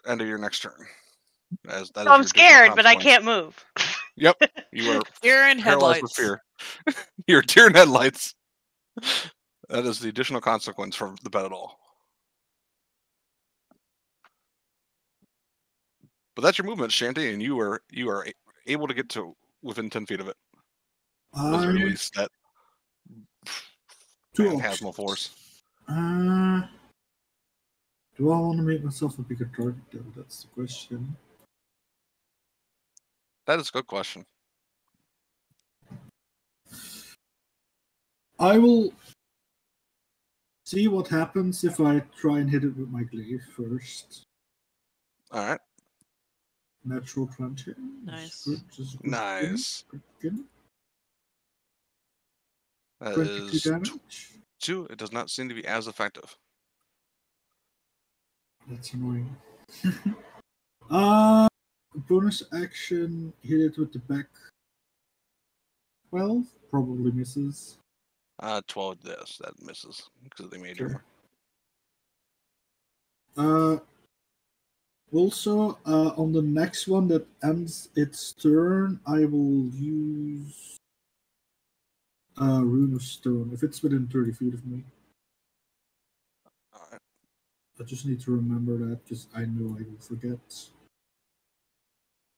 A: end of your next turn. As that is
B: So I'm
A: your additional
B: scared, but I
A: consequence.
B: can't move.
A: Yep, you are
D: Deer in
A: paralyzed with
D: headlights.
A: fear. You're deer in headlights. That is the additional consequence from the bet at all. But that's your movement, Shanty, and you are able to get to within 10 feet of it. As it
E: I
A: released that
E: two
A: phantasmal
E: options.
A: force.
E: Do I want to make myself a bigger target though? That's the question.
A: That is a good question.
E: I will see what happens if I try and hit it with my glaive first.
A: All right.
E: Natural 20.
D: Nice.
A: Nice.
E: Good.
A: That
E: 22
A: is
E: damage.
A: 2. It does not seem to be as effective.
E: That's annoying. Bonus action, hit it with the back. 12 probably misses.
A: 12. Yes, that misses because of the major.
E: Sure. Also, on the next one that ends its turn, I will use Rune of Stone if it's within 30 feet of me.
A: All right.
E: I just need to remember that because I know I will forget.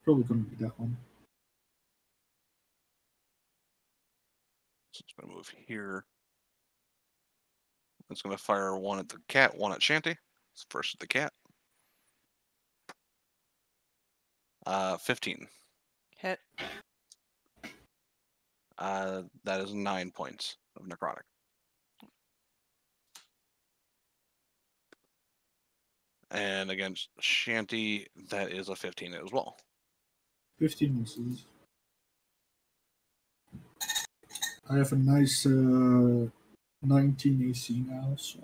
E: Probably gonna be that one.
A: So it's going to move here. It's going to fire one at the cat, one at Shanty. It's first at the cat. 15.
D: Hit.
A: That is 9 points of necrotic. And against Shanty, that is a 15 as well.
E: 15 misses. I have a nice 19 AC now, so.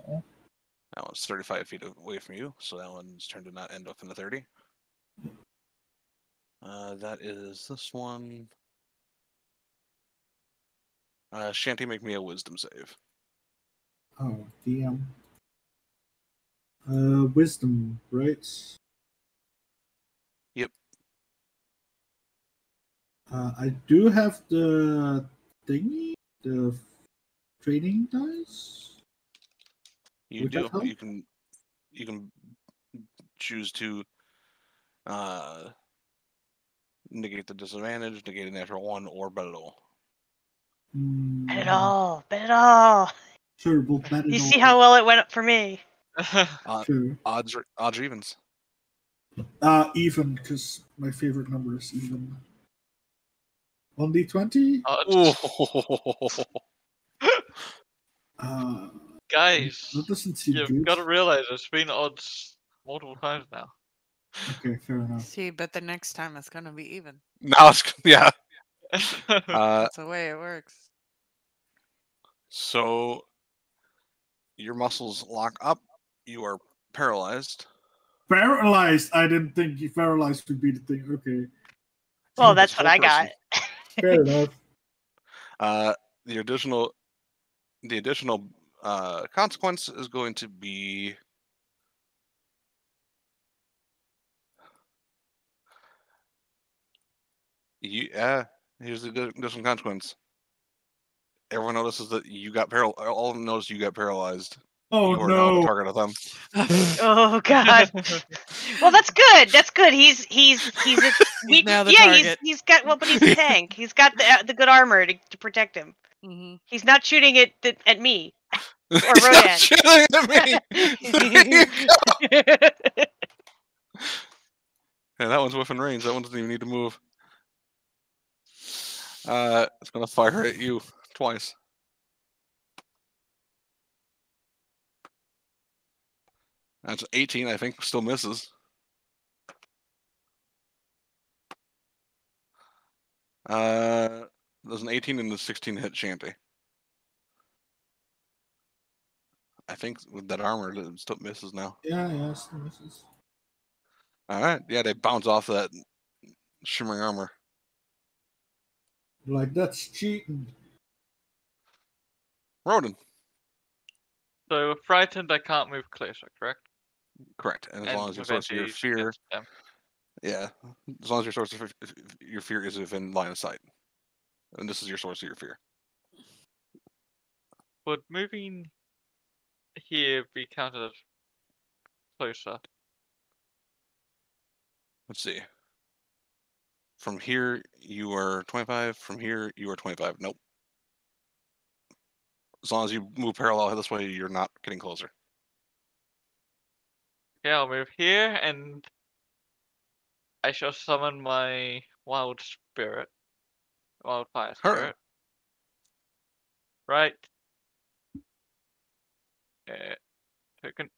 A: That one's 35 feet away from you, so that one's turned to not end up in the 30. That is this one. Shanty, make me a wisdom save.
E: Oh, DM. Wisdom, right?
A: Yep.
E: I do have the thingy, the training dice.
A: You
E: Would that
A: do.
E: help?
A: You can choose to negate the disadvantage, negate a natural 1, or bet it all.
B: Bet it all. Bet it all.
E: Sure, we'll bet it
B: You
E: all.
B: see how well it went up for me.
E: Sure.
A: Odds or evens?
E: Even, because my favorite number is even. 1d20?
F: Guys,
E: That doesn't seem
F: you've
E: good.
F: got to realize there's been odds multiple times now.
E: Okay, fair enough.
D: See, but the next time it's gonna be even.
A: Now it's yeah.
D: That's the way it works.
A: So your muscles lock up. You are paralyzed.
E: Paralyzed? I didn't think paralyzed would be the thing. Okay.
B: Well, that's what I got.
E: Fair enough.
A: The additional consequence is going to be here's the additional consequence. Everyone notices that you got paralyzed. All of them notice you got paralyzed.
E: Oh
A: You are now the
E: no!
A: target of them.
B: Oh God. Well, that's good. That's good. He's weak.
D: now the
B: yeah,
D: target.
B: he's got well, but he's a tank. He's got the good armor to protect him.
D: Mm-hmm.
B: He's not shooting it at me or
A: He's not
B: Rodan.
A: shooting at me. Yeah, that one's within range. That one doesn't even need to move. It's gonna fire at you twice. That's 18, I think. Still misses. There's an 18 and a 16 hit Shanty. I think with that armor, it still misses now.
E: Yeah, still misses.
A: All right, yeah, they bounce off that shimmering armor.
E: Like, that's cheating.
A: Rodin,
F: So frightened, I can't move closer, correct?
A: correct. And as
F: And
A: long as your
F: with
A: source of your
F: advantage
A: fear,
F: against them.
A: yeah, as long as your source of your fear is within line of sight, and this is your source of your fear.
F: Would moving here be counted as closer?
A: Let's see. From here, you are 25. From here, you are 25. Nope. As long as you move parallel this way, you're not getting closer.
F: Okay, I'll move here, and I shall summon my wildfire
A: Her.
F: spirit. Right. Token.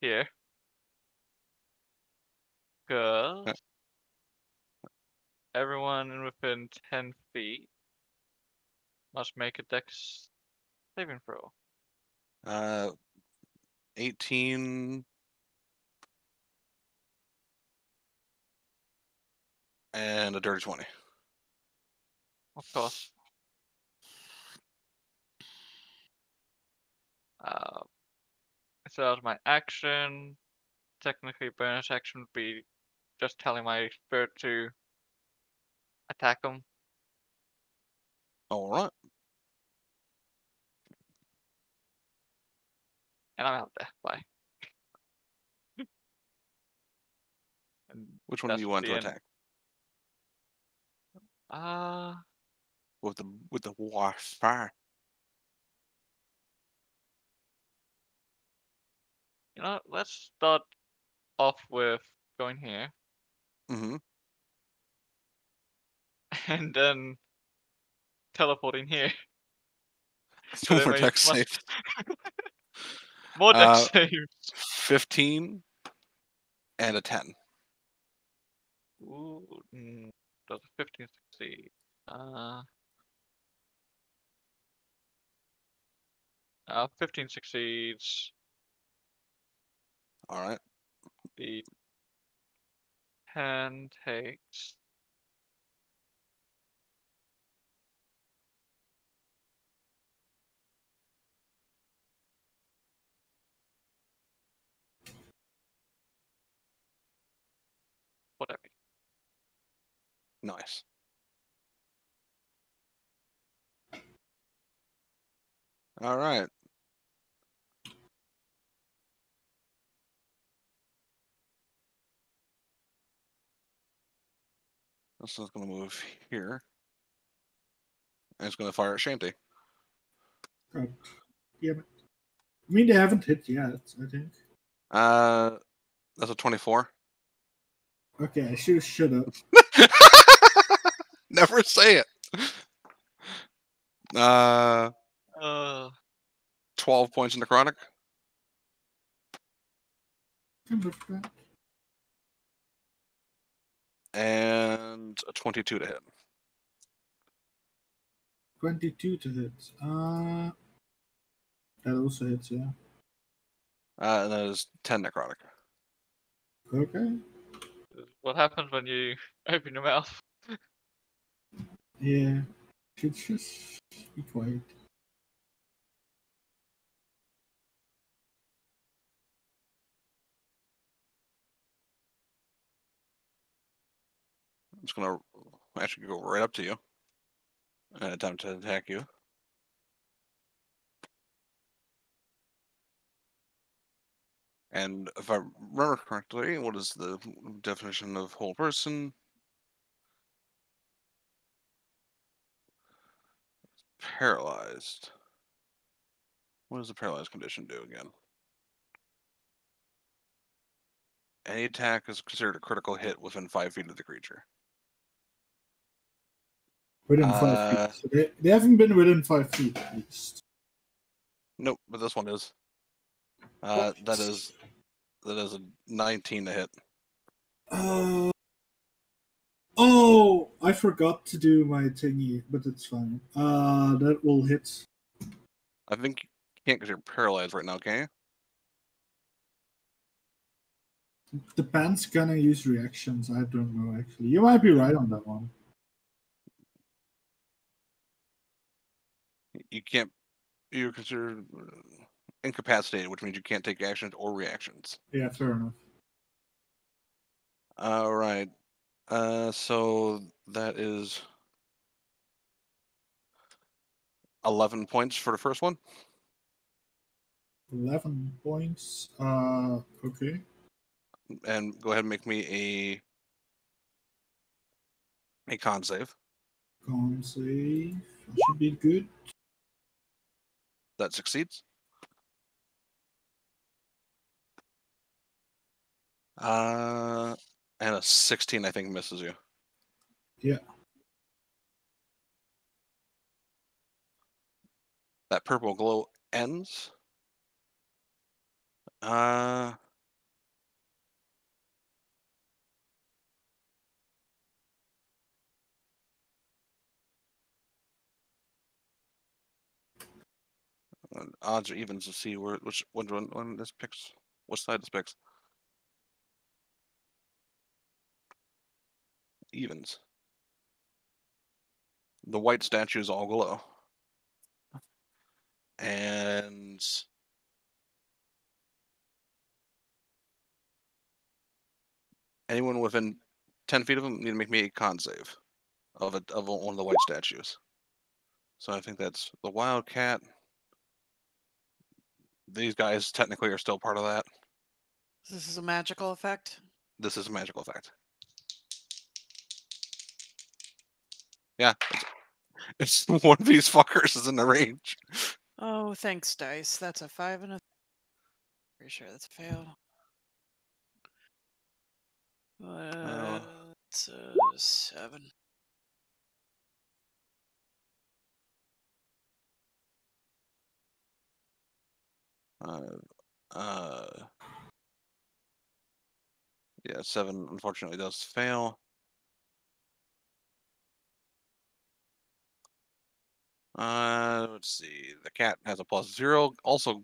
F: Here. Because everyone within 10 feet must make a dex saving throw.
A: 18 and a dirty 20.
F: Of course. So that was my action. Technically, bonus action would be just telling my spirit to attack them.
A: All right.
F: And I'm out there. Bye. And
A: Which one do you
F: that's
A: want
F: the
A: to
F: end.
A: attack?
F: Uh,
A: With the warfare.
F: you know, let's start off with going here,
A: Mm-hmm.
F: and then teleporting here.
A: Two
F: then
A: more
F: my
A: dex
F: must-
A: saves.
F: More dex saves.
A: 15 and a 10.
F: Ooh, does a 15 succeed? 15 succeeds.
A: All right.
F: The 10 takes. Whatever.
A: Nice. All right. This is going to move here. And it's going to fire at Shanty.
E: God damn it. I mean, they haven't hit yet, I think.
A: That's a 24.
E: Okay, I should have shut up.
A: Never say it. 12 points in necrotic. And a 22 to hit.
E: 22 to hit. That also hits, yeah.
A: And that is 10 necrotic.
E: Okay.
F: What happens when you open your mouth?
E: Yeah. Should just be quiet.
A: I'm just going to actually go right up to you and attempt to attack you. And if I remember correctly, what is the definition of whole person? Paralyzed. What does the paralyzed condition do again? Any attack is considered a critical hit within 5 feet of the creature.
E: Within 5 feet. So they haven't been within 5 feet, at least.
A: Nope, but this one is. That is a 19 to hit.
E: Oh, I forgot to do my thingy, but it's fine. That will hit.
A: I think you can't because you're paralyzed right now, can you?
E: The pan's gonna use reactions. I don't know, actually. You might be right on that one.
A: You can't. You're considered incapacitated, which means you can't take actions or reactions.
E: Yeah, fair enough.
A: All right. So that is 11 points for the first one.
E: 11 points. Okay.
A: And go ahead and make me a con save.
E: Con save. Should be good.
A: That succeeds. And a 16, I think, misses you.
E: Yeah.
A: That purple glow ends. Odds or evens to see which one this picks, what side this picks. Evens. The white statues all glow. And anyone within 10 feet of them need to make me a con save of one of the white statues. So I think that's the Wildcat. These guys technically are still part of that.
D: This is a magical effect.
A: This is a magical effect. Yeah, it's one of these fuckers is in the range.
D: Oh, thanks, dice. That's a 5 and a. Pretty sure that's a fail. It's a 7.
A: Yeah, 7 unfortunately does fail. Let's see. The cat has a +0. Also,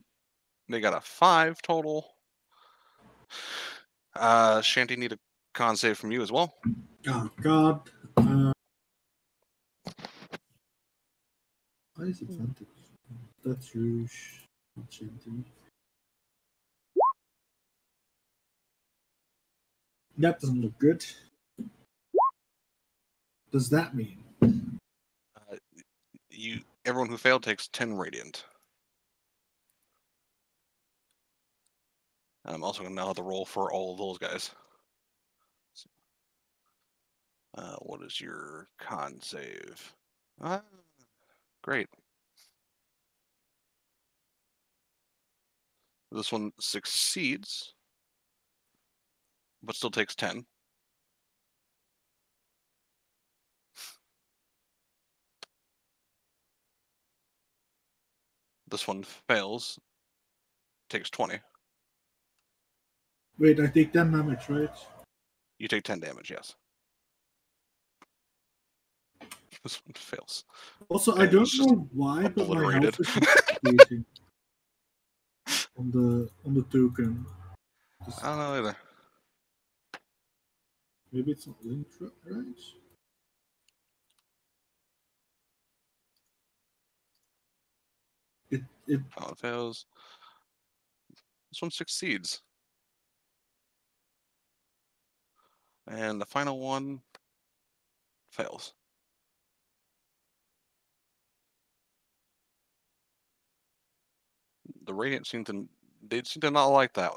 A: they got a 5 total. Shanty need a con save from you as well.
E: Oh, God. Why is advantage? That's Rouge. Not Shanty. That doesn't look good. Does that mean?
A: Everyone who failed takes 10 radiant. I'm also going to now have to roll for all of those guys. What is your con save? Great. This one succeeds, but still takes 10. This one fails, takes 20.
E: Wait, I take 10 damage, right?
A: You take 10 damage, yes. This one fails.
E: Also,
A: Okay,
E: I don't
A: it's just
E: know why, but my
A: obliterated.
E: health is increasing on the token.
A: I don't know either.
E: Maybe it's not linked, right? It
A: Oh, it fails. This one succeeds. And the final one fails. The Radiant seem to not like that.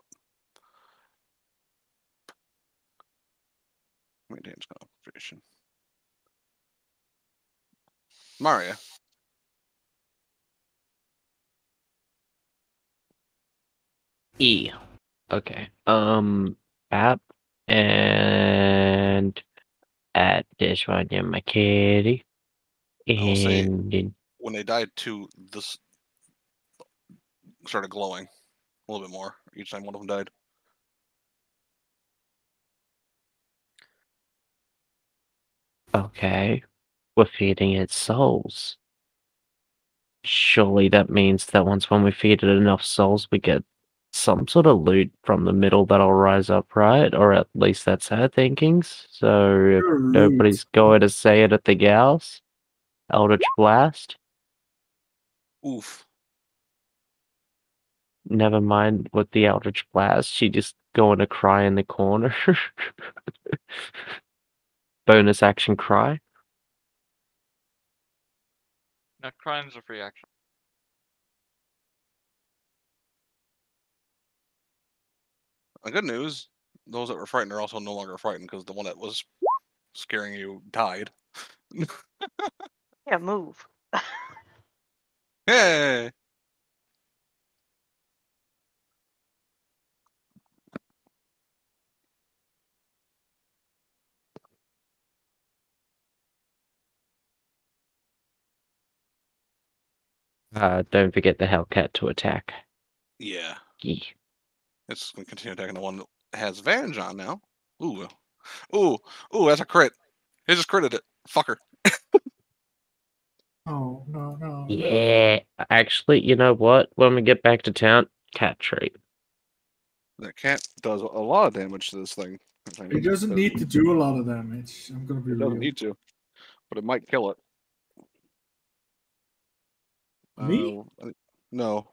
A: Maintains concentration. Maria.
G: E. Okay. App and at this one in my kitty.
A: I'll say
G: And then
A: when they died too, this started glowing a little bit more each time one of them died.
G: Okay. We're feeding it souls. Surely that means that when we feed it enough souls, we get some sort of loot from the middle that'll rise up, right? Or at least that's her thinkings. So if
E: Sure, loot.
G: nobody's going to say it at the gals, Eldritch Blast.
A: Oof.
G: Never mind with the Eldritch Blast. She just going to cry in the corner. Bonus action cry.
F: No, crying's a free action.
A: The good news, those that were frightened are also no longer frightened because the one that was scaring you died.
B: Yeah, move.
A: Hey!
G: Don't forget the Hellcat to attack.
A: Yeah.
G: Yee.
A: It's going to continue attacking the one that has advantage on now. Ooh. Ooh. Ooh, that's a crit. He just critted it. Fucker.
E: Oh, no, no.
G: Yeah. Actually, you know what? When we get back to town, cat treat.
A: That cat does a lot of damage to this thing.
E: It doesn't need to do a lot of damage. I'm gonna be
A: It
E: real.
A: doesn't need to, but it might kill it.
E: Me?
A: No.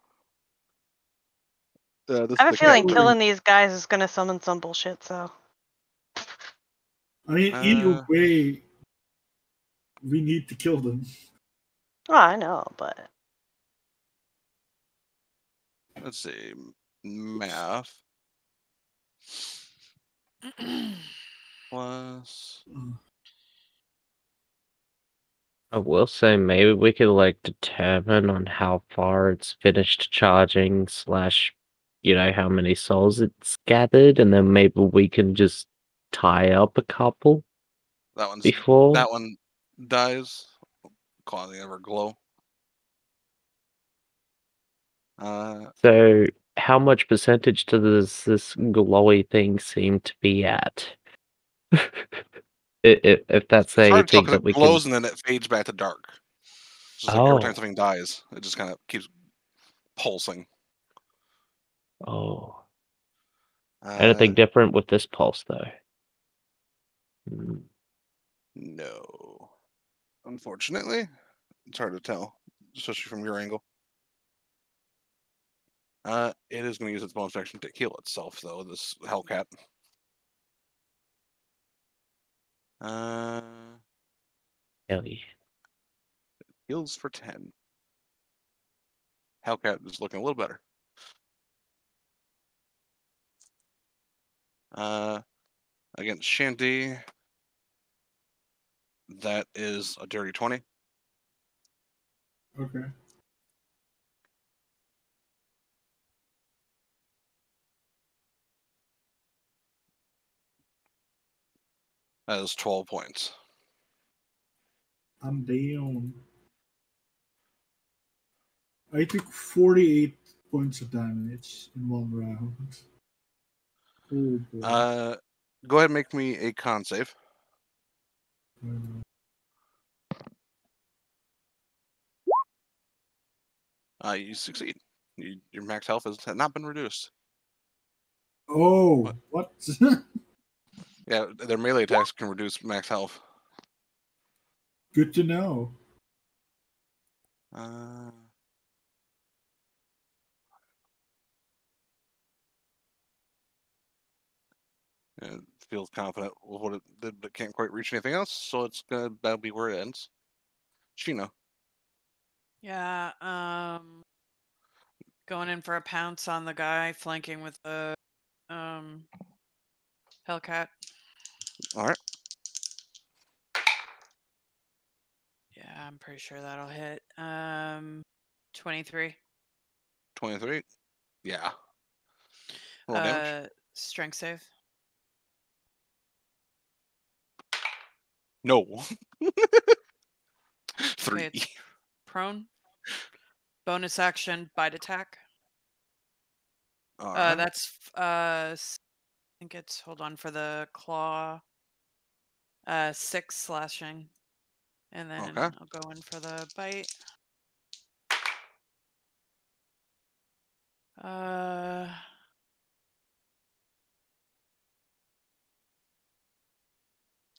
A: This
B: I have a
A: the
B: feeling
A: cat.
B: killing these guys is gonna summon some bullshit, so.
E: I mean, either way, we need to kill them.
B: Oh, I know, but.
A: Let's see. Math. Plus.
G: I will say maybe we could like determine on how far it's finished charging / how many souls it's gathered, and then maybe we can just tie up a couple before.
A: That one dies, causing ever glow.
G: So how much percentage does this glowy thing seem to be at? If that's
A: It's
G: a
A: hard to tell
G: thing
A: because
G: that
A: it
G: we
A: glows
G: can.
A: and then it fades back to dark. So it's like every time
G: Oh,
A: something dies, it just kind of keeps pulsing.
G: oh. Anything different with this pulse though?
A: No. Unfortunately, it's hard to tell, especially from your angle. It is going to use its bonus action to heal itself, though. This Hellcat.
G: Hell yeah.
A: Heals for 10. Hellcat is looking a little better. Against Shanty, that is a dirty 20.
E: Okay.
A: That is 12 points.
E: I'm down. I took 48 points of damage in one round. Oh boy.
A: Go ahead and make me a con save. You succeed. Your max health has not been reduced.
E: Oh, what?
A: Yeah, their melee attacks can reduce max health.
E: Good to know.
A: It feels confident with what it did, but can't quite reach anything else, so that'll be where it ends. Sheena.
D: Yeah, going in for a pounce on the guy flanking with the Hellcat.
A: All right.
D: Yeah, I'm pretty sure that'll hit. 23.
A: 23. Yeah. Roll damage.
D: Strength save.
A: No. 3.
D: Okay, it's prone. Bonus action, bite attack.
A: All right.
D: That's I think it's hold on for the claw. 6 slashing. And then
A: Okay.
D: I'll go in for the bite.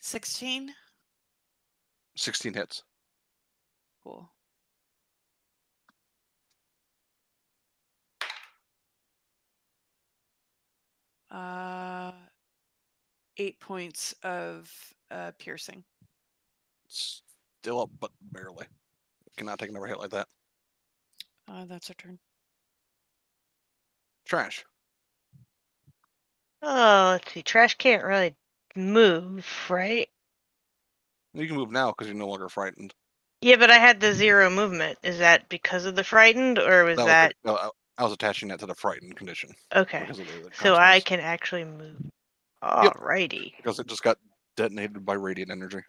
D: 16.
A: 16 hits.
D: Cool. 8 points of piercing.
A: Still up, but barely. Cannot take another hit like that.
D: That's our turn.
A: Trash.
B: Oh, let's see. Trash can't really move, right?
A: You can move now because you're no longer frightened.
B: Yeah, but I had the 0 movement. Is that because of the frightened, or was that?
A: I was attaching that to the frightened condition.
B: Okay.
A: Because of the
B: So I
A: consequence.
B: can actually move.
A: Yep.
B: Alrighty.
A: Because it just got detonated by radiant energy.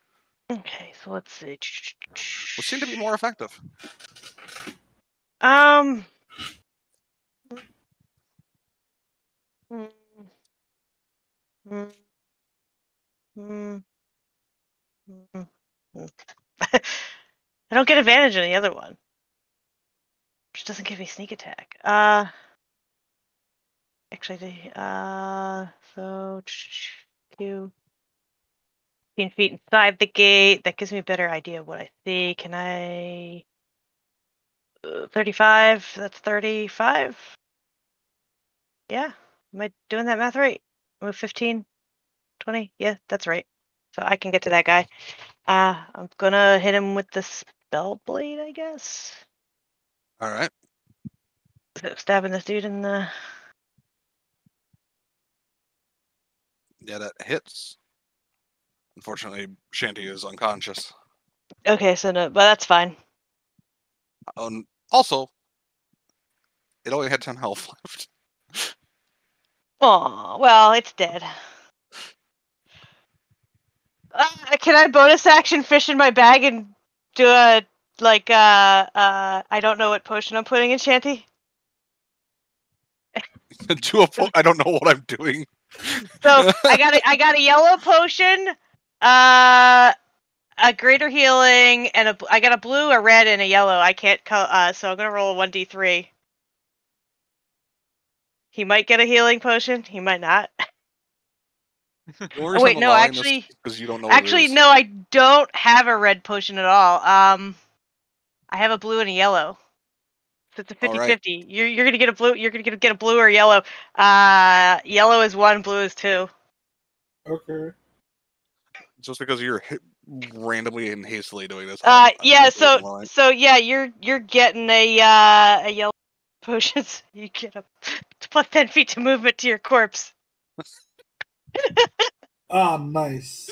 B: Okay, so let's see.
A: Which seemed to be more effective.
B: Mm, mm, mm, mm, mm. I don't get advantage on the other one. Which doesn't give me sneak attack. Actually, so Q. 15 feet inside the gate. That gives me a better idea of what I see. Can I? 35. That's 35. Yeah. Am I doing that math right? Move 15, 20. Yeah, that's right. So I can get to that guy. I'm gonna hit him with the spell blade, I guess.
A: All right.
B: So stabbing this dude in the.
A: Yeah, that hits. Unfortunately, Shanty is unconscious.
B: Okay, so no, but that's fine.
A: Also, it only had 10 health left.
B: Oh, well, it's dead. Can I bonus action fish in my bag and do a I don't know what potion I'm putting in Shanty?
A: I don't know what I'm doing.
B: So I got a yellow potion, a greater healing, and I got a blue, a red, and a yellow. I can't so I'm gonna roll a 1d3. He might get a healing potion. He might not.
A: Oh,
B: wait, no, actually,
A: because you don't know what it is.
B: no, I don't have a red potion at all. I have a blue and a yellow. So it's a 50-50.
A: Right.
B: You're gonna get a blue. You're gonna get a blue or yellow. Yellow is 1, blue is 2.
E: Okay.
A: Just because you're randomly and hastily doing this.
B: Yeah. So yeah, you're getting a yellow potion. So you get a plus 10 feet to movement to your corpse.
E: Ah, nice.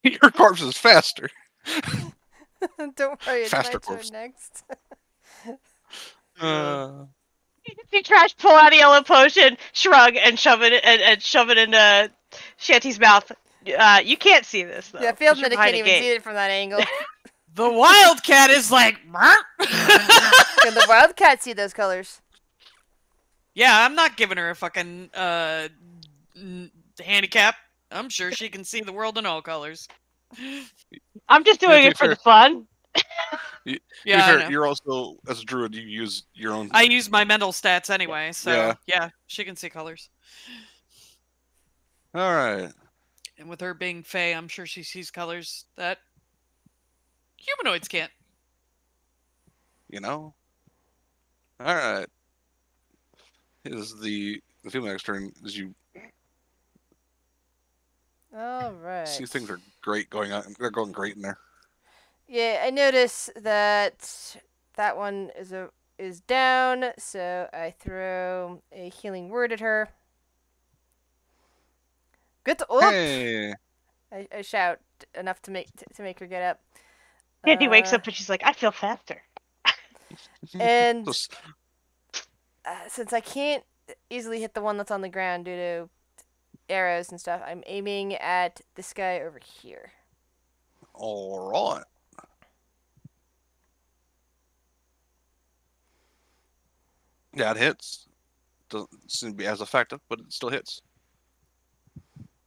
A: Your corpse is faster.
C: Don't worry, it's
A: Faster
C: my
A: corpse.
C: turn next.
B: You trash pull out a yellow potion, shrug, and shove it into Shanty's mouth. You can't see this though.
C: Yeah, Field
B: 'cause you're
C: Medic
B: behind
C: can't
B: a
C: even
B: gate.
C: see it from that angle.
D: The Wildcat is like,
C: Can the Wildcat see those colors?
D: yeah, I'm not giving her a fucking handicap. I'm sure she can see the world in all colors.
B: I'm just doing it for the fun.
D: Yeah, I know.
A: You're also, as a druid, you use your own.
D: I use my mental stats anyway, so yeah, she can see colors.
A: All right.
D: And with her being Fae, I'm sure she sees colors that humanoids can't.
A: You know. All right. Is the female's turn as you
C: All right.
A: see things are great going on. They're going great in there.
C: Yeah, I notice that one is down, so I throw a healing word at her. Good to up.
A: Hey.
C: I shout enough to make her get up.
B: Shanty wakes up and she's like, "I feel faster."
C: And since I can't easily hit the one that's on the ground due to arrows and stuff, I'm aiming at this guy over here.
A: All right. Yeah, it hits. Doesn't seem to be as effective, but it still hits.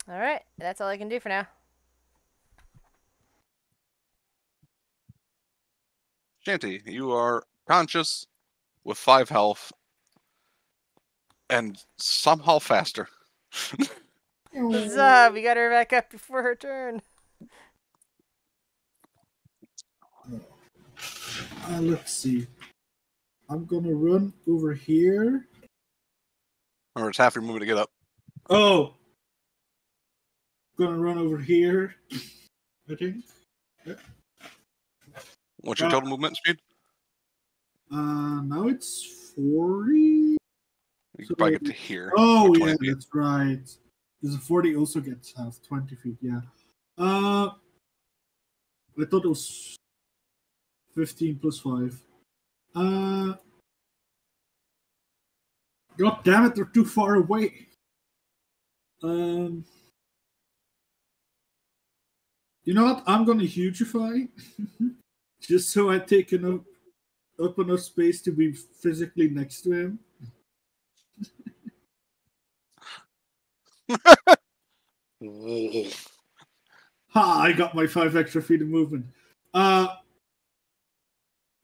C: All right, that's all I can do for now.
A: Shanty, you are conscious with 5 health and somehow faster.
C: Huzzah! We got her back up before her turn.
E: Let's see. I'm gonna run over here.
A: Or it's half your movement to get up.
E: Oh! Gonna run over here. I think.
A: What's your total movement speed?
E: Now it's 40.
A: You can probably get to here.
E: Oh,
A: or 20
E: yeah,
A: feet.
E: that's right. Because the 40 also gets half 20 feet, yeah. I thought it was 15 plus 5. God damn it, they're too far away. You know what? I'm gonna hugify. Just so I take up enough space to be physically next to him. Ha! I got my 5 extra feet of movement. And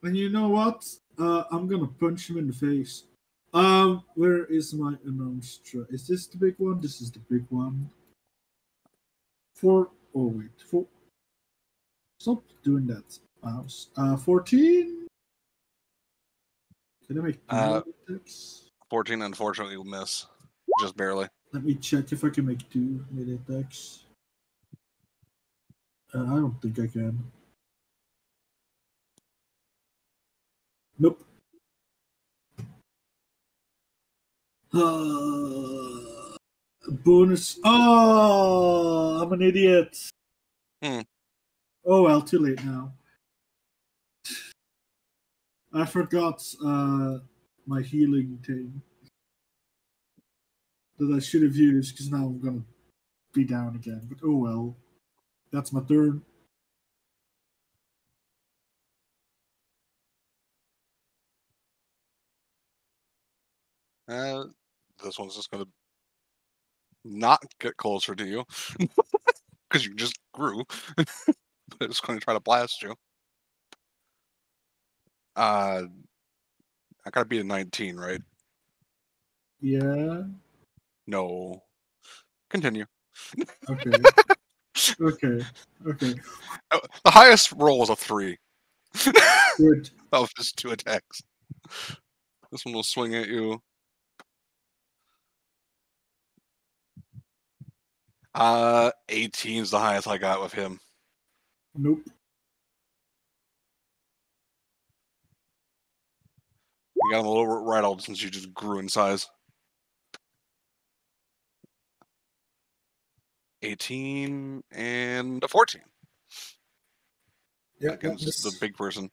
E: you know what? I'm gonna punch him in the face. Where is my unknown strike? Is this the big one? This is the big one. 4. Oh wait, 4. Stop doing that, Pounce. 14. Can I make attacks?
A: 14, unfortunately, will miss. Just barely.
E: Let me check if I can make 2 melee attacks. I don't think I can. Nope. Bonus. Oh, I'm an idiot.
A: Hmm.
E: Oh well, too late now. I forgot my healing thing that I should have used because now I'm gonna be down again. But oh well, that's my turn.
A: This one's just going to not get closer to you because you just grew. But it's going to try to blast you. I gotta beat a 19, right?
E: Yeah.
A: No. Continue.
E: Okay. Okay.
A: The highest roll was a 3.
E: Good.
A: Of his 2 attacks. This one will swing at you. 18 is the highest I got with him.
E: Nope.
A: You got him a little rattled since you just grew in size. 18 and a 14
E: Yeah,
A: against the big person.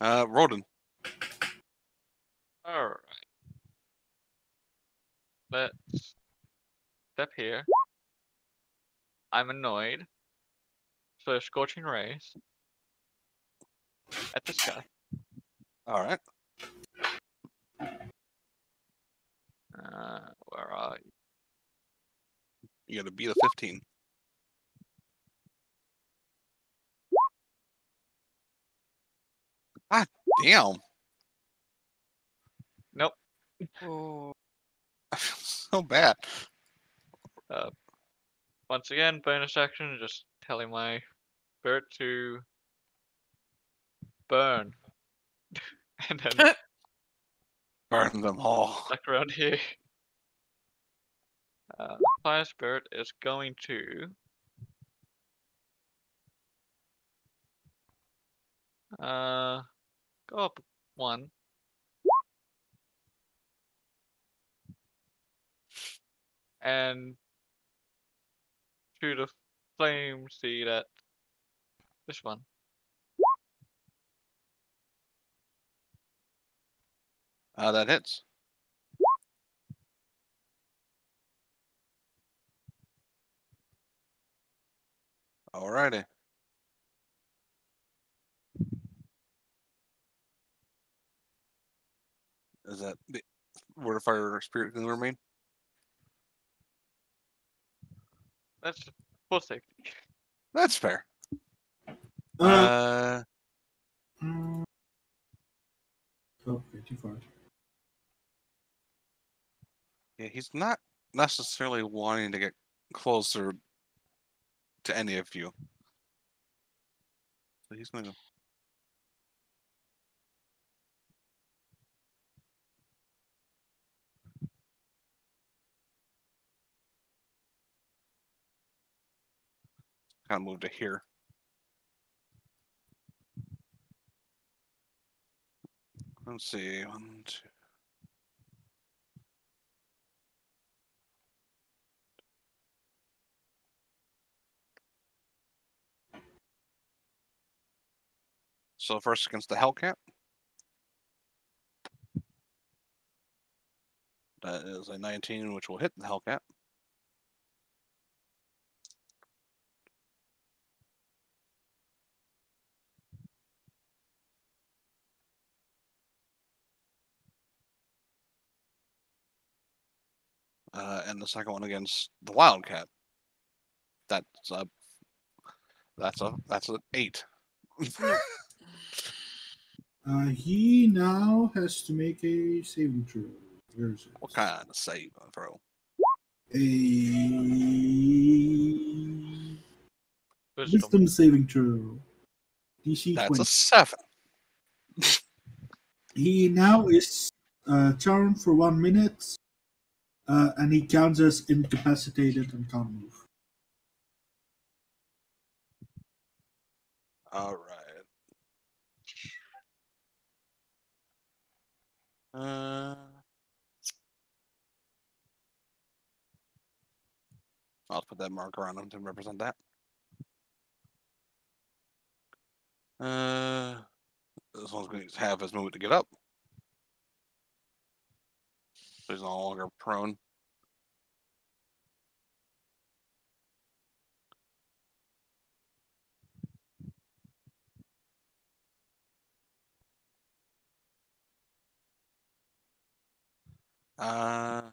A: Rodin.
F: Alright. Let's step here. I'm annoyed. So scorching rays at this guy.
A: All right.
F: Where are you?
A: You got to beat a 15. Ah, damn.
F: Nope.
D: Oh,
A: I feel so bad.
F: Once again, bonus action, just telling my bird to burn. And then
A: Burn them all.
F: back around here. Fire Spirit is going to go up 1. And shoot a flame seed at this one.
A: That hits. Alrighty. Is that the word of fire spirit can remain?
F: That's full safety.
A: That's fair. Uh,
E: Okay, too far.
A: yeah, he's not necessarily wanting to get closer to any of you. So he's gonna go. Kind of move to here. Let's see. 1, 2. So first against the Hellcat. That is a 19, which will hit the Hellcat. And the second one against the Wildcat. That's a 8.
E: He now has to make a saving throw. Where is it?
A: What kind of save throw?
E: A
F: Wisdom.
E: wisdom saving throw. DC
A: That's
E: 20.
A: a 7.
E: He now is charmed for 1 minute, and he counts as incapacitated and can't move.
A: All right. I'll put that marker on him to represent that. This one's going to have his movement to get up. So he's no longer prone. I'll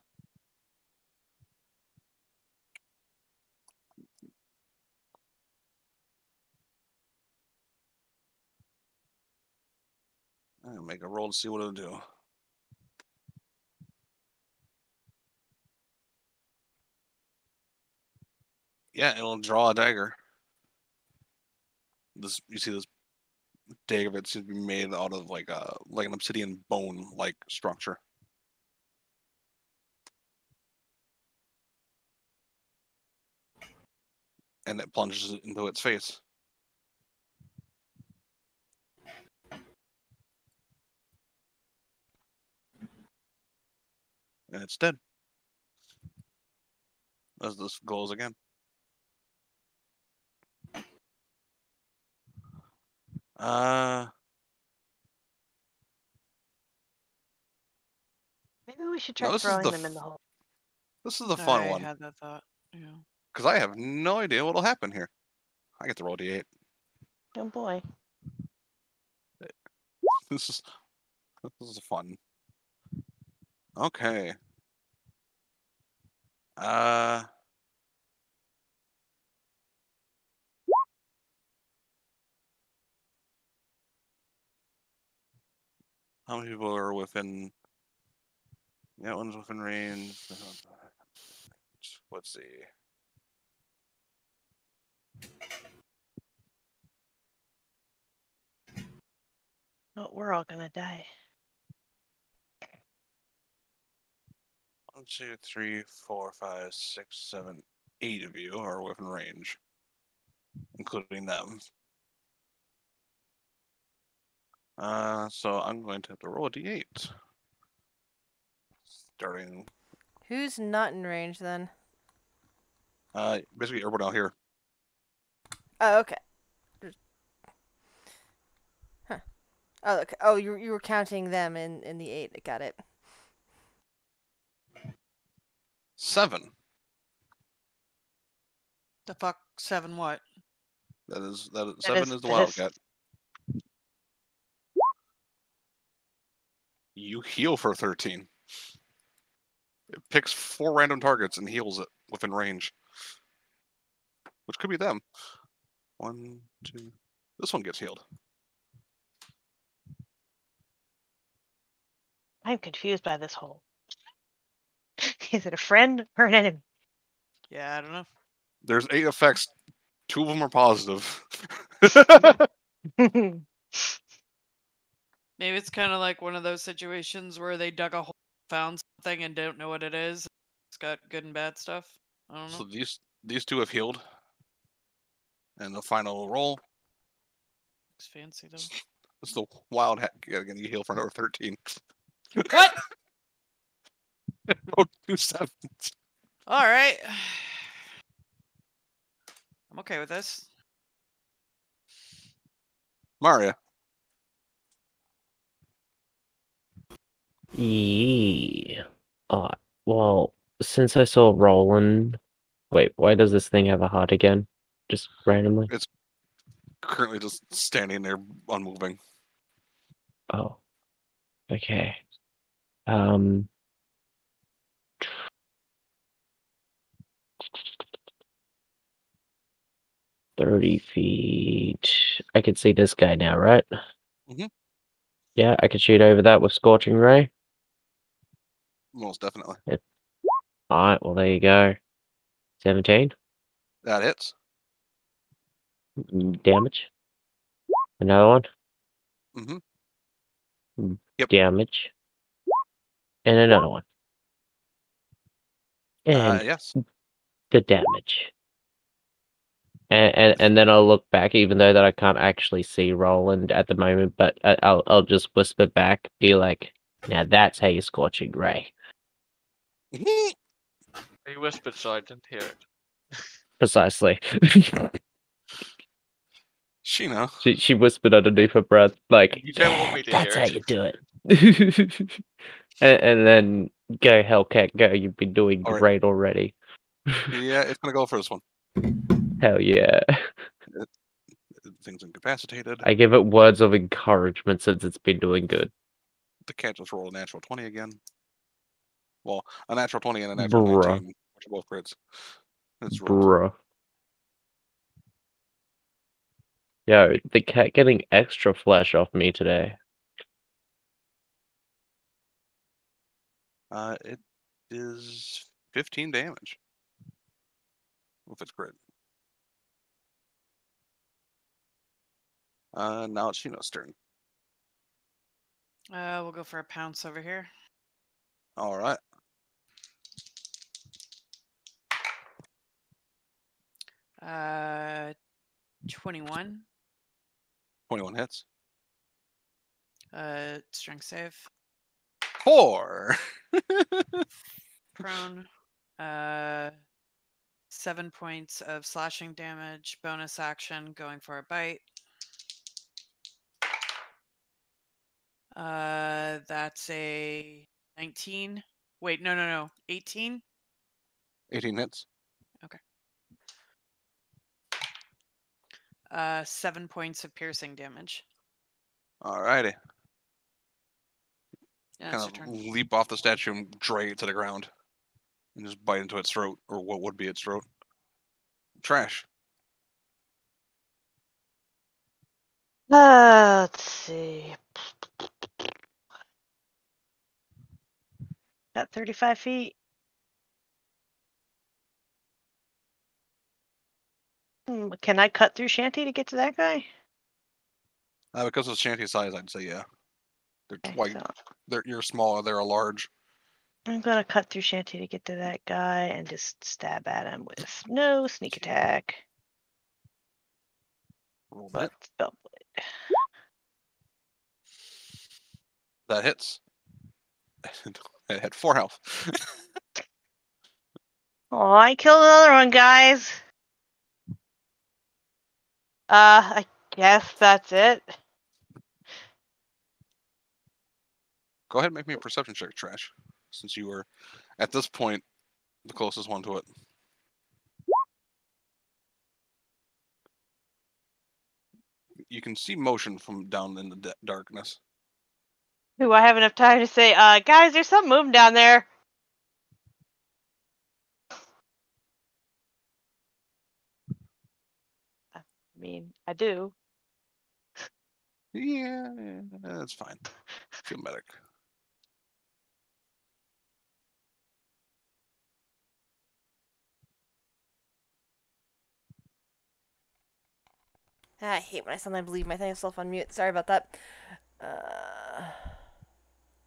A: make a roll to see what it'll do. Yeah, it'll draw a dagger. This, you see this dagger that seems to be made out of like an obsidian bone like structure. And it plunges it into its face. And it's dead. As this goes again.
B: Maybe we should try
A: No, this is
B: throwing
A: the
B: them in the hole.
A: This is the fun
D: I
A: one.
D: had that thought. Yeah.
A: Because I have no idea what'll happen here. I get to roll D8.
B: Oh boy.
A: This is fun. Okay. How many people are within? Yeah, one's within range. Let's see.
B: Oh, we're all gonna die.
A: 1, 2, 3, 4, 5, 6, 7, 8 of you are within range, including them. So I'm going to have to roll a D8. Starting.
C: Who's not in range then?
A: Basically everyone out here.
C: Oh, okay. Huh. Oh, okay. Oh, you were counting them in the 8. Got it.
A: 7.
D: The fuck? 7 what?
A: That is 7 is the
B: that is-
A: Wildcat. You heal for 13. It picks 4 random targets and heals it within range. Which could be them. 1, 2, This one gets healed.
B: I'm confused by this hole. Is it a friend or an enemy?
D: Yeah, I don't know.
A: There's 8 effects. 2 of them are positive.
D: Maybe it's kind of like one of those situations where they dug a hole, found something, and don't know what it is. It's got good and bad stuff. I don't know.
A: So these 2 have healed. And the final roll.
D: Looks fancy though.
A: It's the Wildcat getting you heal for another 13.
D: What?
A: Rolled 2 7s.
D: All right. I'm okay with this.
A: Maria.
G: Yeah. Well, since I saw Roland, wait, why does this thing have a heart again? Just randomly?
A: It's currently just standing there, unmoving.
G: Oh. Okay. 30 feet. I can see this guy now, right?
A: Mhm.
G: Yeah, I can shoot over that with Scorching Ray.
A: Most definitely.
G: Alright, well, there you go. 17
A: That hits.
G: damage. Another one.
A: Mm-hmm. Yep.
G: Damage. And another one. And
A: Yes.
G: the damage. And then I'll look back, even though that I can't actually see Roland at the moment, but I'll just whisper back, be like, now that's how you Scorching Ray.
F: He whispered so I didn't hear it.
G: Precisely.
A: Sheena.
G: She whispered underneath her breath, like,
F: You don't want me to
G: that's
F: hear
G: how
F: it.
G: you do it. and then go, Hellcat, go. You've been doing
A: All right.
G: great already.
A: Yeah, it's gonna go for this one.
G: Hell yeah.
A: Thing's incapacitated.
G: I give it words of encouragement since it's been doing good.
A: The cat just rolled a natural 20 again. Well, a natural 20 and a natural
G: Bruh.
A: 19, which are both crits. It's rolled.
G: Bruh. Yo, the cat getting extra flesh off me today.
A: It is 15 damage with its crit. Now it's Sheena's turn.
D: We'll go for a pounce over here.
A: All right.
D: Uh, 21.
A: 21 hits.
D: Strength save.
A: 4.
D: Prone. 7 points of slashing damage. Bonus action, going for a bite. That's a 19. Wait, no. 18?
A: 18 hits.
D: 7 points of piercing damage.
A: All righty.
D: Yeah, that's your
A: Kind of
D: turn.
A: leap off the statue and drag it to the ground. And just bite into its throat, or what would be its throat. Trash.
B: Let's see. Got 35 feet. Can I cut through Shanty to get to that guy?
A: Because of Shanty's size, I'd say yeah. They're
B: Okay,
A: quite.
B: so
A: You're smaller. They're a large.
B: I'm gonna cut through Shanty to get to that guy and just stab at him with no sneak attack.
A: Roll
B: But
A: that.
B: double it.
A: That hits. It had 4 health.
B: Oh, I killed another one, guys. I guess that's it.
A: Go ahead and make me a perception check, Trash. Since you were, at this point, the closest one to it. You can see motion from down in the darkness.
B: Do I have enough time to say, guys, there's something moving down there? I mean, I do.
A: Yeah, that's fine. Field medic.
C: I hate when I sometimes leave myself on mute. Sorry about that.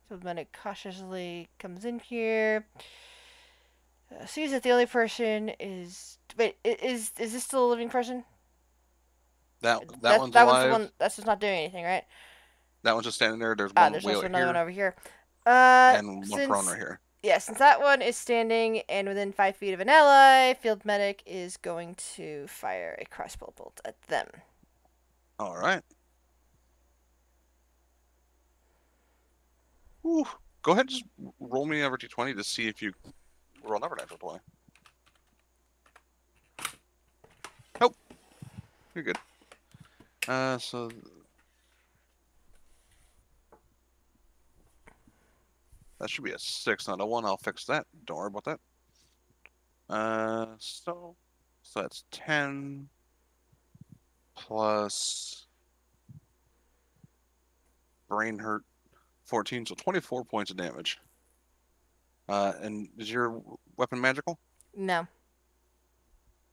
C: Field medic cautiously comes in here. Sees that the only person is. Wait, is this still a living person?
A: That one's
C: that
A: alive.
C: one's the one that's just not doing anything, right?
A: That one's just standing there. There's one
C: There's
A: way
C: also
A: out
C: another
A: here
C: one over here.
A: and one prone
C: Since
A: right here.
C: yeah, since that one is standing and within 5 feet of an ally, field medic is going to fire a crossbow bolt at them.
A: All right. Ooh. Go ahead and just roll me over d20 to see if you roll another natural 20. Nope. You're good. So that should be a 6, not a 1. I'll fix that. Don't worry about that. So that's 10 plus brain hurt 14, so 24 points of damage. And is your weapon magical?
C: No.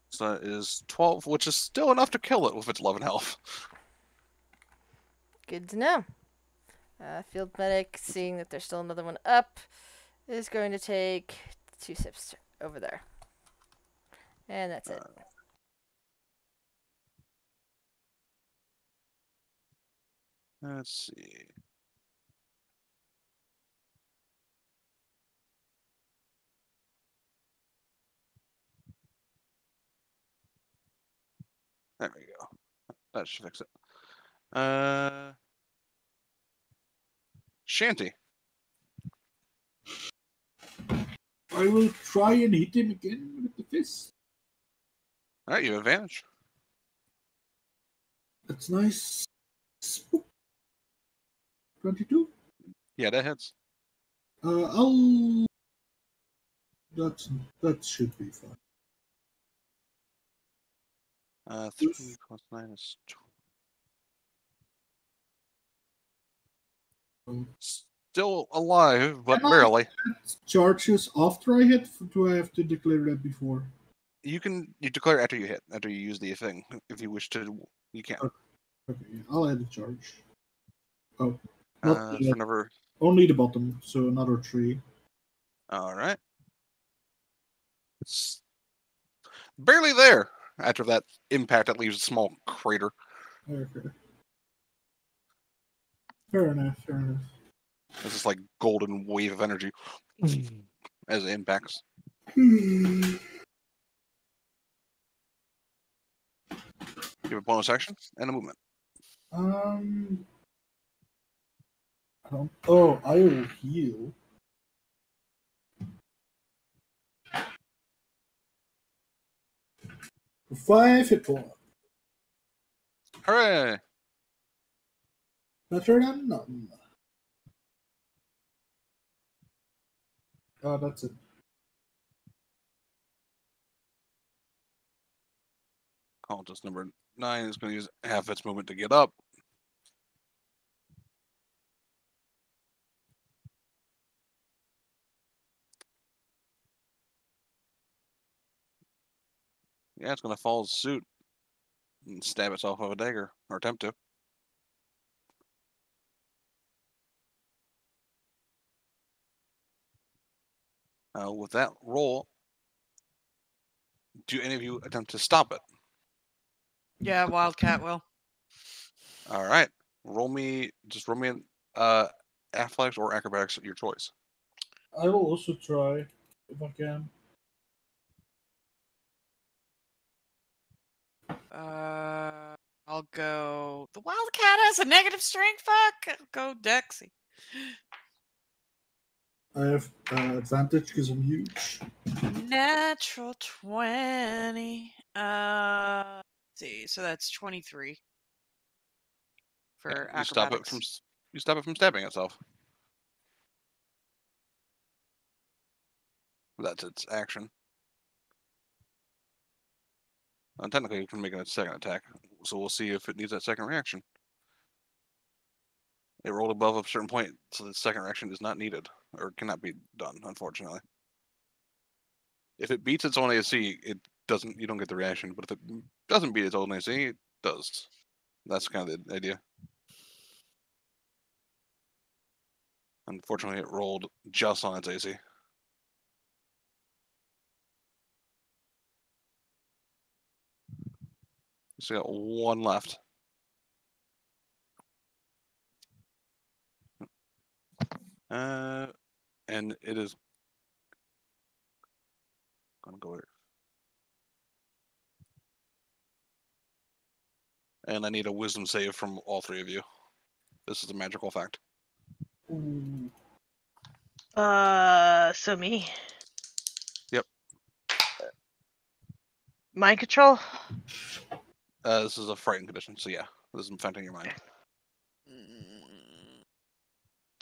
A: So that is 12, which is still enough to kill it with its 11 health.
C: Good to know. Field medic, seeing that there's still another one up, is going to take 2 sips over there. And that's it.
A: Let's see. There we go. That should fix it. Shanty.
E: I will try and hit him again with the fist.
A: All right, you have advantage.
E: That's nice. 22?
A: Yeah, that hits.
E: That should be fine.
A: 3 plus 9 is 12. Still alive, but barely.
E: Charges after I hit? Do I have to declare that before?
A: You declare after you hit, after you use the thing. If you wish to, you can.
E: Okay, yeah, I'll add a charge. Oh,
A: For another.
E: only the bottom, so another 3.
A: All right. It's barely there after that impact that leaves a small crater.
E: Okay. Fair enough.
A: There's this like golden wave of energy as it impacts. You have a bonus action and a movement.
E: I will heal. For 5 hit points.
A: Hooray!
E: Better than none. That's it.
A: Cultist number 9 is going to use half its movement to get up. Yeah, it's going to follow suit and stab itself with a dagger, or attempt to. With that roll, do any of you attempt to stop it?
D: Yeah, Wildcat will.
A: All right. Roll me an athletics or acrobatics at your choice.
E: I will also try if I can.
D: I'll go. The Wildcat has a negative strength. Fuck. I'll go Dexy.
E: I have advantage because I'm huge.
D: Natural 20. Let's see. So that's 23 for acrobatics.
A: You stop it from stabbing itself. That's its action. Technically, you can make a second attack, so we'll see if it needs that second reaction. It rolled above a certain point, so the second action is not needed, or cannot be done, unfortunately. If it beats its own AC, it doesn't. You don't get the reaction. But if it doesn't beat its own AC, it does. That's kind of the idea. Unfortunately, it rolled just on its AC. So we got one left. And it is gonna go here. And I need a wisdom save from all three of you. This is a magical fact.
E: Ooh.
B: So me.
A: Yep.
B: Mind control?
A: This is a frightened condition, so yeah, this is affecting your mind.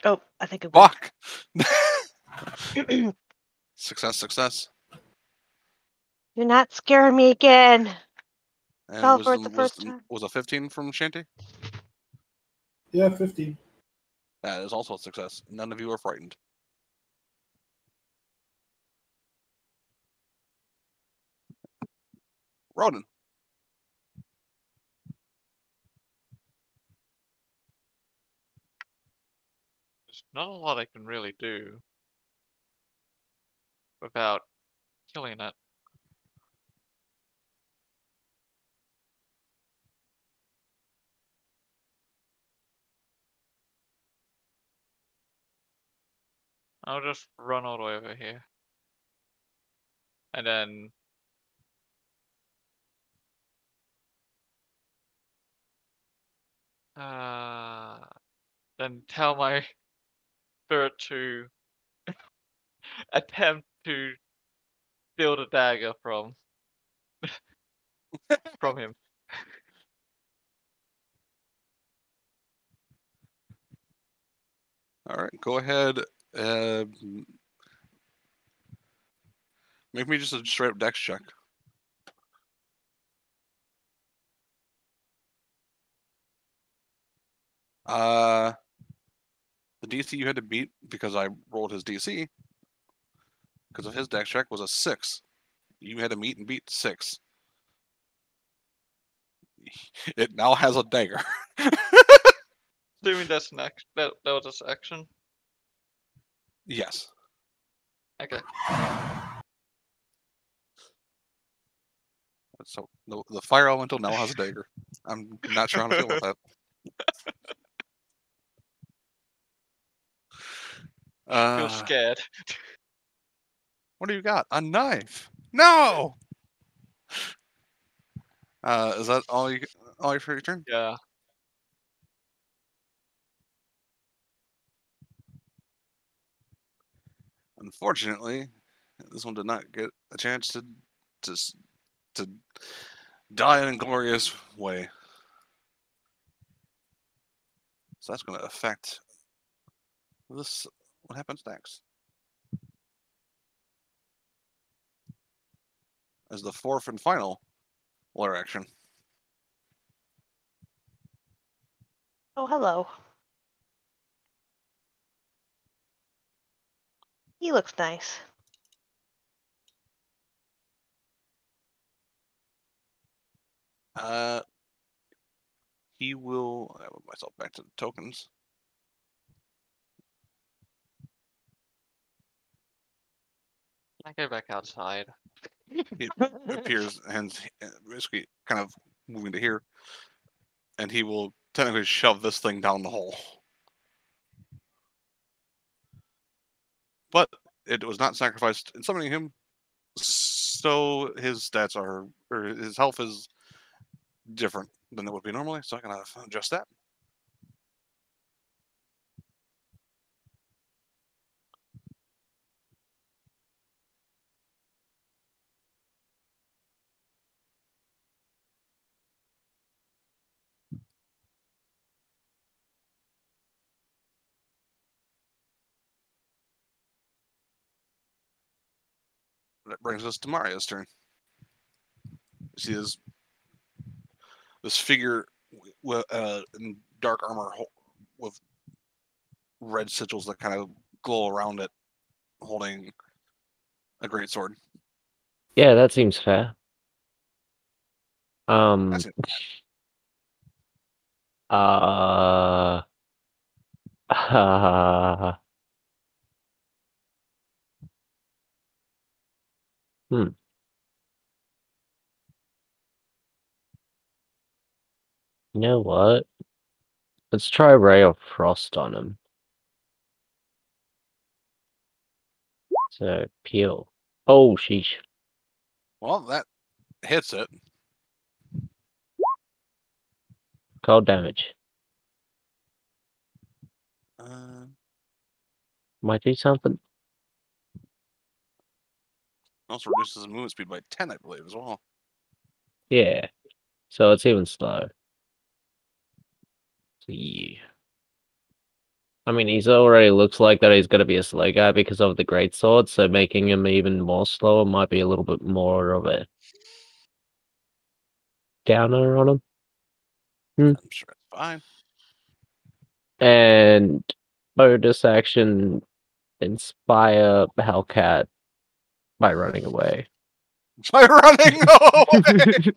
B: Oh, I think it
A: Fuck! Success, success.
B: You're not scaring me again.
A: And
B: Fell for it the first
A: wisdom
B: time.
A: was a 15 from Shanty?
E: Yeah, 15.
A: That is also a success. None of you are frightened. Ronan.
F: There's not a lot I can really do without killing it. I'll just run all the way over here. And then tell my spirit to attempt to steal the dagger from him.
A: All right, go ahead. Make me just a straight up dex check. The DC you had to beat because I rolled his DC because of his dex check was a 6. You had to meet and beat 6. It now has a dagger.
F: Assuming that's an action. That was its action.
A: Yes.
F: Okay.
A: So the fire elemental now has a dagger. I'm not sure how to feel with that.
F: Feel scared.
A: What do you got? A knife? No. Is that all you for your turn?
F: Yeah.
A: Unfortunately, this one did not get a chance to die in a glorious way. So that's going to affect this. What happens next? As the fourth and final lair action.
B: Oh, hello. He looks nice.
A: He will. I move myself back to the tokens.
F: I go back outside.
A: He appears and basically kind of moving to here, and he will technically shove this thing down the hole. But it was not sacrificed in summoning him, so his stats are, or his health is different than it would be normally. So I'm gonna adjust that. That brings us to Maria's turn. You see this figure in dark armor with red sigils that kind of glow around it, holding a great sword.
G: Yeah, that seems fair.
A: That's it.
G: Uh, hmm. You know what? Let's try Ray of Frost on him. So, peel. Oh, sheesh.
A: Well, that hits it.
G: Cold damage. Might do something.
A: Also reduces his movement speed by 10, I believe, as well.
G: Yeah. So it's even slow. Yeah. I mean, he's already looks like that he's going to be a slow guy because of the greatsword, so making him even more slower might be a little bit more of a downer on him.
A: I'm sure it's fine.
G: And bonus action, inspire Hellcat by running away.
A: By running away!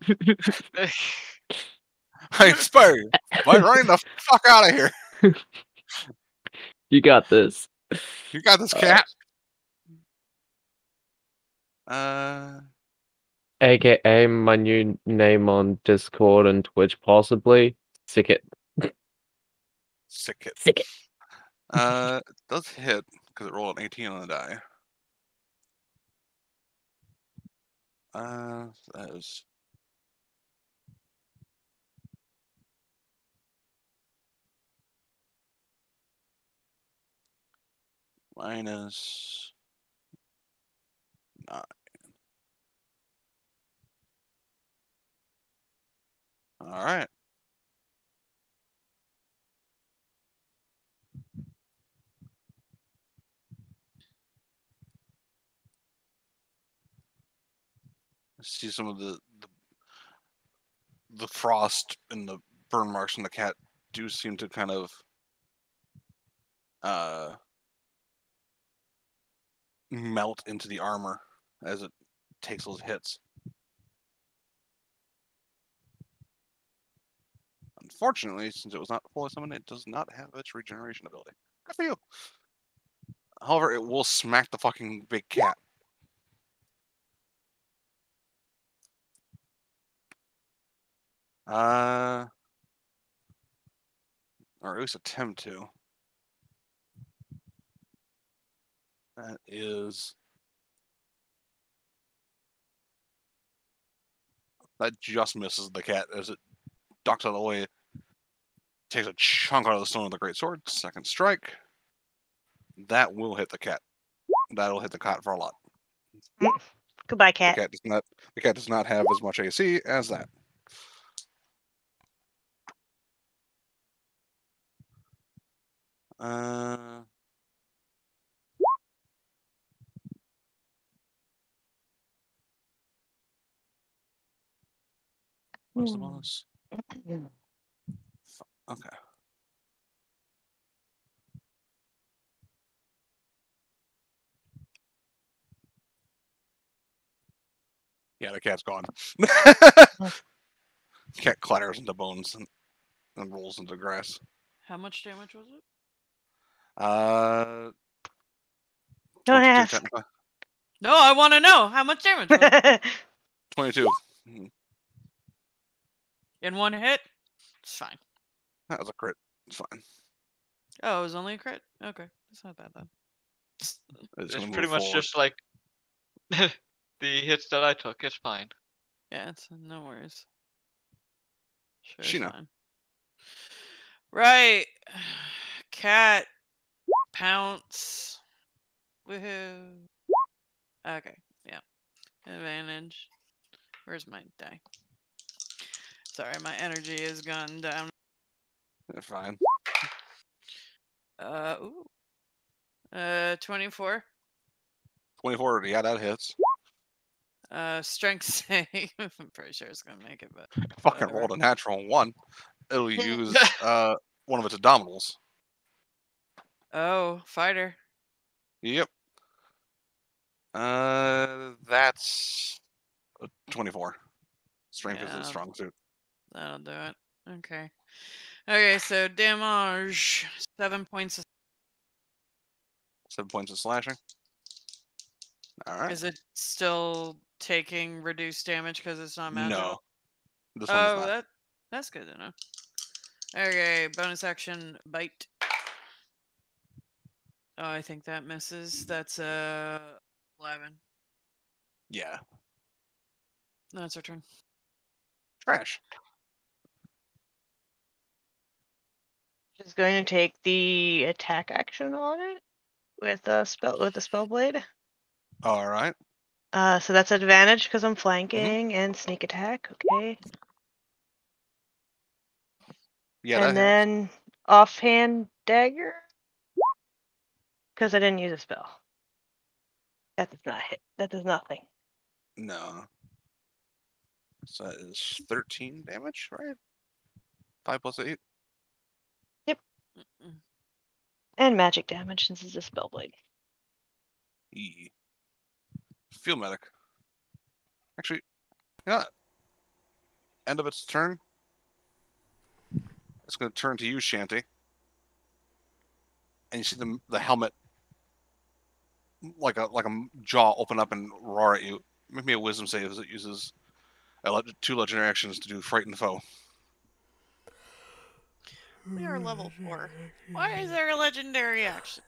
A: I inspire you by running the fuck out of here.
G: You got this.
A: You got this, cat.
G: AKA my new name on Discord and Twitch, possibly. Sick it.
A: Sick it.
G: Sick it.
A: It does hit because it rolled an 18 on the die. That is minus 9. All right. See some of the frost and the burn marks on the cat do seem to kind of melt into the armor as it takes those hits. Unfortunately, since it was not fully summoned, it does not have its regeneration ability. Good for you. However, it will smack the fucking big cat. Or at least attempt to. That is... That just misses the cat as it ducks out of the way. Takes a chunk out of the stone with a great sword. Second strike. That will hit the cat. That'll hit the cat for a lot.
B: Goodbye, cat.
A: The cat does not have as much AC as that. What's the bonus? Okay. Yeah, the cat's gone. Cat clatters into bones and rolls into grass.
D: How much damage was it?
B: Don't
A: 22
B: ask.
A: technically.
D: No, I want to know how much damage was it?
A: 22.
D: In one hit? It's fine.
A: That was a crit. It's fine.
D: Oh, it was only a crit? Okay, that's not bad then.
A: It's
F: It's
A: gonna
F: pretty
A: move
F: much
A: forward.
F: just like the hits that I took. It's fine.
D: Yeah, it's no worries. Sure,
A: Sheena.
D: it's fine. Right. Cat. Pounce. Woohoo. Okay, yeah. Advantage. Where's my die? Sorry, my energy has gone down.
A: They're fine.
D: Ooh. 24.
A: 24, yeah, that hits.
D: Strength save. I'm pretty sure it's gonna make it, but
A: Fucking
D: whatever.
A: rolled a natural 1. It'll use one of its abdominals.
D: Oh, fighter.
A: Yep. That's a 24. Strength is a
D: Yeah.
A: strong suit.
D: That'll do it. Okay. Okay, so damage 7 points.
A: 7 points of slashing. All right.
D: Is it still taking reduced damage because it's not magical?
A: No. This one is
D: Oh,
A: not.
D: that's good to know. Okay, bonus action bite. Oh, I think that misses. That's 11.
A: Yeah.
D: That's our turn.
A: Trash.
B: Just going to take the attack action on it with the spell blade.
A: All right.
B: So that's advantage because I'm flanking and sneak attack. Okay.
A: Yeah,
B: And
A: that hits.
B: then offhand dagger because I didn't use a spell. That does not hit. That does nothing.
A: No. So that is 13 damage, right? 5 plus 8.
D: Mm-mm.
B: And magic damage since it's a spell blade.
A: E. Field medic. Actually, yeah. End of its turn. It's going to turn to you, Shanty. And you see the helmet, like a jaw, open up and roar at you. Make me a wisdom save as it uses 2 legendary actions to do frighten foe.
D: We are level 4. Why is there a legendary action?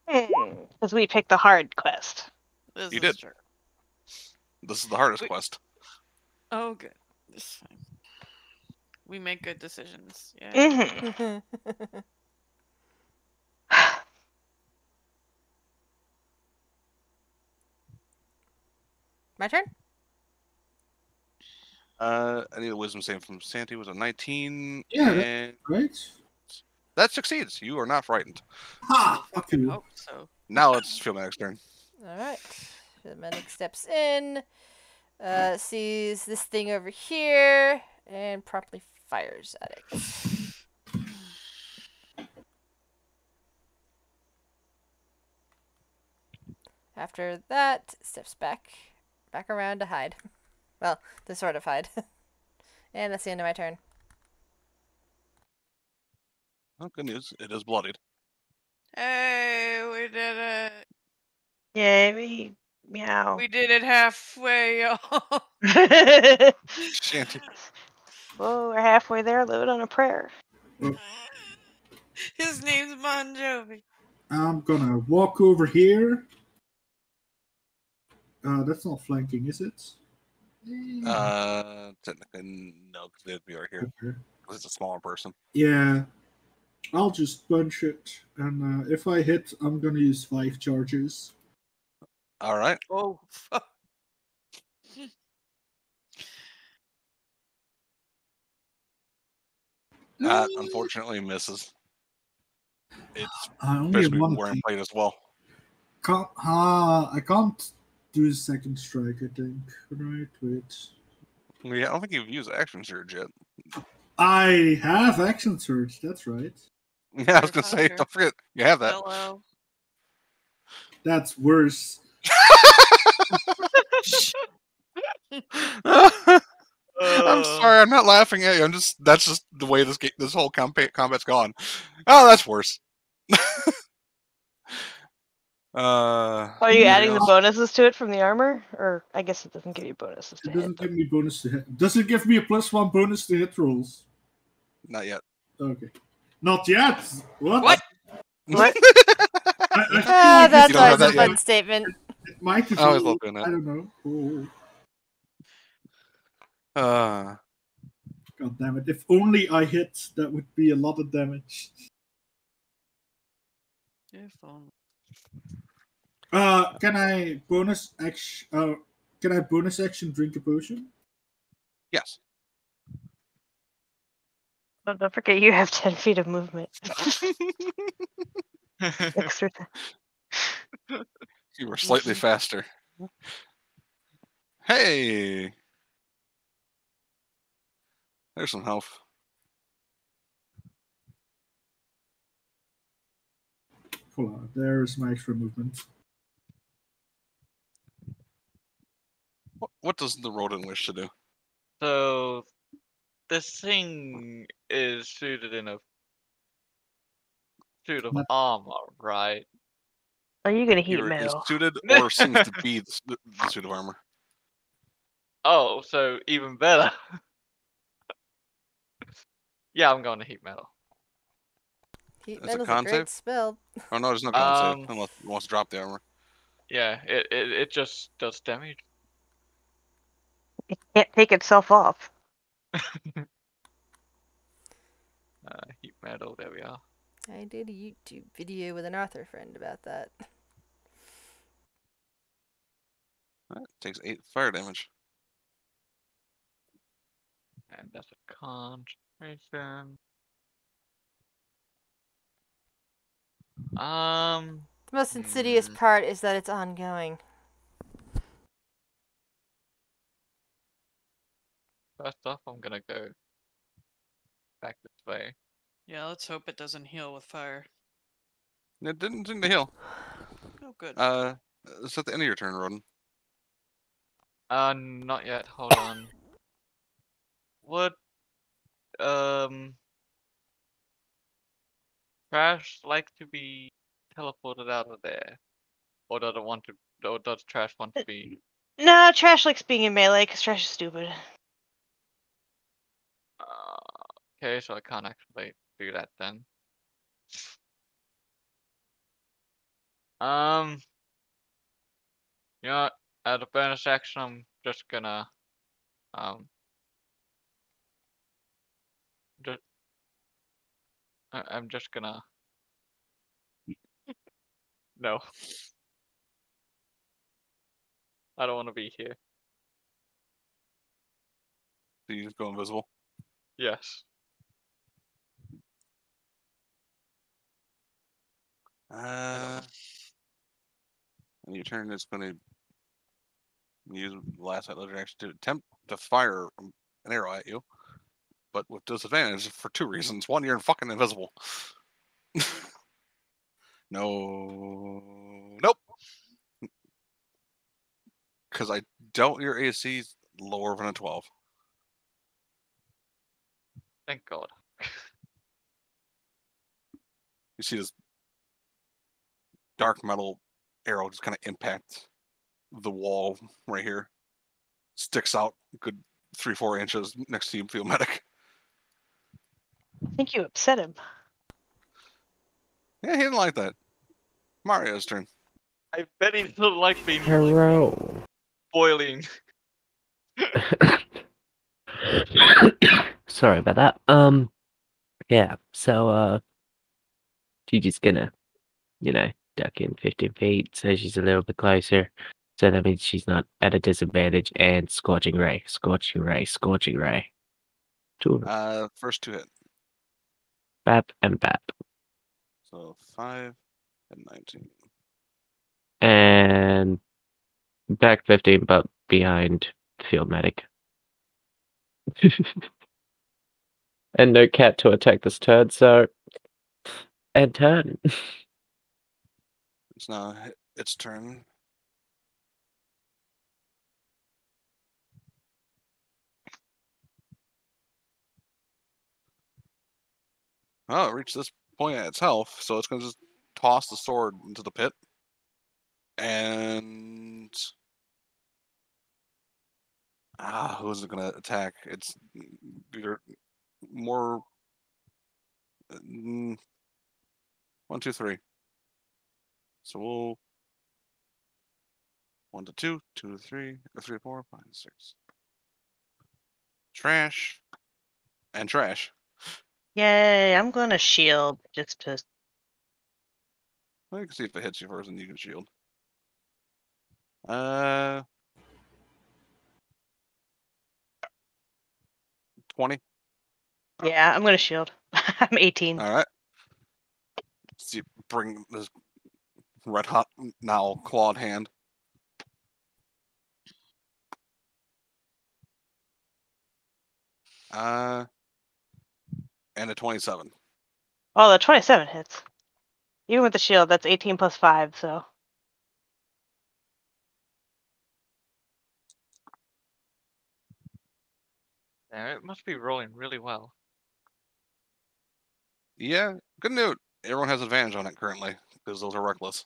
B: Because we picked the hard quest.
D: This
A: You
D: is
A: did.
D: true.
A: This is the hardest
D: Wait.
A: quest.
D: Oh, good. This is fine. We make good decisions. Yeah.
B: Mhm.
C: My turn?
A: I need a wisdom save from Santi. Was a 19.
E: Yeah,
A: and
E: Right?
A: that succeeds. You are not frightened.
E: Ha! Fuck
D: I
E: you.
D: hope so.
A: Now it's Field Medic's turn.
C: Alright. The medic steps in, sees this thing over here, and promptly fires at it. After that, steps back around to hide. Well, to sort of hide. And that's the end of my turn.
A: Oh, good news. It is bloodied.
D: Hey, we did it.
B: Yay, meow.
D: We did it halfway, y'all.
A: Shanty.
B: Whoa, we're halfway there. Live it on a prayer.
D: His name's Bon Jovi.
E: I'm gonna walk over here. That's not flanking, is it?
A: Technically, no, because they'd be right here.
E: Okay.
A: 'Cause it's a smaller person.
E: Yeah. I'll just punch it, and if I hit, I'm gonna use 5 charges.
A: All right.
D: Oh, fuck.
A: That unfortunately misses. It's
E: I only have
A: basically
E: one
A: wearing
E: attack.
A: plate as well.
E: I can't do the second strike, I think. Right, wait.
A: Yeah, I don't think you've used action surge yet.
E: I have action surge, that's right.
A: Yeah, I was gonna
D: Fire
A: say,
D: fire.
A: don't forget, you have that.
D: Hello.
E: That's worse.
A: I'm sorry, I'm not laughing at you. That's just the way this whole combat's gone. Oh, that's worse.
B: Are you adding the bonuses to it from the armor? Or I guess it doesn't give you bonuses to
E: It
B: hit.
E: doesn't give me bonus to hit. Does it give me a +1 bonus to hit rolls?
A: Not yet.
E: Okay. Not yet. What?
D: What?
B: What?
E: I feel
C: Ah,
E: like
C: that's
A: You don't have
C: always a
A: that
C: fun
A: yet?
C: statement.
E: it might have
A: I always
E: rolled,
A: love doing
E: I
A: that.
E: don't know. Oh, God damn it. If only I hit, that would be a lot of damage.
D: If only.
E: Can I bonus action drink a potion?
A: Yes.
B: Oh, don't forget you have 10 feet of movement. Extra
A: You were slightly faster. Hey! There's some health.
E: voila, there's my extra movement.
A: What does the rodent wish to do?
F: So this thing is suited in a suit of
E: What?
F: armor, right?
B: Are you gonna heat
A: Either it is
B: metal?
A: suited or seems to be the suit of armor.
F: Oh, so even better. Yeah, I'm going to heat metal.
C: Heat
A: That's a
C: metal's a
A: con
C: great
A: save?
C: spell.
A: Oh no, there's no con save
F: Um,
A: unless it wants to drop the armor.
F: Yeah, it just does damage.
B: It can't take itself off.
F: Heat metal. There we are.
C: I did a YouTube video with an author friend about that.
A: Alright, takes 8 fire damage.
F: And that's a concentration.
C: The most insidious part is that it's ongoing.
F: First off, I'm gonna go back this way.
D: Yeah, let's hope it doesn't heal with fire.
A: It didn't seem to heal.
D: Oh, good.
A: It's at the end of your turn, Rodin.
F: Not yet. Hold on. Would Trash like to be teleported out of there, or does it want to? Or does Trash want to be?
B: No, Trash likes being in melee because Trash is stupid.
F: Okay, so I can't actually do that then. You know what? As a bonus action, I'm just gonna I'm just gonna no. I don't want to be here.
A: So you just go invisible.
F: Yes.
A: And your turn is going to use the last letter action to attempt to fire an arrow at you, but with disadvantage for 2 reasons. One, you're fucking invisible. Nope. Because I doubt your AC is lower than a 12.
F: Thank God.
A: You see this dark metal arrow just kind of impact the wall right here. Sticks out a good 3-4 inches next to you, Field Medic.
B: I think you upset him.
A: Yeah, he didn't like that. Mario's turn.
F: I bet he doesn't like being
G: Hero.
F: boiling.
G: Sorry about that. Yeah, so, Gigi's gonna, duck in 15 feet, so she's a little bit closer. So that means she's not at a disadvantage, and Scorching Ray. 2 of them.
A: First 2 hit.
G: Bap and Bap.
A: So 5 and 19.
G: And back 15, but behind Field Medic. And no cat to attack this turn, so... And turn.
A: It's now its turn. Oh, it reached this point at its health, so it's going to just toss the sword into the pit. And... who's it going to attack? It's either more... 1, 2, 3. So we'll... 1 to 2, 2 to 3, or 3 to 4, 5 to 6. Trash. And trash.
B: Yay, I'm gonna shield just to.
A: I can see if it hits you first and you can shield. 20.
B: Yeah, I'm gonna shield. I'm 18.
A: Alright. See, bring this red hot now clawed hand. And a 27.
B: Oh, the 27 hits. Even with the shield, that's 18 plus 5, so.
F: Yeah, it must be rolling really well.
A: Yeah, good note. Everyone has advantage on it currently because those are reckless.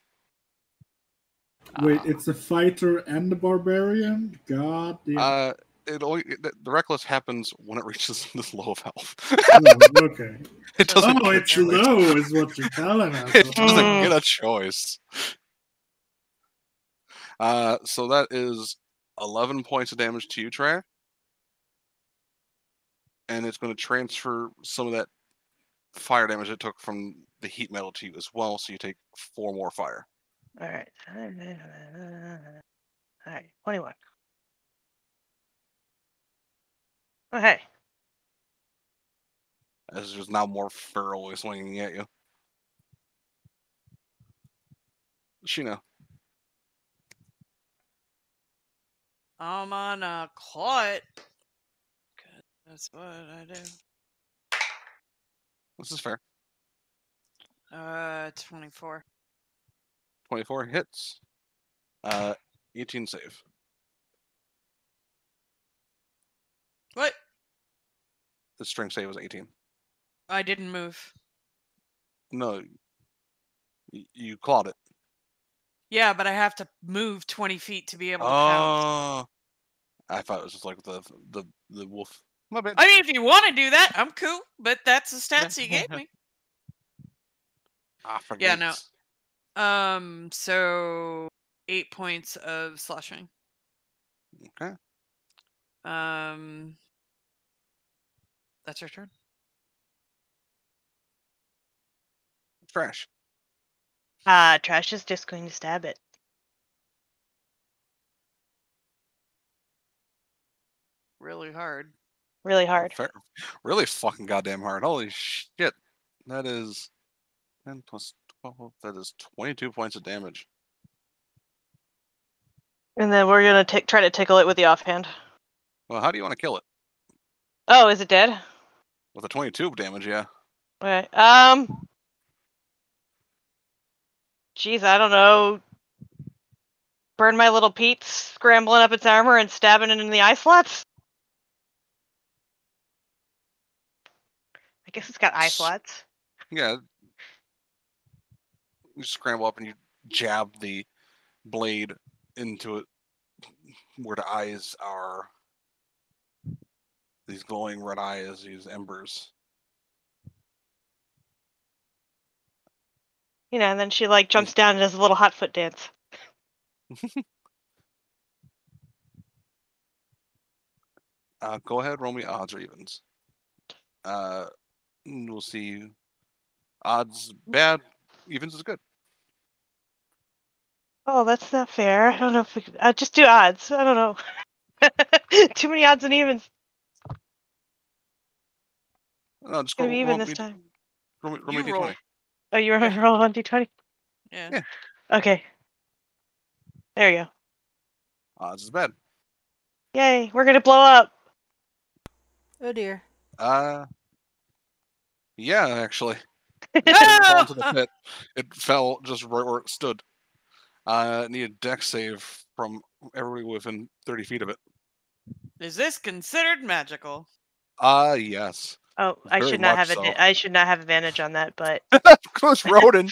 E: Wait, it's a fighter and a barbarian? God damn.
A: The reckless happens when it reaches this low of health.
E: Oh, okay.
A: It doesn't.
E: Oh,
A: get a
E: it's
A: choice.
E: low, is what you're telling us.
A: It doesn't
B: Mm.
A: get a choice. So that is 11 points of damage to you, Trey. And it's going to transfer some of that fire damage it took from the heat metal to you as well, so you take 4 more fire.
B: Alright. Alright, 21. Oh, hey.
A: As there's now more ferally swinging at you. Sheena.
D: I'm on a clot. 'Cause that's what I do.
A: This is fair.
D: 24.
A: 24 hits. 18 save.
D: What?
A: The strength save was 18.
D: I didn't move.
A: No, you clawed it.
D: Yeah, but I have to move 20 feet to be able to pounce.
A: Oh, I thought it was just like the wolf. My bad.
D: I mean, if you want to do that, I'm cool. But that's the stats you gave me.
A: I forget.
D: Yeah, no. So 8 points of slashing.
A: Okay.
D: That's your turn.
A: Trash.
B: Trash is just going to stab it.
D: Really hard.
B: Really hard.
A: Fair. Really fucking goddamn hard. Holy shit. That is 10 plus 12. That is 22 points of damage.
B: And then we're gonna try to tickle it with the offhand.
A: Well, how do you want to kill it?
B: Oh, is it dead?
A: With a 22 damage, yeah.
B: Okay. Jeez, I don't know. Burn my little Pete's, scrambling up its armor and stabbing it in the eye slots? I guess it's got eye slots.
A: Yeah. You scramble up and you jab the blade into it where the eyes are. These glowing red eyes, these embers.
B: You know, and then she like jumps down and does a little hot foot dance.
A: Go ahead, roll me odds or evens. We'll see. Odds bad, evens is good.
B: Oh, that's not fair. I don't know if we could just do odds. I don't know. Too many odds and evens.
A: No, just
B: It's gonna
A: go
B: be
A: roll
B: even this
A: me,
B: time.
A: roll me
D: You
A: D20.
D: roll.
B: Oh, you remember
D: Yeah.
B: roll on d20?
D: Yeah.
A: Yeah.
B: Okay. There you go.
A: Odds is bad.
B: Yay, we're gonna blow up.
C: Oh dear.
A: Yeah, actually.
D: No!
A: It didn't fall into the pit. It fell just right where it stood. It needed dex save from everybody within 30 feet of it.
D: Is this considered magical?
A: Yes.
B: Oh, I
A: Very
B: should not
A: much
B: have
A: so.
B: I should not have advantage on that, but
A: Close Rodin.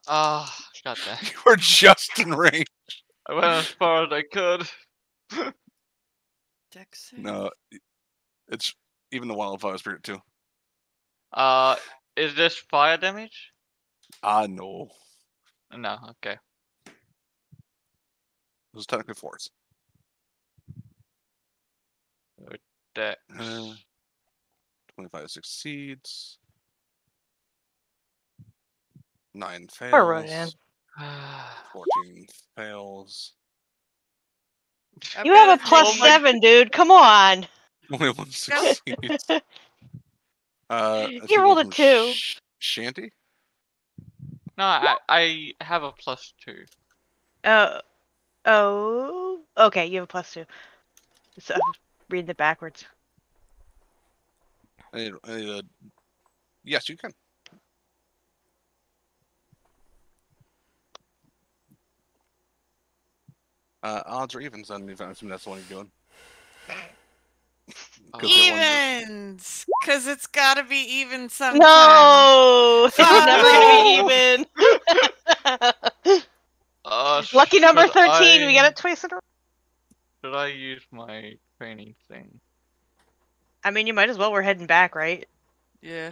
F: Ah, got that.
A: You were just in range.
F: I went as far as I could.
D: Dex save?
A: No, it's even the wildfire spirit too.
F: Is this fire damage?
A: No.
F: No, okay.
A: This is technically force.
F: Dex.
A: 25 succeeds. 9
B: poor Rodan.
A: fails. 14 fails.
D: I've
B: You
D: got
B: have a
D: take
B: plus
D: one-
B: 7, dude. Come on.
A: Only 1 succeeds.
B: He rolled a 2.
A: Shanty?
F: No, I have a +2.
B: Oh. Okay, you have a plus 2. So I'm reading it backwards.
A: Yes, you can. Odds or evens, then, if I assume that's the one you're doing.
F: Oh.
A: 'Cause they won
D: Evens! Because it's got to be even sometime.
B: No, it's never gonna be even. Lucky number
F: should
B: 13. We
F: I-
B: got it twice in a row.
F: Should I use my training thing?
B: I mean, you might as well. We're heading back, right?
D: Yeah.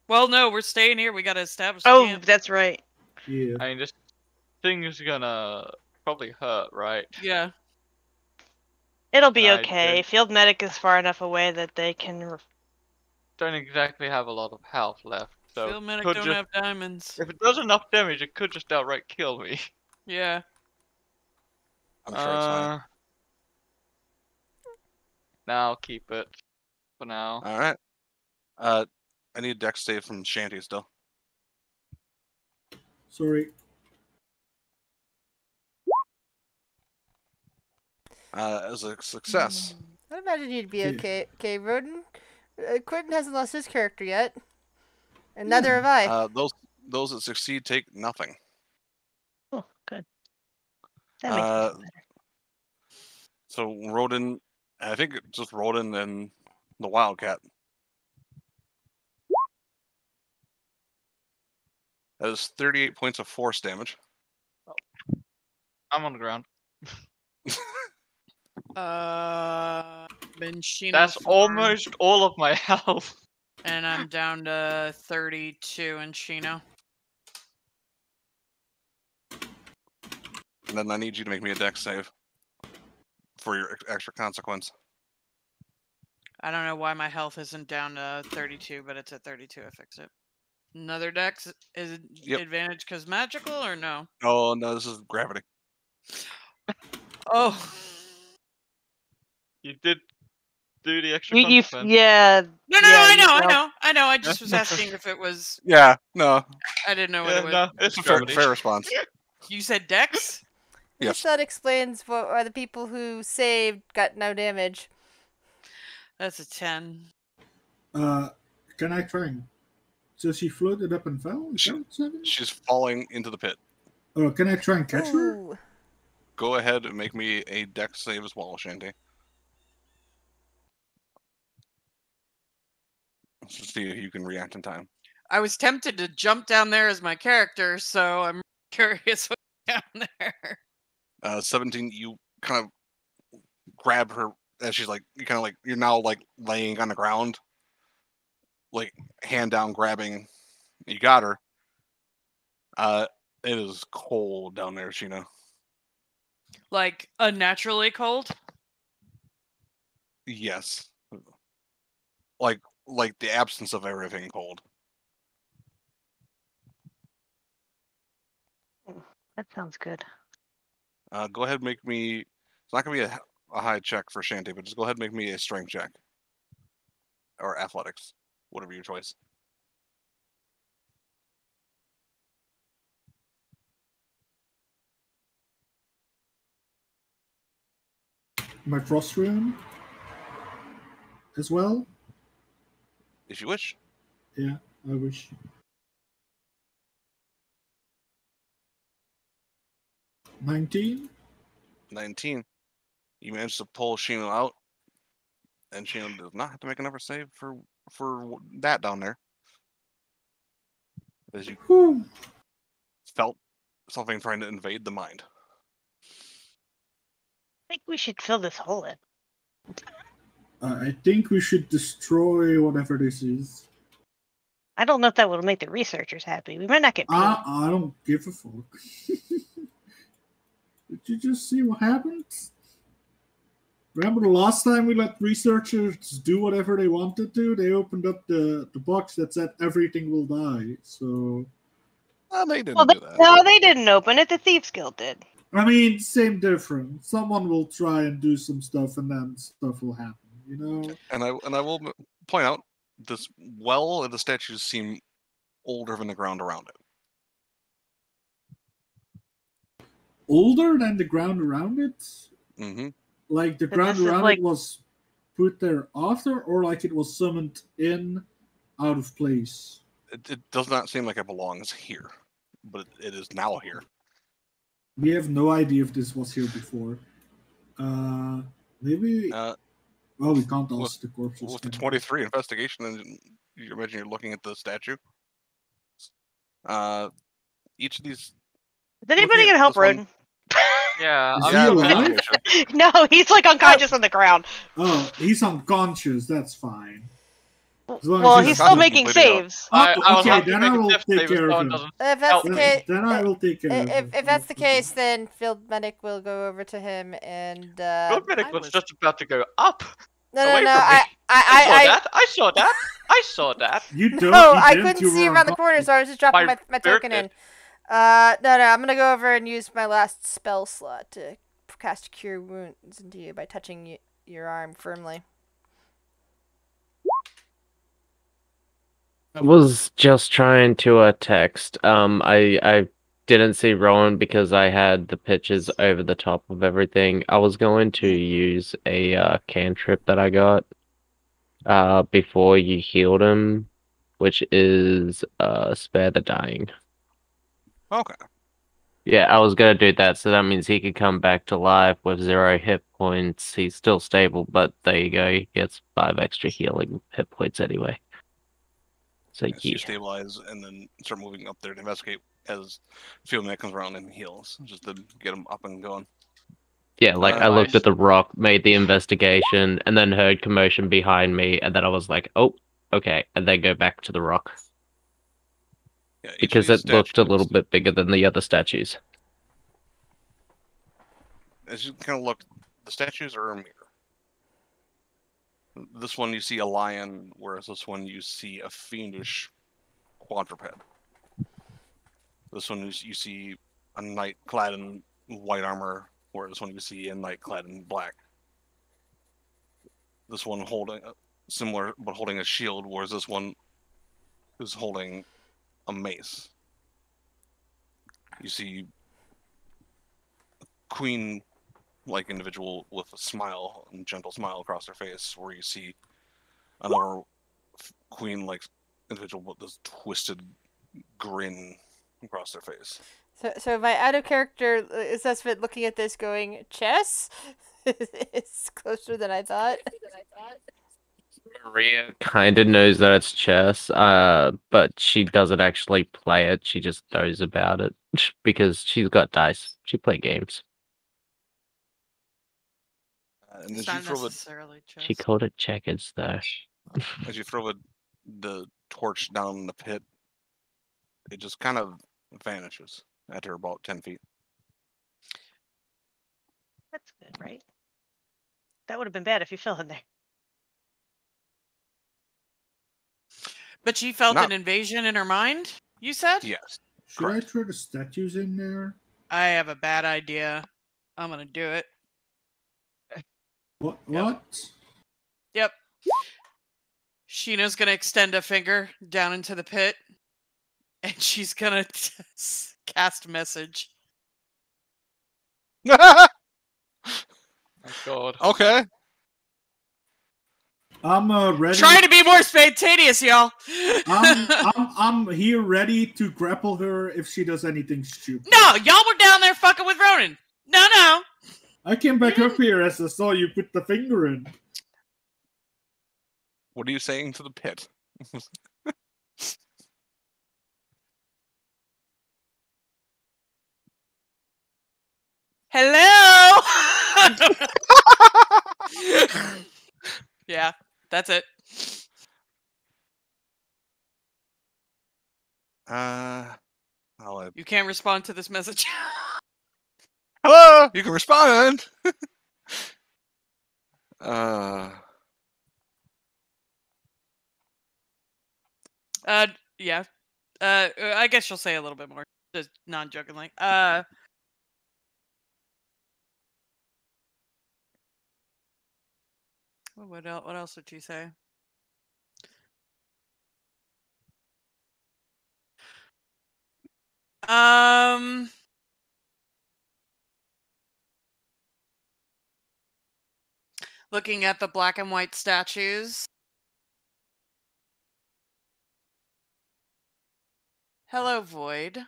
D: Well, no, we're staying here. We got to establish the
B: Oh,
D: camp.
B: that's right.
E: Yeah.
F: I mean, this thing is gonna probably hurt, right?
D: Yeah.
B: It'll be
F: I
B: okay.
F: did-
B: Field medic is far enough away that they can.
F: Don't exactly have a lot of health left, so
D: Field medic
F: could
D: don't
F: just-
D: have diamonds.
F: if it does enough damage, it could just outright kill me.
D: Yeah.
A: I'm sure it's fine.
F: Now keep it for now.
A: All right. I need a dex save from Shanty still.
E: Sorry.
A: As a success.
C: I imagine you'd be
E: Yeah.
C: okay. Okay, Roden. Quentin hasn't lost his character yet, and neither have I.
A: Those that succeed take nothing.
B: Oh, good. That makes me feel better.
A: So Rodin, I think it's just Rodin and the Wildcat. That is 38 points of force damage.
F: I'm on the ground.
D: Benchino
F: That's
D: farm,
F: almost all of my health.
D: And I'm down to 32 in Chino.
A: And then I need you to make me a dex save for your extra consequence.
D: I don't know why my health isn't down to 32, but it's at 32. I fix it. Another dex is it
A: Yep.
D: advantage because magical or no?
A: Oh no, this is gravity.
D: Oh,
F: You did do the extra
B: You,
F: consequence.
B: yeah.
D: no,
B: Yeah, you
D: I know. I just was asking if it was.
A: Yeah, no,
D: I didn't know what
F: Yeah,
D: it was.
F: no, it's
A: fair,
F: gravity.
A: fair response.
D: You said dex?
A: Yes.
C: That explains why the people who saved got no damage.
D: That's a 10.
E: Can I try and... So she floated up and fell? Is
A: She-
E: that what's happening?
A: She's falling into the pit.
E: Oh, can I try and catch her?
C: Ooh.
A: Go ahead and make me a dex save as well, Shanty. Let's see if you can react in time.
D: I was tempted to jump down there as my character, so I'm curious what's down there.
A: 17, you kind of grab her as she's like, you kind of like, you're now like laying on the ground, like hand down grabbing. You got her. It is cold down there, Sheena.
D: Like unnaturally cold.
A: Yes. Like the absence of everything cold.
B: That sounds good.
A: Go ahead and make me, it's not going to be a high check for Shanty, but just go ahead and make me a strength check. Or athletics, whatever your choice.
E: My frost rune as well?
A: If you wish.
E: Yeah, I wish. 19?
A: 19. You managed to pull Sheena out, and Sheena does not have to make another save for that down there. As you
E: Whew.
A: felt something trying to invade the mind.
B: I think we should fill this hole in.
E: I think we should destroy whatever this is.
B: I don't know if that will make the researchers happy. We might not get paid.
E: I don't give a fuck. Did you just see what happened? Remember the last time we let researchers do whatever they wanted to? They opened up the box that said everything will die. So,
A: They didn't
B: Well,
A: do that.
B: no, they didn't open it. The Thieves Guild did.
E: I mean, same difference. Someone will try and do some stuff, and then stuff will happen. You know.
A: And I will point out this well and the statues seem older than the ground around it.
E: Older than the ground around it?
A: Mm-hmm.
E: Like the
B: But
E: ground
B: this is
E: around
B: like-
E: it was put there after, or like it was summoned in out of place?
A: It does not seem like it belongs here, but it is now here.
E: We have no idea if this was here before. Maybe. Well, we can't ask the corpses.
A: With the
E: can we?
A: 23 investigation, and you imagine you're looking at the statue. Each of these.
B: Is anybody gonna help
A: this one-
B: Roden?
F: Yeah,
E: Is
F: I'm
E: he
F: looking
E: alive?
F: at-
B: No, he's like unconscious on the ground.
E: Oh, he's unconscious. That's fine. As long as
B: Well,
E: he's
B: he's
A: not
B: still
A: bleeding
B: making
A: out.
B: saves.
E: Oh,
F: I was
E: okay,
F: happy to
E: then
F: make
E: I
F: a
E: will
F: death
E: take
F: save if
E: care of
F: someone
E: him.
F: doesn't
C: If that's
F: help
C: the
F: me.
C: case,
E: Then I will take care of him.
C: if that's the case, then Field Medic will go over to him and.
F: Your medic
D: I
F: was
D: was-
F: just about to go up.
C: No,
F: away
C: no, no.
F: from me. I saw
C: I
F: that. I saw that. I saw that.
E: You don't.
C: no,
E: you
C: I
E: didn't,
C: couldn't
E: you
C: see
E: were
C: around the corner, so I was just dropping
F: My
C: my
F: spirit
C: token in.
F: did.
C: No, I'm gonna go over and use my last spell slot to cast Cure Wounds into you by touching your arm firmly.
G: I was just trying to text. I didn't see Rowan because I had the pictures over the top of everything. I was going to use a cantrip that I got before you healed him, which is spare the dying.
A: Okay.
G: Yeah, I was gonna do that, so that means he could come back to life with 0 hit points. He's still stable, but there you go. He gets 5 extra healing hit points anyway. So
A: As you
G: yeah.
A: stabilize and then start moving up there to investigate as Field Man comes around and heals, just to get him up and going.
G: Yeah, like I looked
F: Nice.
G: at the rock, made the investigation, and then heard commotion behind me, and then I was like, "Oh, okay," and then go back to the rock
A: Yeah, each of
G: because
A: these
G: it looked a
A: statues,
G: little bit bigger than the other statues.
A: As you kind of look, the statues are a mirror. This one you see a lion, whereas this one you see a fiendish quadruped. This one you see a knight clad in white armor, whereas this one you see a knight clad in black. This one holding similar, but holding a shield, whereas this one is holding a mace. You see a queen-like individual with a smile, and gentle smile across their face, where you see another queen-like individual with this twisted grin across their face.
C: So my out of character assessment, looking at this, going chess. It's closer than I thought.
G: Maria kind of knows that it's chess, but she doesn't actually play it. She just knows about it because she's got dice. She plays games.
A: And
D: It's
A: as you
D: not
A: throw the
D: necessarily
G: She
D: chess.
G: called it checkers, though.
A: as you throw the torch down the pit, it just kind of vanishes after about 10 feet.
B: That's good, right? That would have been bad if you fell in there.
D: But she felt
A: Not-
D: an invasion in her mind, you said?
A: Yes.
E: Should I
A: Correct.
E: throw the statues in there?
D: I have a bad idea. I'm gonna do it.
E: What?
F: Yep.
E: What?
D: Yep. Sheena's gonna extend a finger down into the pit, and she's gonna cast message.
F: My God.
A: Okay.
E: I'm ready.
D: Trying to be more spontaneous, y'all.
E: I'm here ready to grapple her if she does anything stupid.
D: No, y'all were down there fucking with Ronan. No.
E: I came back up here as I saw you put the finger in.
A: What are you saying to the pit?
D: Hello. Yeah, that's it.
A: I'll
D: You can't respond to this message.
A: hello. You can respond. uh,
D: Yeah. I guess she'll say a little bit more, just non-jokingly. What else did she say? Looking at the black and white statues. Hello, Void.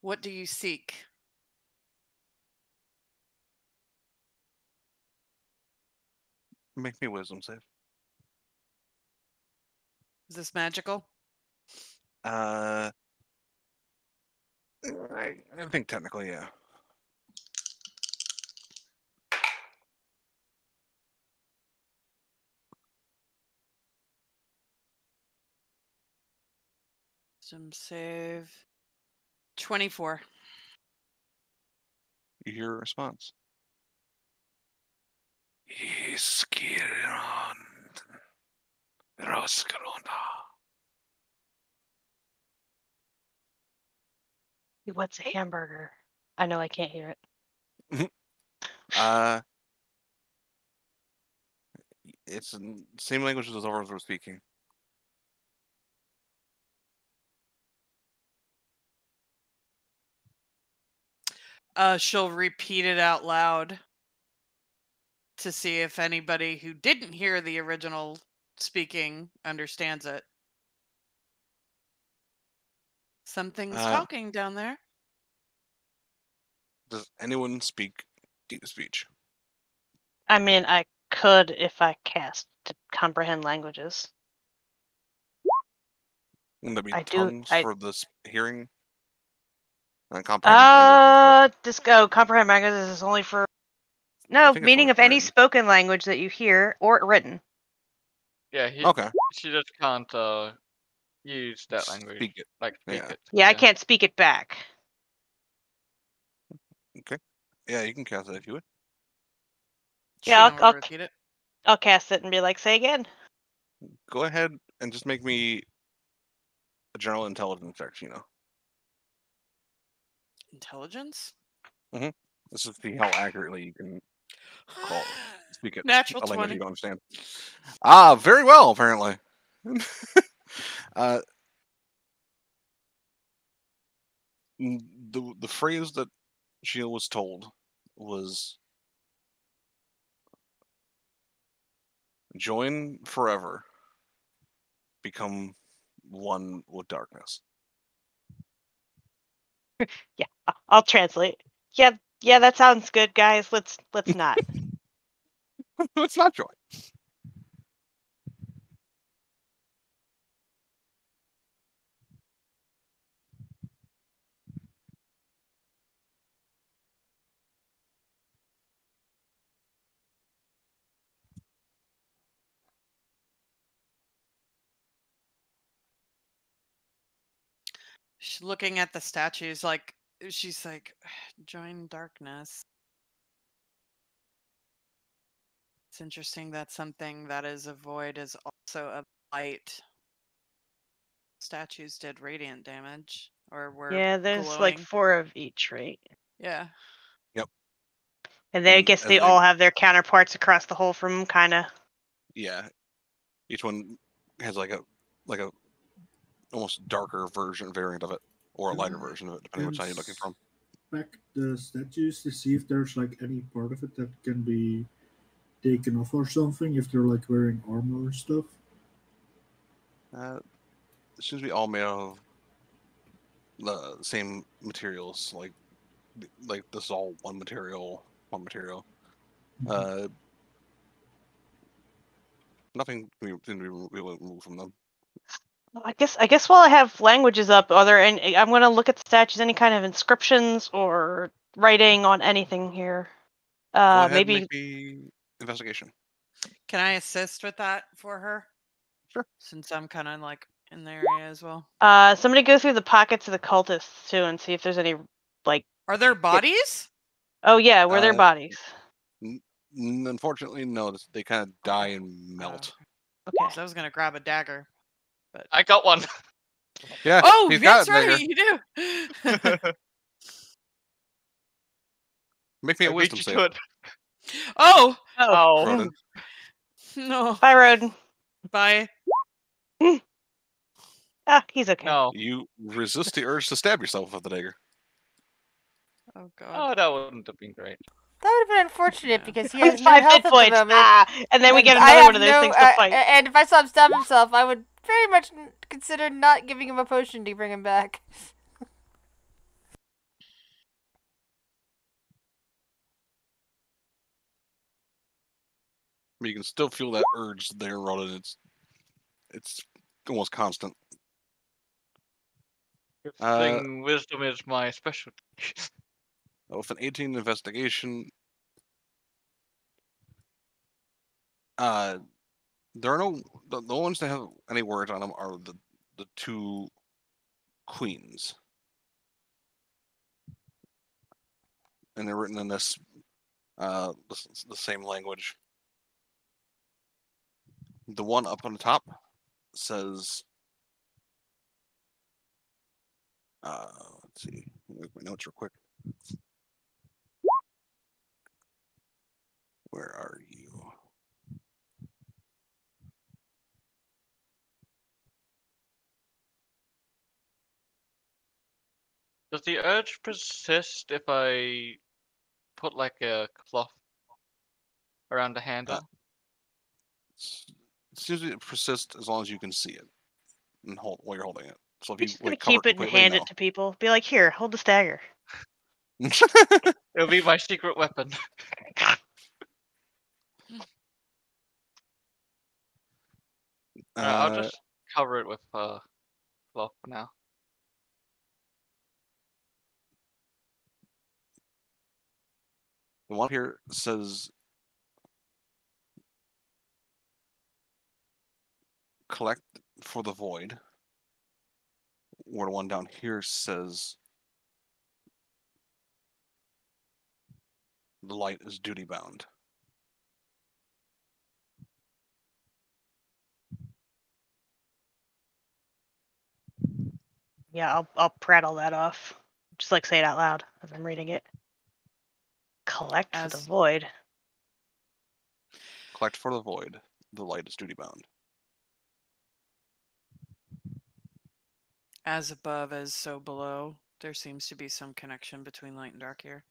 D: What do you seek?
A: Make me a wisdom save.
D: Is this magical?
A: I think technically, yeah.
D: Wisdom save. 24.
A: You hear a response. Iskiron Roskarona.
B: What's a hamburger? I know I can't hear it.
A: It's the same language as the others were speaking.
D: She'll repeat it out loud to see if anybody who didn't hear the original speaking understands it. Something's talking down there.
A: Does anyone speak deep speech?
B: I mean, I could if I cast to comprehend languages.
A: Wouldn't that be
B: I do-
A: tongues
B: I-
A: for this hearing? And comprehend
B: Comprehend languages is only for
A: I think it's
B: meaning
A: only
B: of any
A: written.
B: spoken language that you hear or written.
F: Yeah,
A: Okay.
F: she just can't use that language.
A: Speak it.
F: Like speak
A: Yeah.
F: it.
B: Yeah, I can't speak it back.
A: Yeah, you can cast it if you would.
B: Yeah,
D: Sheena will
B: I'll
D: repeat it.
B: I'll cast it and be like, say again.
A: Go ahead and just make me a general intelligence check, you know.
D: Intelligence?
A: This is to see how accurately you can speak it.
D: Natural
A: a language
D: 20.
A: you don't understand. Ah, very well, apparently. The phrase that Sheila was told was join forever, become one with darkness.
B: Yeah, I'll translate. Yeah, that sounds good, guys. Let's not.
A: It's not joy.
D: She's looking at the statues like she's like, join darkness. It's interesting that something that is a void is also a light. Statues did radiant damage, or were
B: Yeah, there's
D: glowing.
B: like 4 of each, right?
D: Yeah.
B: And I
A: And
B: guess
A: as
B: they
A: they-
B: all have their counterparts across the whole from kind of.
A: Yeah, each one has like a almost darker variant of it, or a lighter version of it, depending on which side you're looking from.
E: Back the statues to see if there's like any part of it that can be taken off or something if they're like wearing armor or stuff.
A: It seems to be all made of the same materials, like this is all one material. Nothing can be removed from them.
B: I guess while I have languages up, are there any? I'm gonna look at the statues. Any kind of inscriptions or writing on anything here?
A: Go ahead
B: Maybe.
A: and make me investigation.
D: Can I assist with that for her?
A: Sure.
D: Since I'm kind of like in the area as well.
B: Somebody go through the pockets of the cultists too and see if there's any like.
D: Are there bodies?
B: Oh yeah, were there bodies?
A: Unfortunately, no. They kind of die and melt.
B: Okay.
D: 'Cause I was gonna grab a dagger. But
F: I got one.
A: Yeah.
D: oh,
A: he's
D: that's
A: got it,
D: right,
A: Nigger.
D: you do.
A: Make me a
F: I beat
A: wisdom
F: you
A: save.
F: to it.
D: Oh
F: Oh.
A: Rodin.
D: no!
B: Bye, Roden.
D: Bye.
B: He's okay.
F: No.
A: You resist the urge to stab yourself with the dagger.
D: Oh god.
F: Oh, that wouldn't have been great.
C: That would have been unfortunate
D: Yeah.
C: because he
B: I'm
C: has no
B: 5
C: health
B: hit
C: at
B: points.
C: the moment.
B: And then we
C: And
B: get
C: I
B: another
C: have
B: one of those
C: no-
B: things to fight.
C: And if I saw him stab himself, I would very much consider not giving him a potion to bring him back.
A: you can still feel that urge there, Ronan. It's almost constant.
F: Good thing wisdom is my specialty.
A: With an 18 investigation, there are no the ones that have any words on them are the two queens, and they're written in this the same language. The one up on the top says, let's see, look at my notes real quick. Where are you?
F: Does the urge persist if I put like a cloth around the handle?
A: It's usually it persists as long as you can see it and hold while you're holding it. So if
B: You're
A: you
B: just gonna
A: like cover
B: keep it and hand it to people. Be like, here, hold the stagger.
F: It'll be my secret weapon. I'll just cover it with cloth for now.
A: The one here says collect for the void. Where the one down here says the light is duty bound.
B: Yeah, I'll prattle that off. Just like say it out loud as I'm reading it. Collect for the void.
A: Collect for the void. The light is duty bound.
D: As above, as so below. There seems to be some connection between light and dark here.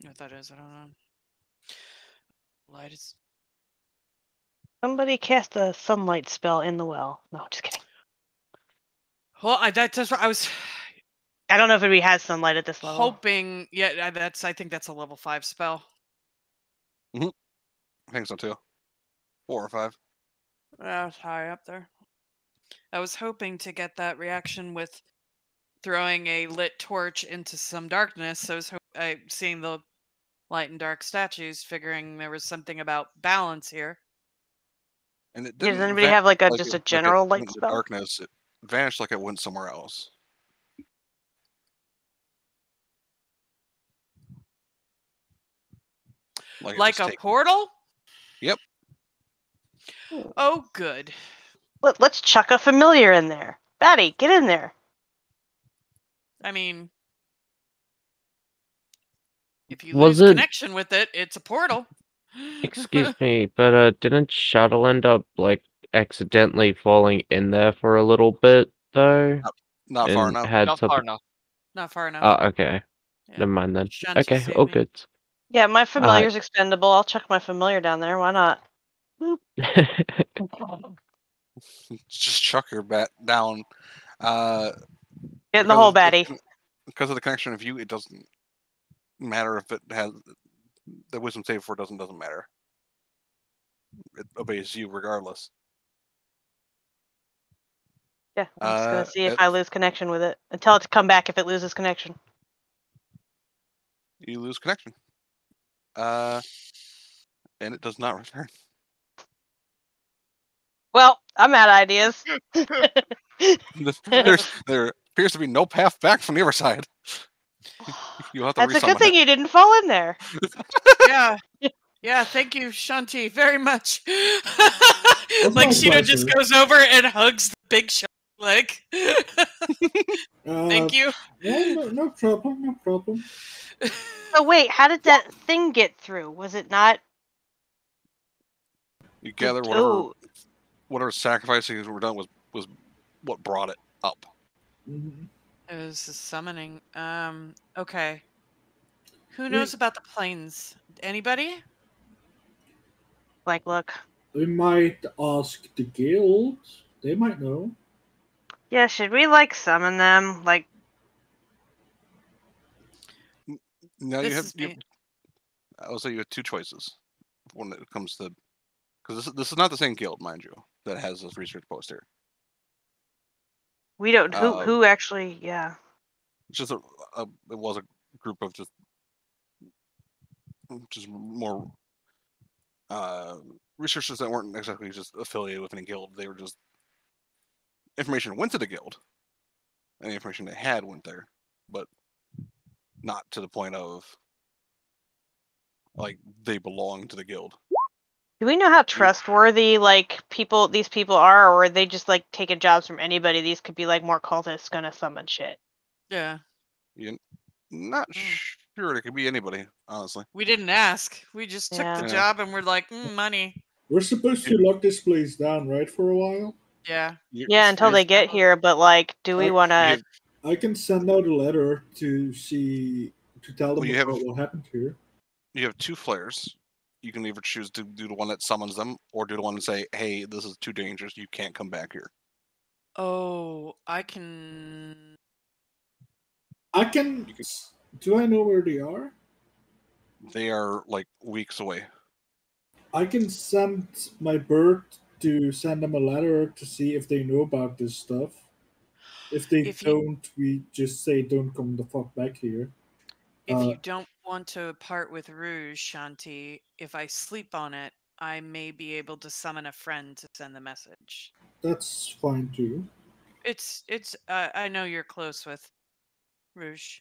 D: What that is, I don't know. Light is.
B: Somebody cast a sunlight spell in the well. No, just kidding.
D: Well, that's what I was.
B: I don't know if anybody has sunlight at this level.
D: Hoping, yeah, I think that's a level 5 spell.
A: I think so too. 4 or 5.
D: That's high up there. I was hoping to get that reaction with throwing a lit torch into some darkness. So I was seeing the light and dark statues, figuring there was something about balance here.
A: And it
B: Does
A: didn't
B: anybody have like just a
A: it
B: general
A: went
B: light
A: into
B: spell?
A: darkness. It vanished like it went somewhere else.
D: Like a portal?
A: Yep.
D: Oh, good.
B: Let's chuck a familiar in there. Batty, get in there.
D: I mean, if you
G: Was
D: lose
G: it-
D: connection with it, it's a portal.
G: Excuse me, but didn't Shuttle end up like accidentally falling in there for a little bit though?
A: Not far
G: And
A: enough.
G: had
F: Not
G: something...
F: far enough.
D: Not far enough.
G: Oh, okay.
D: Yeah.
G: Never mind then.
D: Shanti
G: Okay,
D: saved
G: all
D: me.
G: good.
B: Yeah, my familiar's expendable. I'll chuck my familiar down there. Why not?
A: Just chuck your bat down.
B: Get in the hole, Batty.
A: Because of the connection of you, it doesn't matter if it has the wisdom save for it doesn't matter. It obeys you regardless.
B: Yeah, I'm just gonna see if I lose connection with it. And tell it to come back if it loses connection.
A: You lose connection. And it does not return.
B: Well, I'm out of ideas.
A: There appears to be no path back from the other side. You'll have to
B: That's a good
A: resummon
B: thing
A: it.
B: you didn't fall in there.
D: Yeah. Yeah, thank you, Shanti, very much.
E: my
D: Like, Sheena just
E: pleasure.
D: goes over and hugs the big Shanti leg. Thank you.
E: No problem, no problem.
B: Oh, wait, how did that thing get through? Was it not...
A: You gather whatever sacrifices were done was what brought it up.
E: Mhm.
D: It was a summoning. Okay. Who knows about the planes? Anybody?
B: Like, look.
E: We might ask the guild. They might know.
B: Yeah, should we, like, summon them? Like,
A: Now
D: This
A: you have.
D: is me.
A: I would say you have two choices when it comes to, because this is not the same guild, mind you, that has this research post here.
B: We don't. Who actually? Yeah.
A: It's just it was a group of just more researchers that weren't exactly just affiliated with any guild. They were just information went to the guild. Any information they had went there, but not to the point of like they belong to the guild.
B: Do we know how trustworthy like these people are, or are they just like taking jobs from anybody? These could be like more cultists gonna summon shit.
D: Yeah.
A: You're not sure. It could be anybody, honestly.
D: We didn't ask. We just took the
A: Yeah.
D: job and we're like, money.
E: We're supposed to lock this place down, right, for a while?
D: Yeah.
B: Yeah, until they get here. But like, do we want to?
E: I can send out a letter to tell them about what happened here.
A: You have two flares. You can either choose to do the one that summons them, or do the one and say, "Hey, this is too dangerous. You can't come back here."
D: Oh, I can.
E: Do I know where they are?
A: They are like weeks away.
E: I can send my bird to send them a letter to see if they know about this stuff. If they don't, we just say, "Don't come the fuck back here."
D: If you don't want to part with Rouge, Shanti, if I sleep on it, I may be able to summon a friend to send the message.
E: That's fine too.
D: It's. I know you're close with Rouge.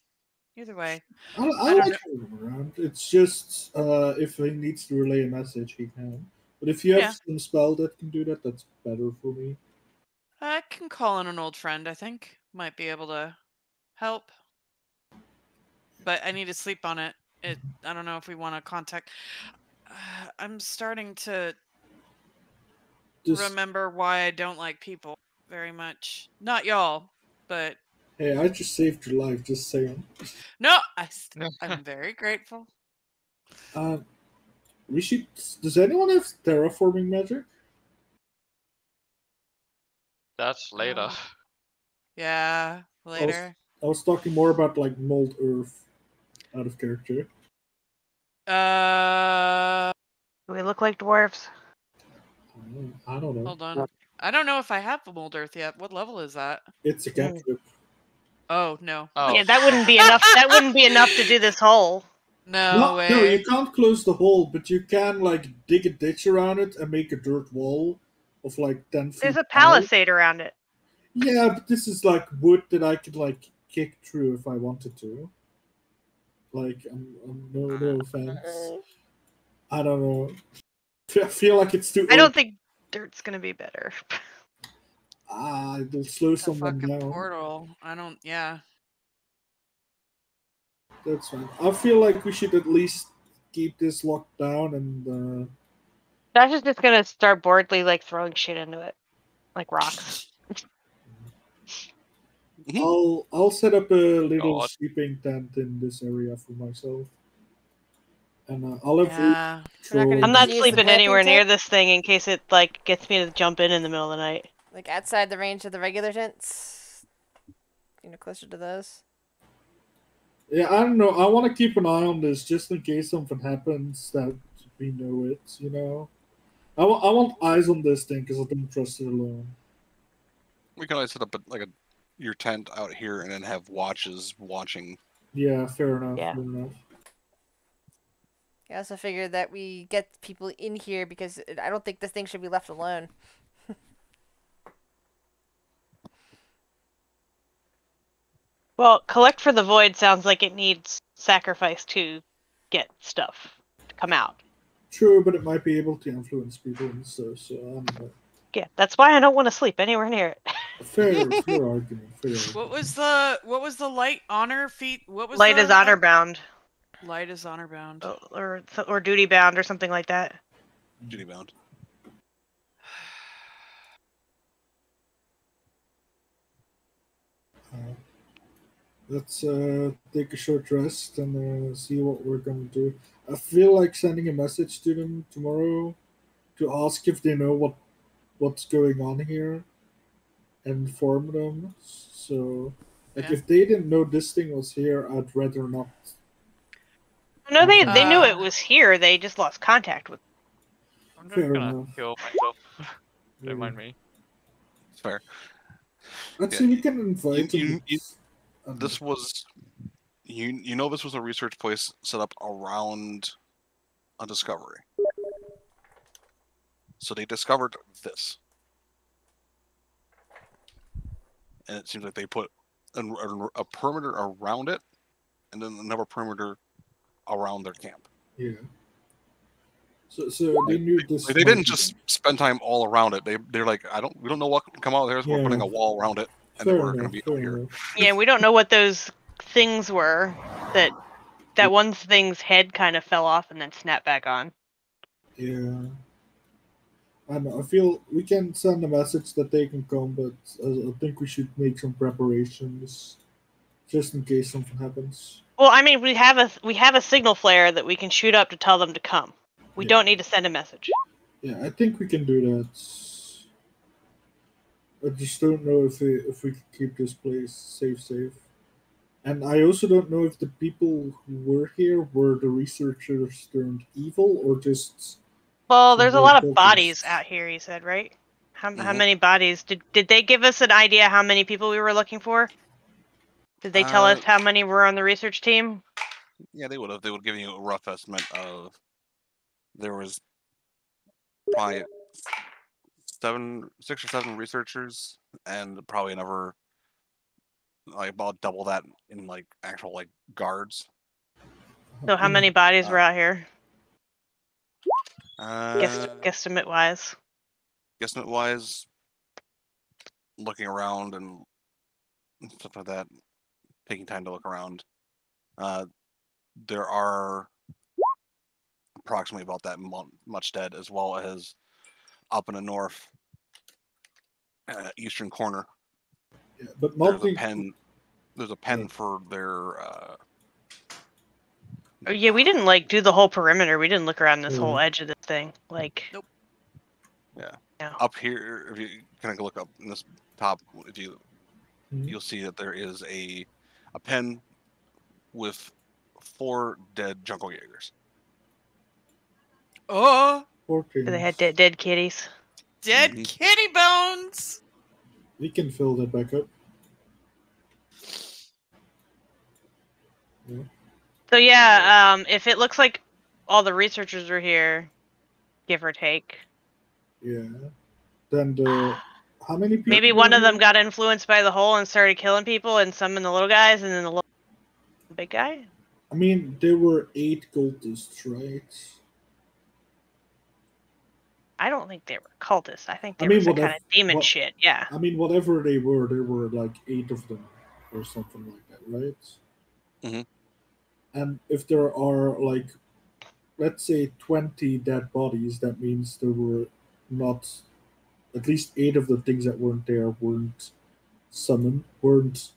D: Either way,
E: I like having him around. It's just if he needs to relay a message, he can. But if you have some spell that can do that, that's better for me.
D: I can call in an old friend. I think might be able to help. But I need to sleep on it. I don't know if we want to contact. I'm starting to remember why I don't like people very much. Not y'all, but
E: hey, I just saved your life. Just saying.
D: No, I'm very grateful.
E: We should. Does anyone have terraforming magic?
F: That's later.
D: Yeah, later.
E: I was talking more about like mold earth, out of character.
B: Do we look like dwarves?
E: I don't know.
D: Hold on. I don't know if I have the mold earth yet. What level is that?
E: It's a cantrip.
D: Oh no.
F: Oh.
B: Yeah, that wouldn't be enough. That wouldn't be enough to do this hole.
D: No way.
E: No, you can't close the hole, but you can like dig a ditch around it and make a dirt wall of like 10 feet.
B: There's a palisade around it.
E: Yeah, but this is like wood that I could like kick through if I wanted to. Like, no offense. I don't know. I feel like it's too.
B: I don't think dirt's gonna be better.
E: It'll slow someone
D: fucking
E: down.
D: portal. I don't. Yeah.
E: That's fine. I feel like we should at least keep this locked down and.
B: Josh is just gonna start boredly like throwing shit into it, like rocks.
E: I'll set up a little sleeping tent in this area for myself, and I'll have.
B: I'm not sleeping anywhere near this thing in case it like gets me to jump in the middle of the night.
C: Like outside the range of the regular tents, closer to those.
E: Yeah, I don't know. I want to keep an eye on this just in case something happens that we know it. I want eyes on this thing because I don't trust it alone.
A: We can always set up your tent out here and then have watches watching.
E: Yeah, fair enough.
B: Yeah.
E: Fair enough.
C: I also figured that we get people in here because I don't think this thing should be left alone.
B: Well, collect for the void sounds like it needs sacrifice to get stuff to come out.
E: True, but it might be able to influence people and stuff, so I don't know.
B: Yeah, that's why I don't want to sleep anywhere near it.
E: Fair argument.
D: What was the light honor feat? What was
B: light is honor bound?
D: Light is honor bound.
B: Or duty bound or something like that.
A: Duty bound.
E: Let's take a short rest and see what we're gonna do. I feel like sending a message to them tomorrow to ask if they know what's going on here and inform them. So, if they didn't know this thing was here, I'd rather not
B: No, they knew it
D: Uh,
B: was here. They just lost contact with.
F: I'm just
E: Fair
F: gonna
E: enough.
F: heal myself.
E: Yeah.
F: Don't mind me.
A: It's fair.
E: Actually, we can invite
A: you-
E: him.
A: This was you know this was a research place set up around a discovery. So they discovered this, and it seems like they put a perimeter around it, and then another perimeter around their camp.
E: Yeah. So they knew this.
A: Like, they didn't just spend time all around it. They're like, we don't know what can come out there, so we're putting a wall around it, and then we're going to be out here.
B: Yeah, we don't know what those things were. That one thing's head kind of fell off and then snapped back on.
E: Yeah. I feel we can send a message that they can come, but I think we should make some preparations just in case something happens.
B: Well, I mean, we have a signal flare that we can shoot up to tell them to come. We
E: Yeah.
B: don't need to send a message.
E: Yeah, I think we can do that. I just don't know if we can keep this place safe. And I also don't know if the people who were here were the researchers turned evil or just.
B: Well,
E: some
B: there's a
E: more
B: lot of
E: cultists.
B: bodies out here. He said, right? How
A: Mhm.
B: many bodies did they give us an idea how many people we were looking for? Did they tell us how many were on the research team?
A: Yeah, they would have. They would give you a rough estimate of. There was probably 6 or 7 researchers, and probably another like about double that in like actual like guards.
B: So how many bodies were out here?
A: Guesstimate
B: Guesstimate wise.
A: wise, looking around and stuff like that, taking time to look around. There are approximately about that much dead, as well as up in the north, eastern corner.
E: Yeah, but
A: There's a pen. There's a pen
E: Yeah.
A: for their.
B: Oh, yeah, we didn't like do the whole perimeter. We didn't look around this
E: Yeah.
B: whole edge of this thing. Like,
D: Nope.
A: Yeah.
B: No.
A: Up here, if you kind of look up in this top,
E: Mhm.
A: you'll see that there is a pen with 4 dead jungle jaegers.
D: Oh,
B: so they had dead kitties.
D: dead
A: Mhm.
D: kitty bones.
E: We can fill that back up.
B: So yeah, if it looks like all the researchers are here, give or take.
E: Yeah. Then how many people?
B: Maybe
E: were
B: one of them
E: here?
B: got influenced by the hole and started killing people, and some in the little guys, and then the big guy.
E: I mean, there were 8 cultists, right?
B: I don't think they were cultists. I think they
E: I mean,
B: were some kind of demon
E: what-
B: shit. Yeah.
E: I mean, whatever they were, there were like 8 of them or something like that, right?
A: Mhm.
E: And if there are like, let's say 20 dead bodies, that means there were not at least 8 of the things that weren't there weren't summoned, weren't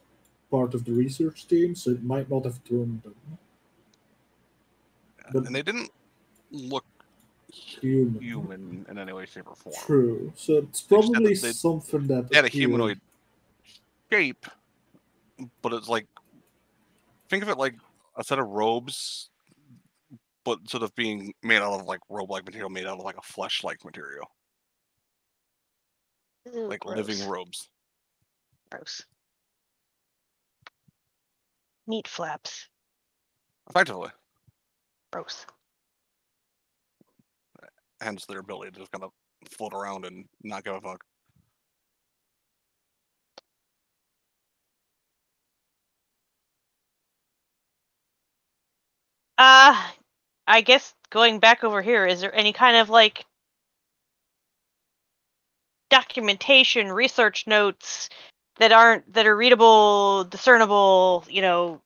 E: part of the research team, so it might not have thrown them. But
A: And they didn't look
E: human.
A: in any way, shape, or form.
E: True. So it's
A: They just had
E: probably
A: the-
E: something that
A: They had a
E: appeared.
A: humanoid shape, but it's like, think of it like a set of robes, but instead of being made out of like robe-like material, made out of like a flesh-like material, like
B: Gross.
A: living robes.
B: Gross. Meat flaps.
A: Effectively,
B: Gross.
A: hence their ability to just kind of float around and not give a fuck.
B: I guess going back over here, is there any kind of like documentation, research notes that are readable, discernible? You know,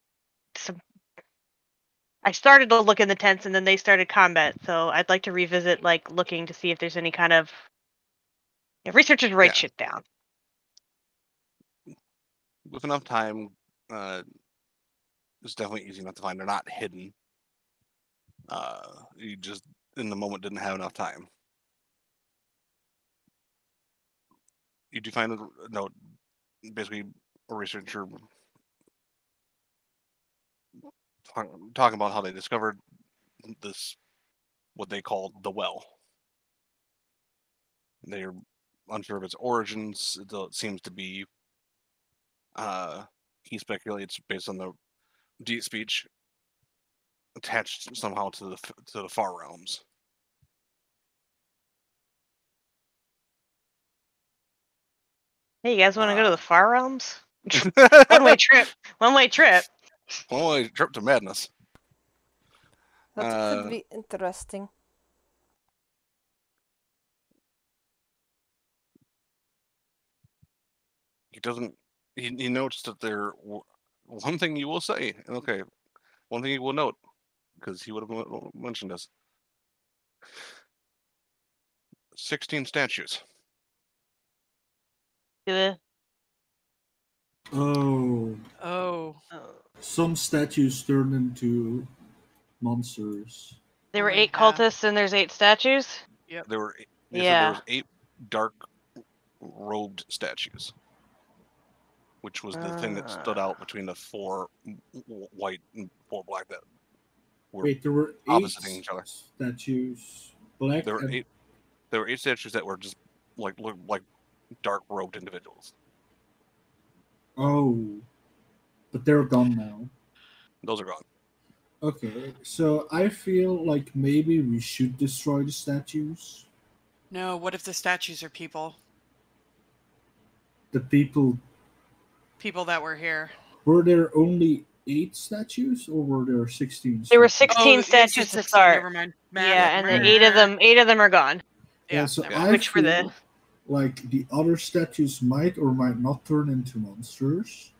B: I started to look in the tents and then they started combat, so I'd like to revisit like looking to see if there's any kind of researchers write
A: Yeah.
B: shit down.
A: With enough time, it's definitely easy enough to find. They're not hidden. You just in the moment didn't have enough time. You do find a note, basically a researcher talking about how they discovered this, what they call the well. They're unsure of its origins. It seems to be, he speculates based on the deep speech, attached somehow to the far realms.
B: Hey, you guys want to go to
A: Uh,
B: the Far Realms? One-way trip. One-way trip.
A: One-way trip to madness.
C: That could be interesting.
A: He doesn't. He notes that there. One thing you will say, okay, one thing you will note, because he would have mentioned this. 16 statues.
B: Oh.
E: Oh, some statues turned into monsters.
B: There were
D: Only
B: 8
D: half.
B: cultists and there's 8 statues?
D: Yep.
A: There were. They said
B: Yeah.
A: there was 8 dark robed statues, which was the thing that stood out between the 4 white and 4 black that were
E: Wait, there were 8
A: oppositing each other.
E: statues. Black.
A: There were
E: and...
A: 8. There were 8 statues that were just looked like dark robed individuals.
E: Oh, but they're gone now.
A: Those are gone.
E: Okay, so I feel like maybe we should destroy the statues.
D: No, what if the statues are people?
E: The people.
D: People that were here.
E: Were there only 8 statues, or were there 16?
B: There were
E: statues?
B: 16
D: yes,
B: statues
D: it's
B: to
D: 16,
B: start.
D: Never mind.
B: Yeah, and the 8 of them are gone.
E: Yeah, so
D: never
E: I
D: mind.
B: Which were the-
E: feel like the other statues might or might not turn into monsters.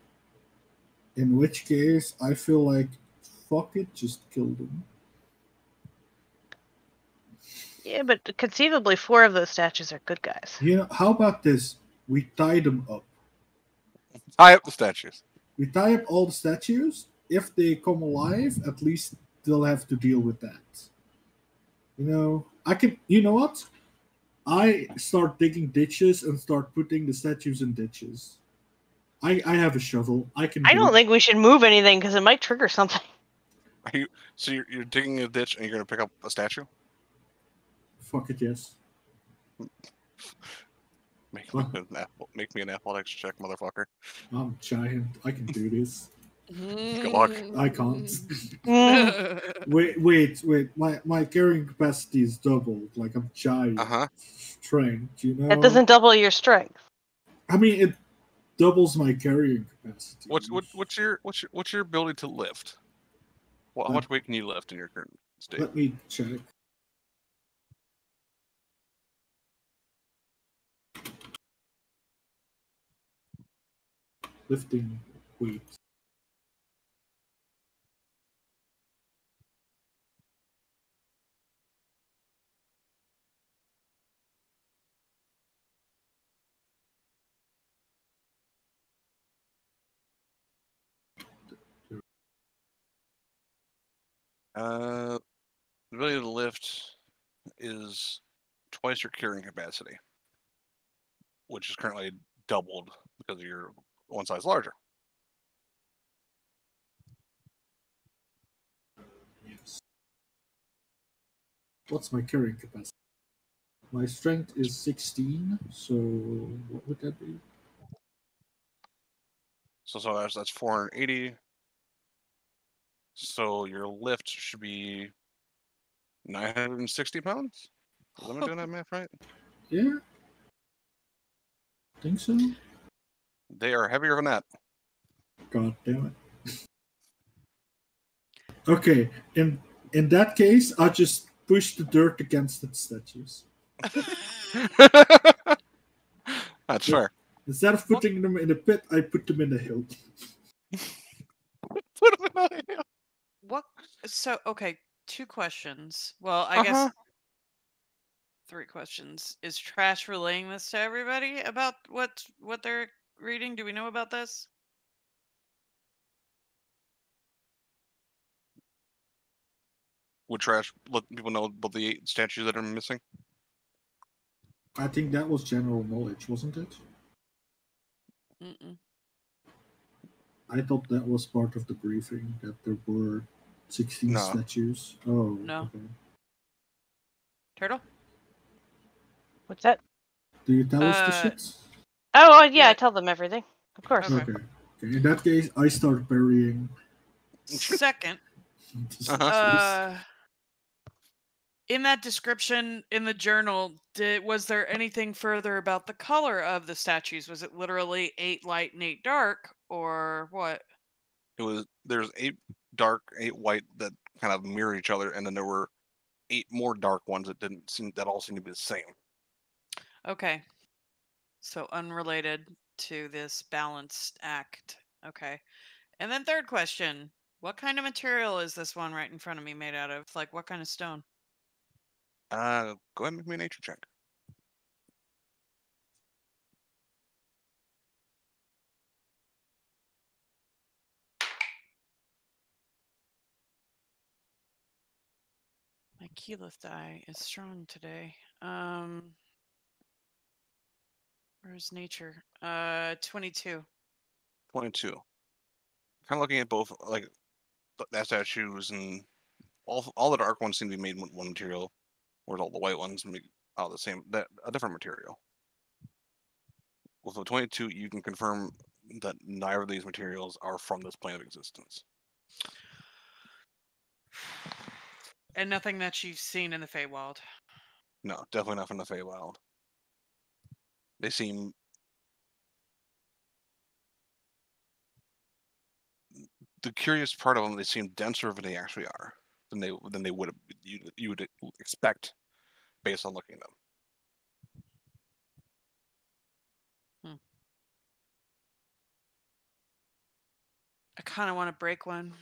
E: In which case, I feel like, fuck it, just kill them.
B: Yeah, but conceivably 4 of those statues are good guys.
E: You know, how about this? We tie them up.
A: Tie up the statues.
E: We tie up all the statues. If they come alive, at least they'll have to deal with that. You know, I can. You know what? I start digging ditches and start putting the statues in ditches. I have a shovel. I can.
B: I
E: do
B: don't
E: it.
B: think we should move anything because it might trigger something.
A: So you're digging a ditch and you're gonna pick up a statue?
E: Fuck it, yes.
A: Make me an athletics check, motherfucker.
E: I'm giant. I can do this.
A: Good luck.
E: I can't.
B: Mm.
E: wait. My carrying capacity is doubled. Like I'm giant. Strength, you know.
B: That doesn't double your strength.
E: I mean, it doubles my carrying capacity.
A: What's your ability to lift? How much weight can you lift in your current state?
E: Let me check. Lifting weight.
A: The ability to lift is twice your carrying capacity, which is currently doubled because you're 1 size larger.
E: Yes. What's my carrying capacity? My strength is 16, so what would that be?
A: So that's 480. So your lift should be 960 pounds? Am I doing that math right?
E: Yeah. Think so?
A: They are heavier than that.
E: God damn it. Okay, in that case, I'll just push the dirt against the statues.
A: That's fair.
E: Instead of putting them in a pit, I put them in a hill.
A: Put them in a hill.
D: What? So, okay, 2 questions. Well, I guess 3 questions. Is Trash relaying this to everybody about what they're reading? Do we know about this?
A: Would Trash let people know about the 8 statues that are missing?
E: I think that was general knowledge, wasn't it?
D: Mm-mm.
E: I thought that was part of the briefing, that there were 16
A: No.
E: statues. Oh,
D: No.
E: okay.
D: Turtle?
B: What's that?
E: Do you tell us the
D: Uh,
E: shit?
B: Oh, yeah,
D: Yeah.
B: I tell them everything. Of course.
D: Okay.
E: Okay. In that case, I start burying
D: Second,
E: the statues.
D: in that description in the journal, was there anything further about the color of the statues? Was it literally 8 light and 8 dark, or what?
A: There's 8 dark, 8 white that kind of mirror each other, and then there were 8 more dark ones that all seem to be the same.
D: Okay. So unrelated to this balanced act. Okay. And then third question. What kind of material is this one right in front of me made out of? Like, what kind of stone?
A: Go ahead and make me a nature check.
D: My keyleth die is strong today. Where's nature? 22.
A: 22. Kind of looking at both, like that statues, and all the dark ones seem to be made with one material, whereas all the white ones make out the same, a different material. With a 22, you can confirm that neither of these materials are from this plane of existence.
D: And nothing that you've seen in the Feywild.
A: No, definitely not from the Feywild. They seem the curious part of them. They seem denser than they actually are than they would you would expect based on looking at them.
D: I kind of want to break one.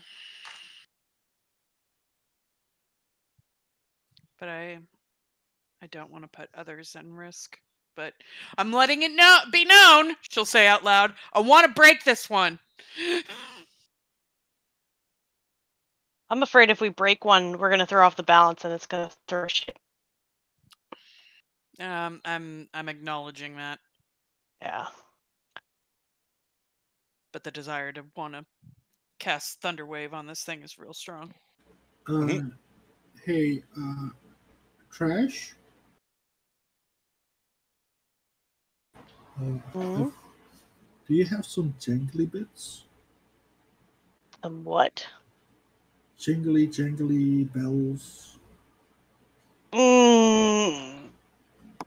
D: But I don't want to put others in risk. But I'm letting it be known, she'll say out loud. I want to break this one.
B: I'm afraid if we break one, we're gonna throw off the balance and it's gonna throw shit.
D: I'm acknowledging that.
B: Yeah.
D: But the desire to want to cast Thunderwave on this thing is real strong.
E: Hey, Trash?
B: Mhm.
E: Do you have some jangly bits?
B: What?
E: Jingly bells?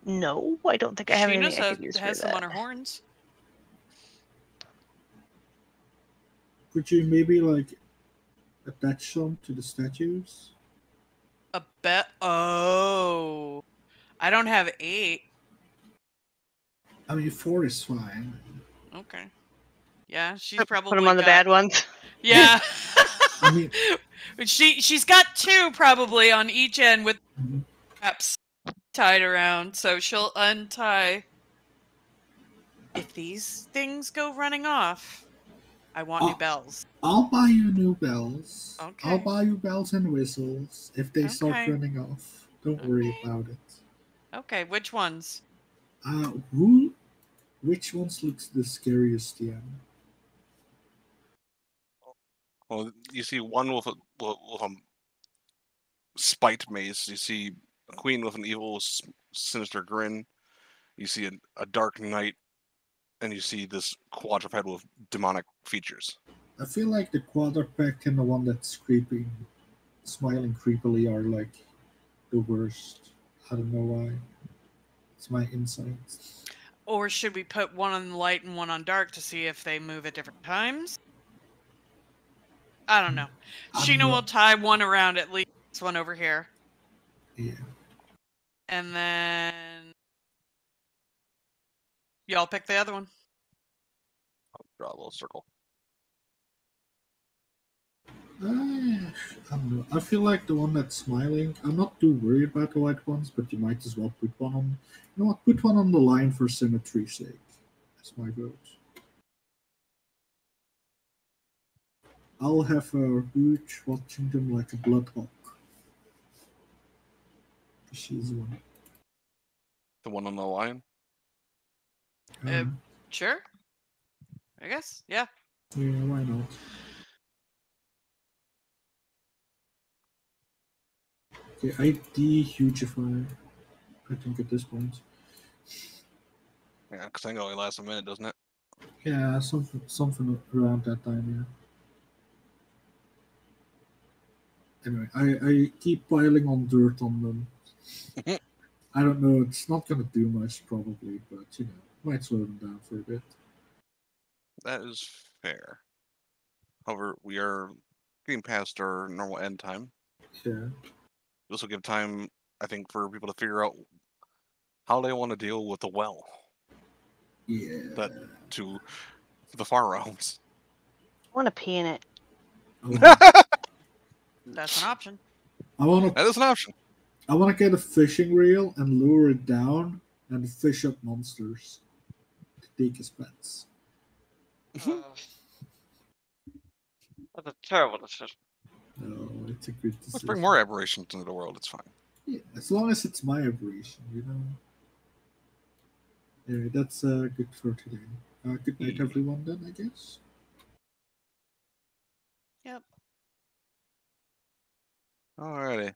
B: No, I don't think I have
D: Sheena's
B: anything I could use for
D: has them on
B: that.
D: her horns.
E: Could you maybe, like, attach some to the statues?
D: A bet? Oh. I don't have 8.
E: I mean, 4 is fine.
D: Okay. Yeah, she's probably
B: Put them on the bad ones.
D: Yeah.
E: I mean,
D: she's got 2 probably on each end with
E: Mhm.
D: straps tied around, so she'll untie. If these things go running off, I want new bells.
E: I'll buy you new bells.
D: Okay.
E: I'll buy you bells and whistles if they start
D: Okay.
E: running off. Don't worry about it.
D: Okay, which ones?
E: Which ones looks the scariest, yeah?
A: Well, you see one with a spiked mace. You see a queen with an evil, sinister grin. You see a dark knight, and you see this quadruped with demonic features.
E: I feel like the quadruped and the one that's smiling creepily are like the worst. I don't know why. It's my insights.
D: Or should we put one on light and one on dark to see if they move at different times? I don't know. Sheena will tie one around at least, this one over here.
E: Yeah.
D: And then y'all pick the other one.
A: I'll draw a little circle.
E: I don't know. I feel like the one that's smiling. I'm not too worried about the white ones, but you might as well put one on. You know what? Put one on the line for symmetry's sake. That's my vote. I'll have a Hooch watching them like a bloodhawk. She's one.
A: The one on the line?
D: Sure. I guess. Yeah.
E: Yeah, why not? Okay, I de-hugify. I think at this point.
A: Yeah, because I think it only lasts a minute, doesn't it?
E: Yeah, something around that time. Yeah. Anyway, I keep piling on dirt on them. I don't know. It's not gonna do much probably, but might slow them down for a bit.
A: That is fair. However, we are getting past our normal end time.
E: Yeah.
A: This will give time, I think, for people to figure out how they want to deal with the well.
E: Yeah.
A: That to the far realms.
B: I want to pee in it.
D: That's an option.
E: I wanna
A: That is an option.
E: I wanna get a fishing reel and lure it down and fish up monsters to take as pets.
F: That's a terrible decision.
E: No, it's a good decision.
A: Let's bring more aberrations into the world. It's fine.
E: Yeah, as long as it's my aberration, Anyway, that's good for today. Good night, everyone. Then I guess.
D: Yep.
A: Alrighty.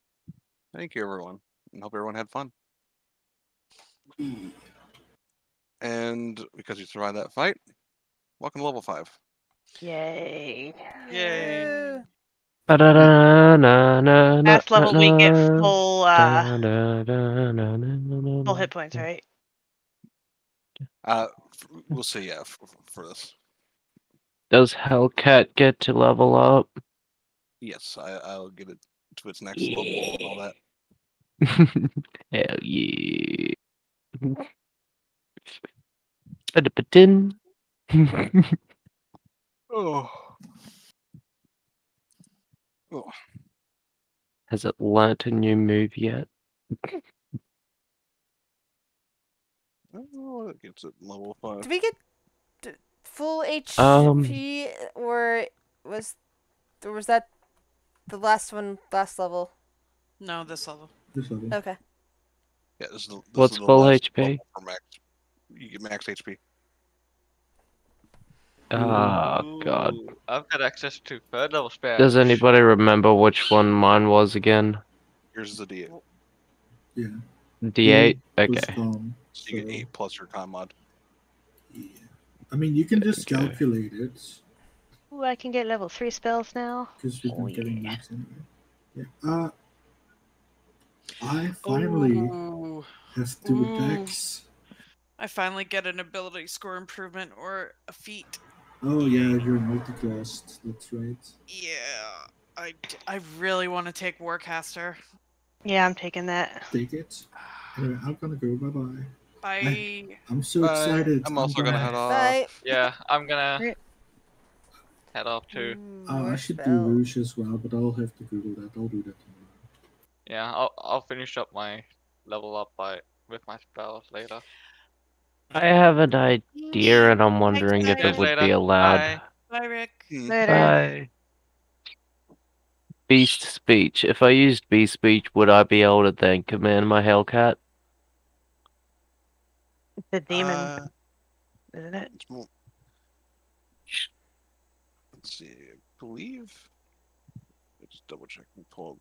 A: Thank you, everyone. And hope everyone had fun. And because you survived that fight, welcome to level 5.
B: Yay.
F: Yay.
B: Last level we get full full hit points, right?
A: We'll see, yeah, for this.
G: Does Hellcat get to level up?
A: Yes, I'll get it to its next level and all that.
G: Hell yeah. Ba-da-ba-din.
A: Oh. Oh.
G: Has it learnt a new move yet?
A: Oh, it gets it level 5.
C: Did we get full HP, or was that the last level?
D: No, this level.
E: This level.
C: Okay.
A: Yeah, this
G: What's
A: is the
G: full
A: last
G: HP?
A: level for max. You get max HP.
G: Oh, God.
F: Ooh, I've got access to third level spells.
G: Does anybody remember which one mine was again?
A: Here's the D8.
E: Yeah.
G: D8?
E: Was
G: Okay.
E: gone,
A: So you get 8 plus your con mod.
E: Yeah. I mean, you can just
G: Okay.
E: calculate it
B: Ooh, I can get level 3 spells now.
E: because we've been
B: Oh,
E: getting
B: yeah.
E: max anyway. Yeah. I finally
D: Ooh.
E: have 2
D: Ooh.
E: attacks.
D: I finally get an ability score improvement or a feat.
E: Oh yeah, you're multiclassed. That's right.
D: Yeah. I really want to take Warcaster.
B: Yeah, I'm taking that.
E: Take it. Anyway, I'm gonna go. Bye bye.
D: Bye.
E: I'm so
A: Bye.
E: excited.
A: I'm also gonna head off.
C: Bye.
F: Yeah, I'm gonna
B: Great.
F: head off too.
E: I
C: More
E: should do
C: spells.
E: Rouge as well, but I'll have to Google that. I'll do that tomorrow.
F: Yeah, I'll finish up my level up with my spells later.
G: I have an idea, and I'm wondering if it
F: Guys,
G: would
F: later.
G: be allowed.
F: Bye.
D: Bye, Rick.
B: Later.
G: Bye. Beast speech. If I used beast speech, would I be able to then command my Hellcat?
B: The demon, isn't it?
A: It's more... Let's see. I believe. Let's double check and pull